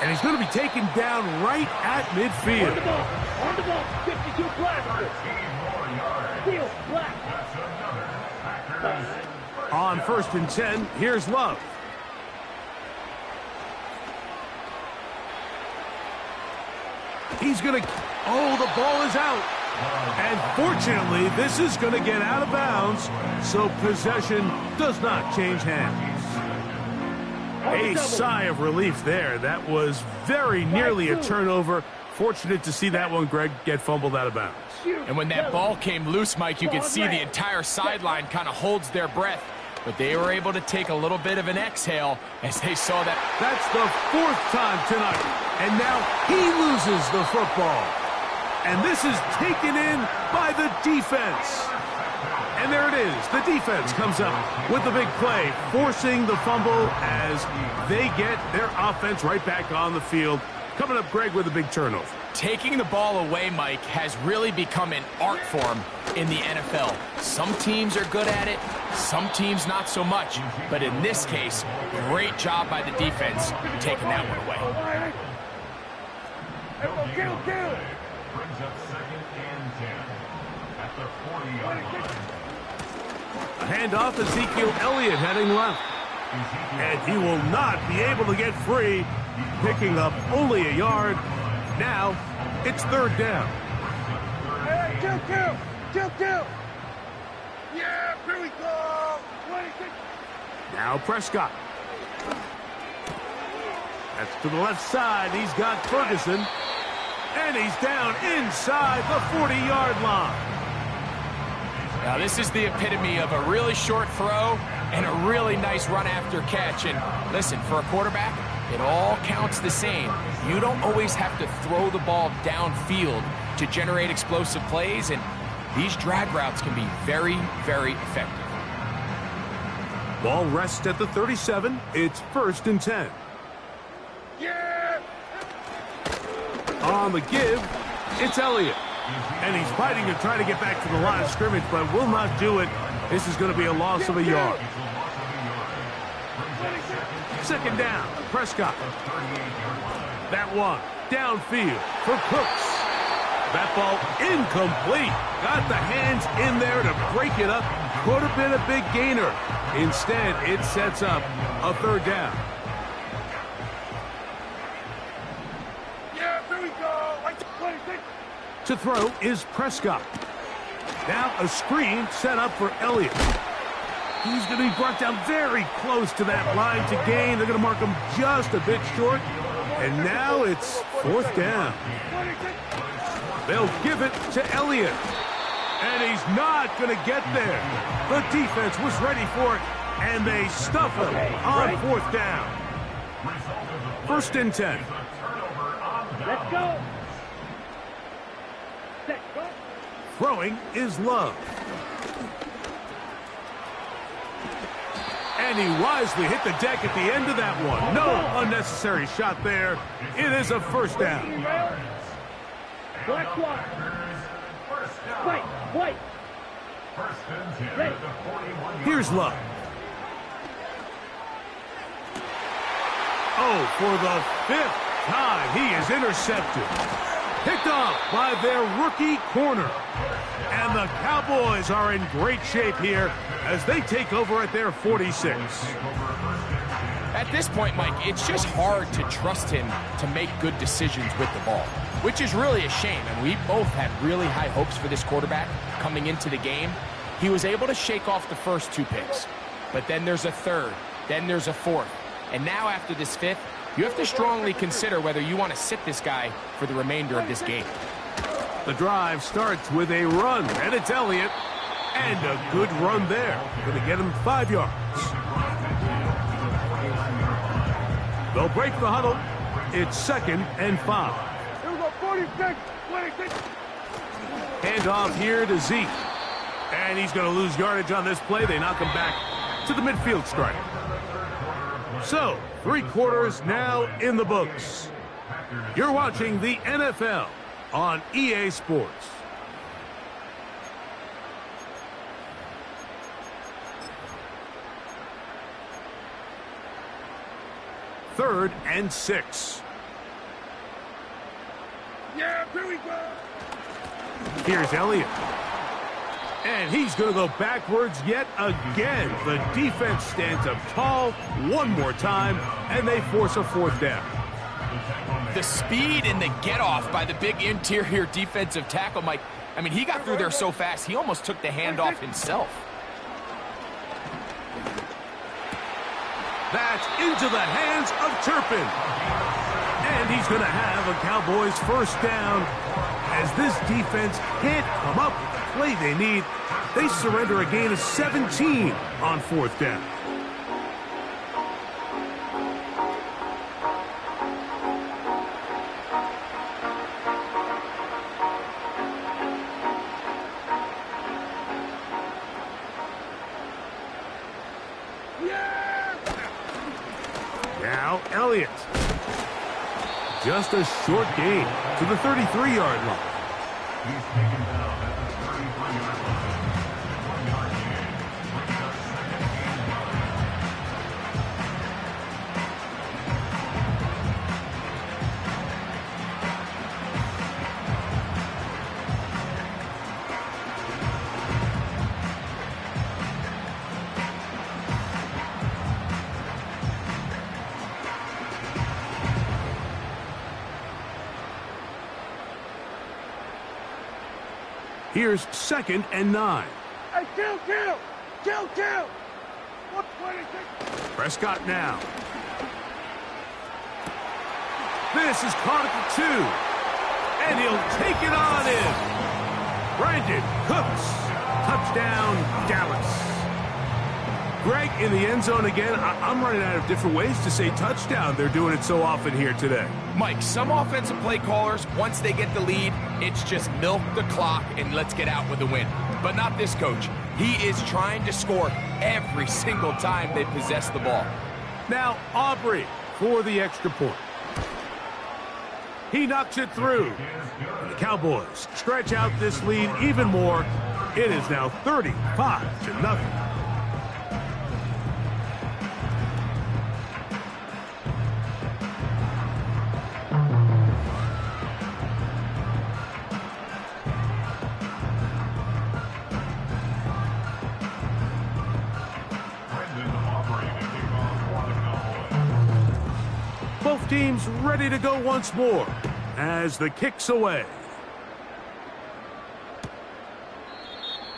And he's going to be taken down right at midfield. On the ball, 52 black. Steal, black. On 1st and 10, here's Love. He's going to... Oh, the ball is out. And fortunately, this is going to get out of bounds, so possession does not change hands. A sigh of relief there. That was very nearly a turnover. Fortunate to see that one, Greg, get fumbled out of bounds. And when that ball came loose, Mike, you could see the entire sideline kind of holds their breath. But they were able to take a little bit of an exhale as they saw that. That's the 4th time tonight. And now he loses the football. And this is taken in by the defense. And there it is. The defense comes up with the big play, forcing the fumble as they get their offense right back on the field. Coming up, Greg, with a big turnover. Taking the ball away, Mike, has really become an art form in the NFL. Some teams are good at it, some teams not so much. But in this case, great job by the defense taking that one away. Brings up 2nd and 10 at the 40-yard line. A handoff, Ezekiel Elliott heading left. And he will not be able to get free, picking up only a yard. Now, it's 3rd down. Hey, kill. Yeah, here we go. 26. Now Prescott. That's to the left side. He's got Ferguson. And he's down inside the 40-yard line. Now, this is the epitome of a really short throw and a really nice run after catch. And listen, for a quarterback, it all counts the same. You don't always have to throw the ball downfield to generate explosive plays, and these drag routes can be very, very effective. Ball rests at the 37. It's 1st and 10. Yeah. On the give, it's Elliott. And he's fighting to try to get back to the line of scrimmage, but will not do it. This is going to be a loss of a yard. 2nd down, Prescott. That one downfield for Cooks. That ball incomplete. Got the hands in there to break it up. Could have been a big gainer. Instead, it sets up a 3rd down. Yeah, here we go. Like 26. To throw is Prescott. Now a screen set up for Elliott. He's going to be brought down very close to that line to gain. They're going to mark him just a bit short. And now it's 4th down. They'll give it to Elliott. And he's not going to get there. The defense was ready for it. And they stuff him on 4th down. 1st and 10. Let's go. Set, go. Throwing is Love. And he wisely hit the deck at the end of that one. No unnecessary shot there. It is a 1st down. Black fly. White. 1st and 10 at the 41-yard. Here's Love. Oh, for the 5th time, he is intercepted. Picked off by their rookie corner. And the Cowboys are in great shape here as they take over at their 46. At this point, Mike, it's just hard to trust him to make good decisions with the ball, which is really a shame. And we both had really high hopes for this quarterback coming into the game. He was able to shake off the first 2 picks, but then there's a 3rd, then there's a 4th. And now after this 5th, you have to strongly consider whether you want to sit this guy for the remainder of this game. The drive starts with a run, and it's Elliott. And a good run there. Going to get him 5 yards. They'll break the huddle. It's 2nd and 5. Here we go, 46, 26. Hand off here to Zeke. And he's going to lose yardage on this play. They knock him back to the midfield stripe. So, 3 quarters now in the books. You're watching the NFL on EA Sports. 3rd and 6. Yeah, here we go. Here's Elliott. And he's going to go backwards yet again. The defense stands up tall one more time, and they force a 4th down. The speed and the get-off by the big interior defensive tackle, Mike. I mean, he got through there so fast, he almost took the handoff himself. That's into the hands of Turpin. And he's going to have a Cowboys 1st down. As this defense can't come up with the play they need, they surrender a gain of 17 on 4th down. Now Elliott. Just a short gain to the 33-yard line. He's taken down at the 33-yard line. 1 yard gain. Brings up 2nd and 9. Here's 2nd and 9. Hey, kill! 126. Prescott now. This is caught at the 2. And he'll take it on in. Brandon Cooks. Touchdown, Dallas. Greg in the end zone again. I'm running out of different ways to say touchdown. They're doing it so often here today. Mike, some offensive play callers, once they get the lead, it's just milk the clock and let's get out with the win. But not this coach. He is trying to score every single time they possess the ball. Now Aubrey for the extra point. He knocks it through. And the Cowboys stretch out this lead even more. It is now 35-0. Both teams ready to go once more as the kick's away.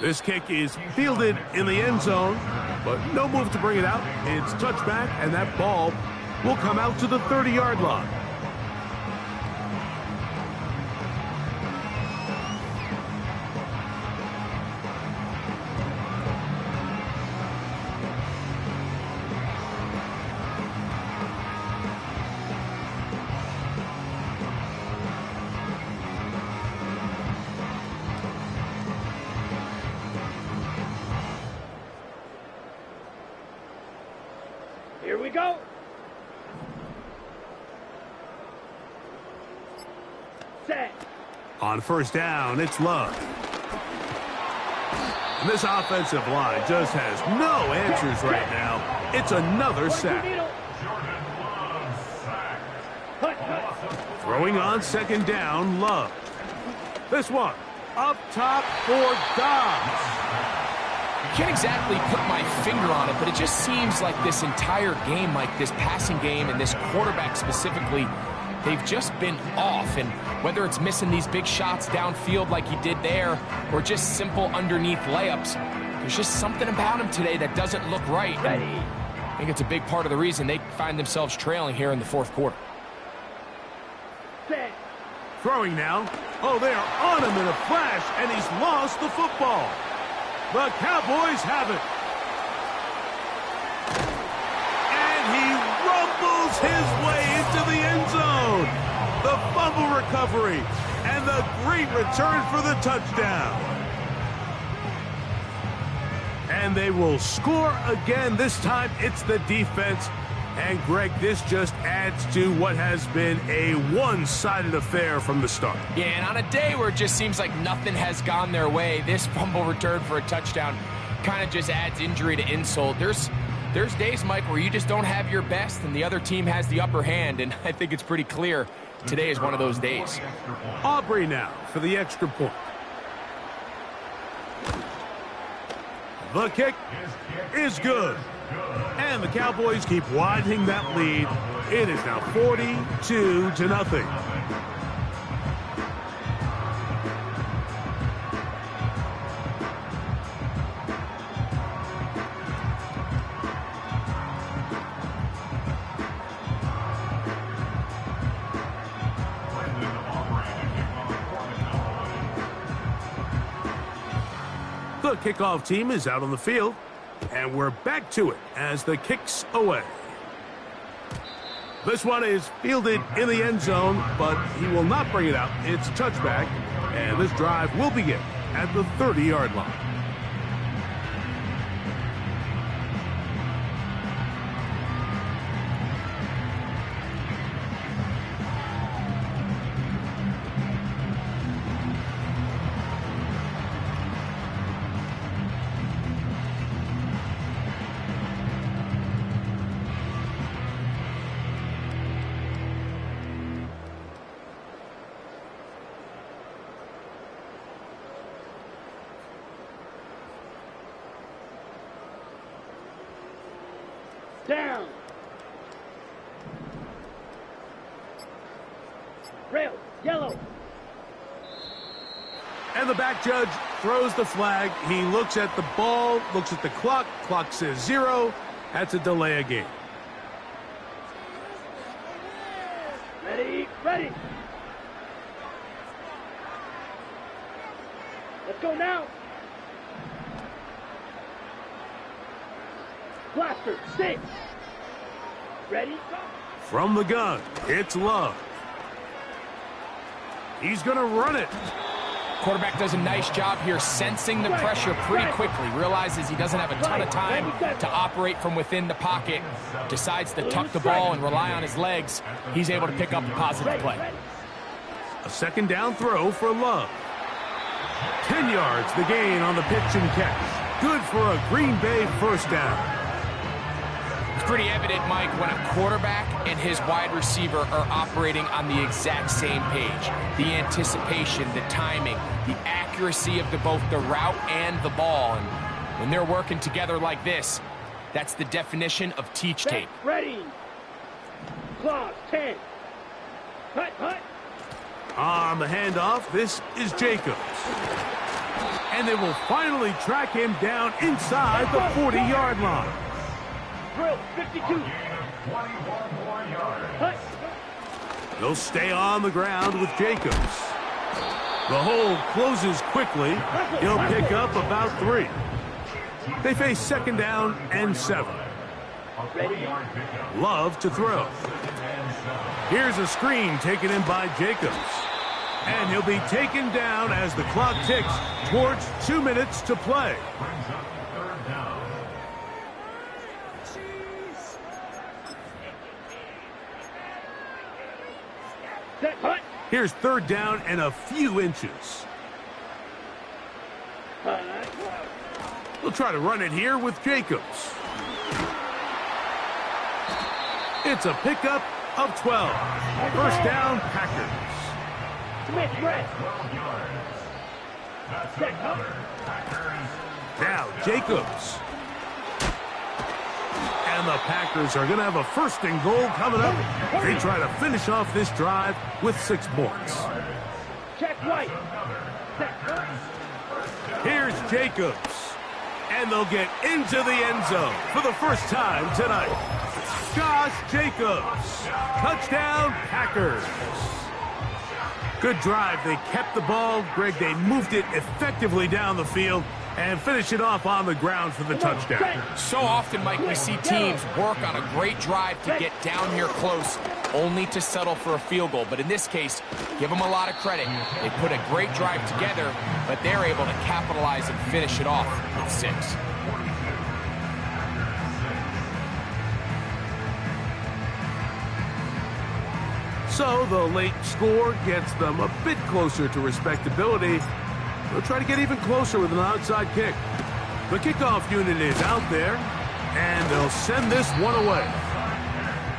This kick is fielded in the end zone, but no move to bring it out. It's touchback, and that ball will come out to the 30-yard line. Here we go. Set. On 1st down, it's Love. And this offensive line just has no answers right now. It's another sack. Throwing on 2nd down, Love. This one up top for Dobbs. Can't exactly put my finger on it, but it just seems like this entire game, like this passing game and this quarterback specifically, they've just been off. And whether it's missing these big shots downfield like he did there or just simple underneath layups, there's just something about him today that doesn't look right. I think it's a big part of the reason they find themselves trailing here in the 4th quarter. Set. Throwing now. Oh, they are on him in a flash, and he's lost the football. The Cowboys have it. And he rumbles his way into the end zone. The fumble recovery and the great return for the touchdown. And they will score again. This time it's the defense. And Greg, this just adds to what has been a one-sided affair from the start. Yeah, and on a day where it just seems like nothing has gone their way, this fumble return for a touchdown kind of just adds injury to insult. There's There's days, Mike, where you just don't have your best and the other team has the upper hand, and I think it's pretty clear today is one of those days. Aubrey now for the extra point. The kick is good. And the Cowboys keep widening that lead. It is now 42-0. The kickoff team is out on the field, and we're back to it as the kick's away. This one is fielded in the end zone, but he will not bring it out. It's a touchback, and this drive will begin at the 30-yard line. Down. Rail, yellow. And the back judge throws the flag. He looks at the ball, looks at the clock. Clock says 0. That's a delay of game. Ready, ready. Let's go now. Blaster, stay. Ready? From the gun, it's Love. He's going to run it. Quarterback does a nice job here sensing the pressure pretty quickly. Realizes he doesn't have a ton of time to operate from within the pocket. Decides to tuck the ball and rely on his legs. He's able to pick up a positive play. A second down throw for Love. 10 yards the gain on the pitch and catch. Good for a Green Bay first down. It's pretty evident, Mike, when a quarterback and his wide receiver are operating on the exact same page. The anticipation, the timing, the accuracy of both the route and the ball. And when they're working together like this, that's the definition of teach tape. Ready. Clock, 10. Hut, hut. On the handoff, this is Jacobs. And they will finally track him down inside the 40-yard line. Drill, 52. Hut. They'll stay on the ground with Jacobs. The hole closes quickly. He'll pick up about 3. They face second down and 7. Love to throw. Here's a screen taken in by Jacobs. And he'll be taken down as the clock ticks towards 2 minutes to play. Here's third down and a few inches. We'll try to run it here with Jacobs. It's a pickup of 12. First down, Packers. Now Jacobs. And the Packers are going to have a first and goal coming up. They try to finish off this drive with 6 points. Check right. Here's Jacobs. And they'll get into the end zone for the first time tonight. Josh Jacobs. Touchdown, Packers. Good drive. They kept the ball. Greg, they moved it effectively down the field and finish it off on the ground for the touchdown. So often, Mike, we see teams work on a great drive to get down here close, only to settle for a field goal. But in this case, give them a lot of credit. They put a great drive together, but they're able to capitalize and finish it off with 6. So the late score gets them a bit closer to respectability. They'll try to get even closer with an outside kick. The kickoff unit is out there, And they'll send this one away.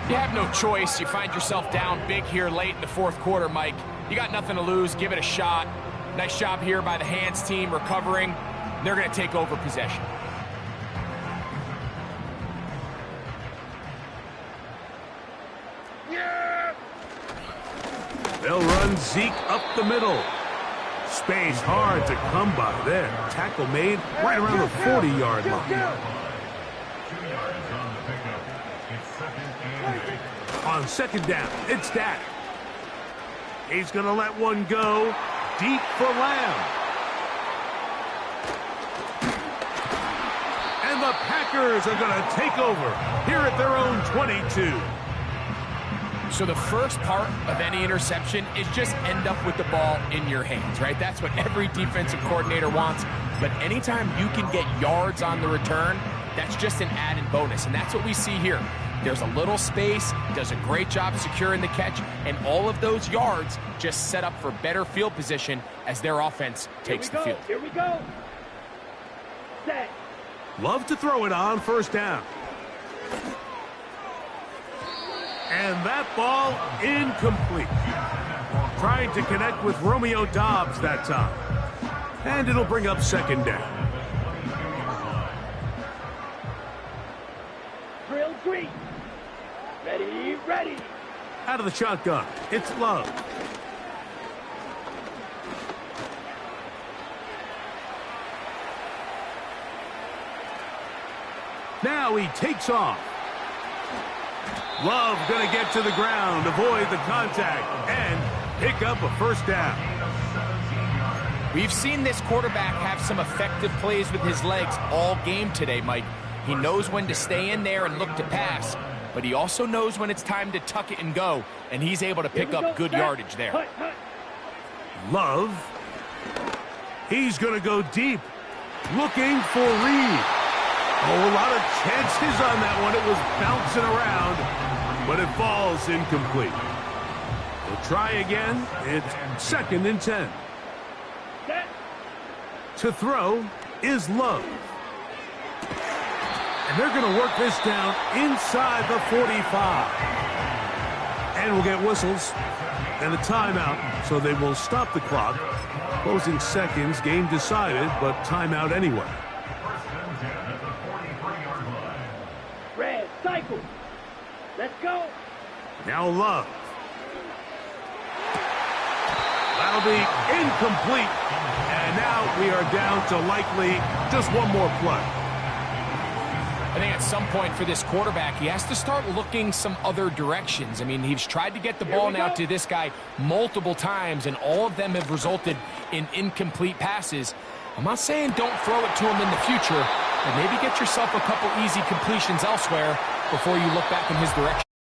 You have no choice. You find yourself down big here late in the fourth quarter, Mike. You got nothing to lose. Give it a shot. Nice job here by the hands team recovering. They're going to take over possession. They'll run Zeke up the middle. Space hard to come by there. Tackle made right around the 40-yard line. 2 yards on the pickup. It's 2nd and 8. On 2nd down, it's Dak. He's going to let one go deep for Lamb. And the Packers are going to take over here at their own 22. So the first part of any interception is just end up with the ball in your hands, right? That's what every defensive coordinator wants. But anytime you can get yards on the return, that's just an added bonus. And that's what we see here. There's a little space, does a great job securing the catch, and all of those yards just set up for better field position as their offense takes the field. Here we go. Set. Love to throw it on 1st down. And that ball incomplete. Trying to connect with Romeo Doubs that time. And it'll bring up 2nd down. Drill green. Ready, ready. Out of the shotgun, it's Love. Now he takes off. Love going to get to the ground, avoid the contact, and pick up a 1st down. We've seen this quarterback have some effective plays with his legs all game today, Mike. He knows when to stay in there and look to pass, but he also knows when it's time to tuck it and go, and he's able to pick up good yardage there. Love. He's going to go deep, looking for Reed. Oh, a lot of chances on that one. It was bouncing around, but it falls incomplete. We'll try again. It's 2nd and 10. Set. To throw is Love. And they're going to work this down inside the 45. And we'll get whistles and a timeout, so they will stop the clock. Closing seconds, game decided, but timeout anyway. Red, cycle. Let's go. Now Love. That'll be incomplete. And now we are down to likely just one more play. I think at some point for this quarterback, he has to start looking some other directions. I mean, he's tried to get the ball now to this guy multiple times, and all of them have resulted in incomplete passes. I'm not saying don't throw it to him in the future, but maybe get yourself a couple easy completions elsewhere before you look back in his direction.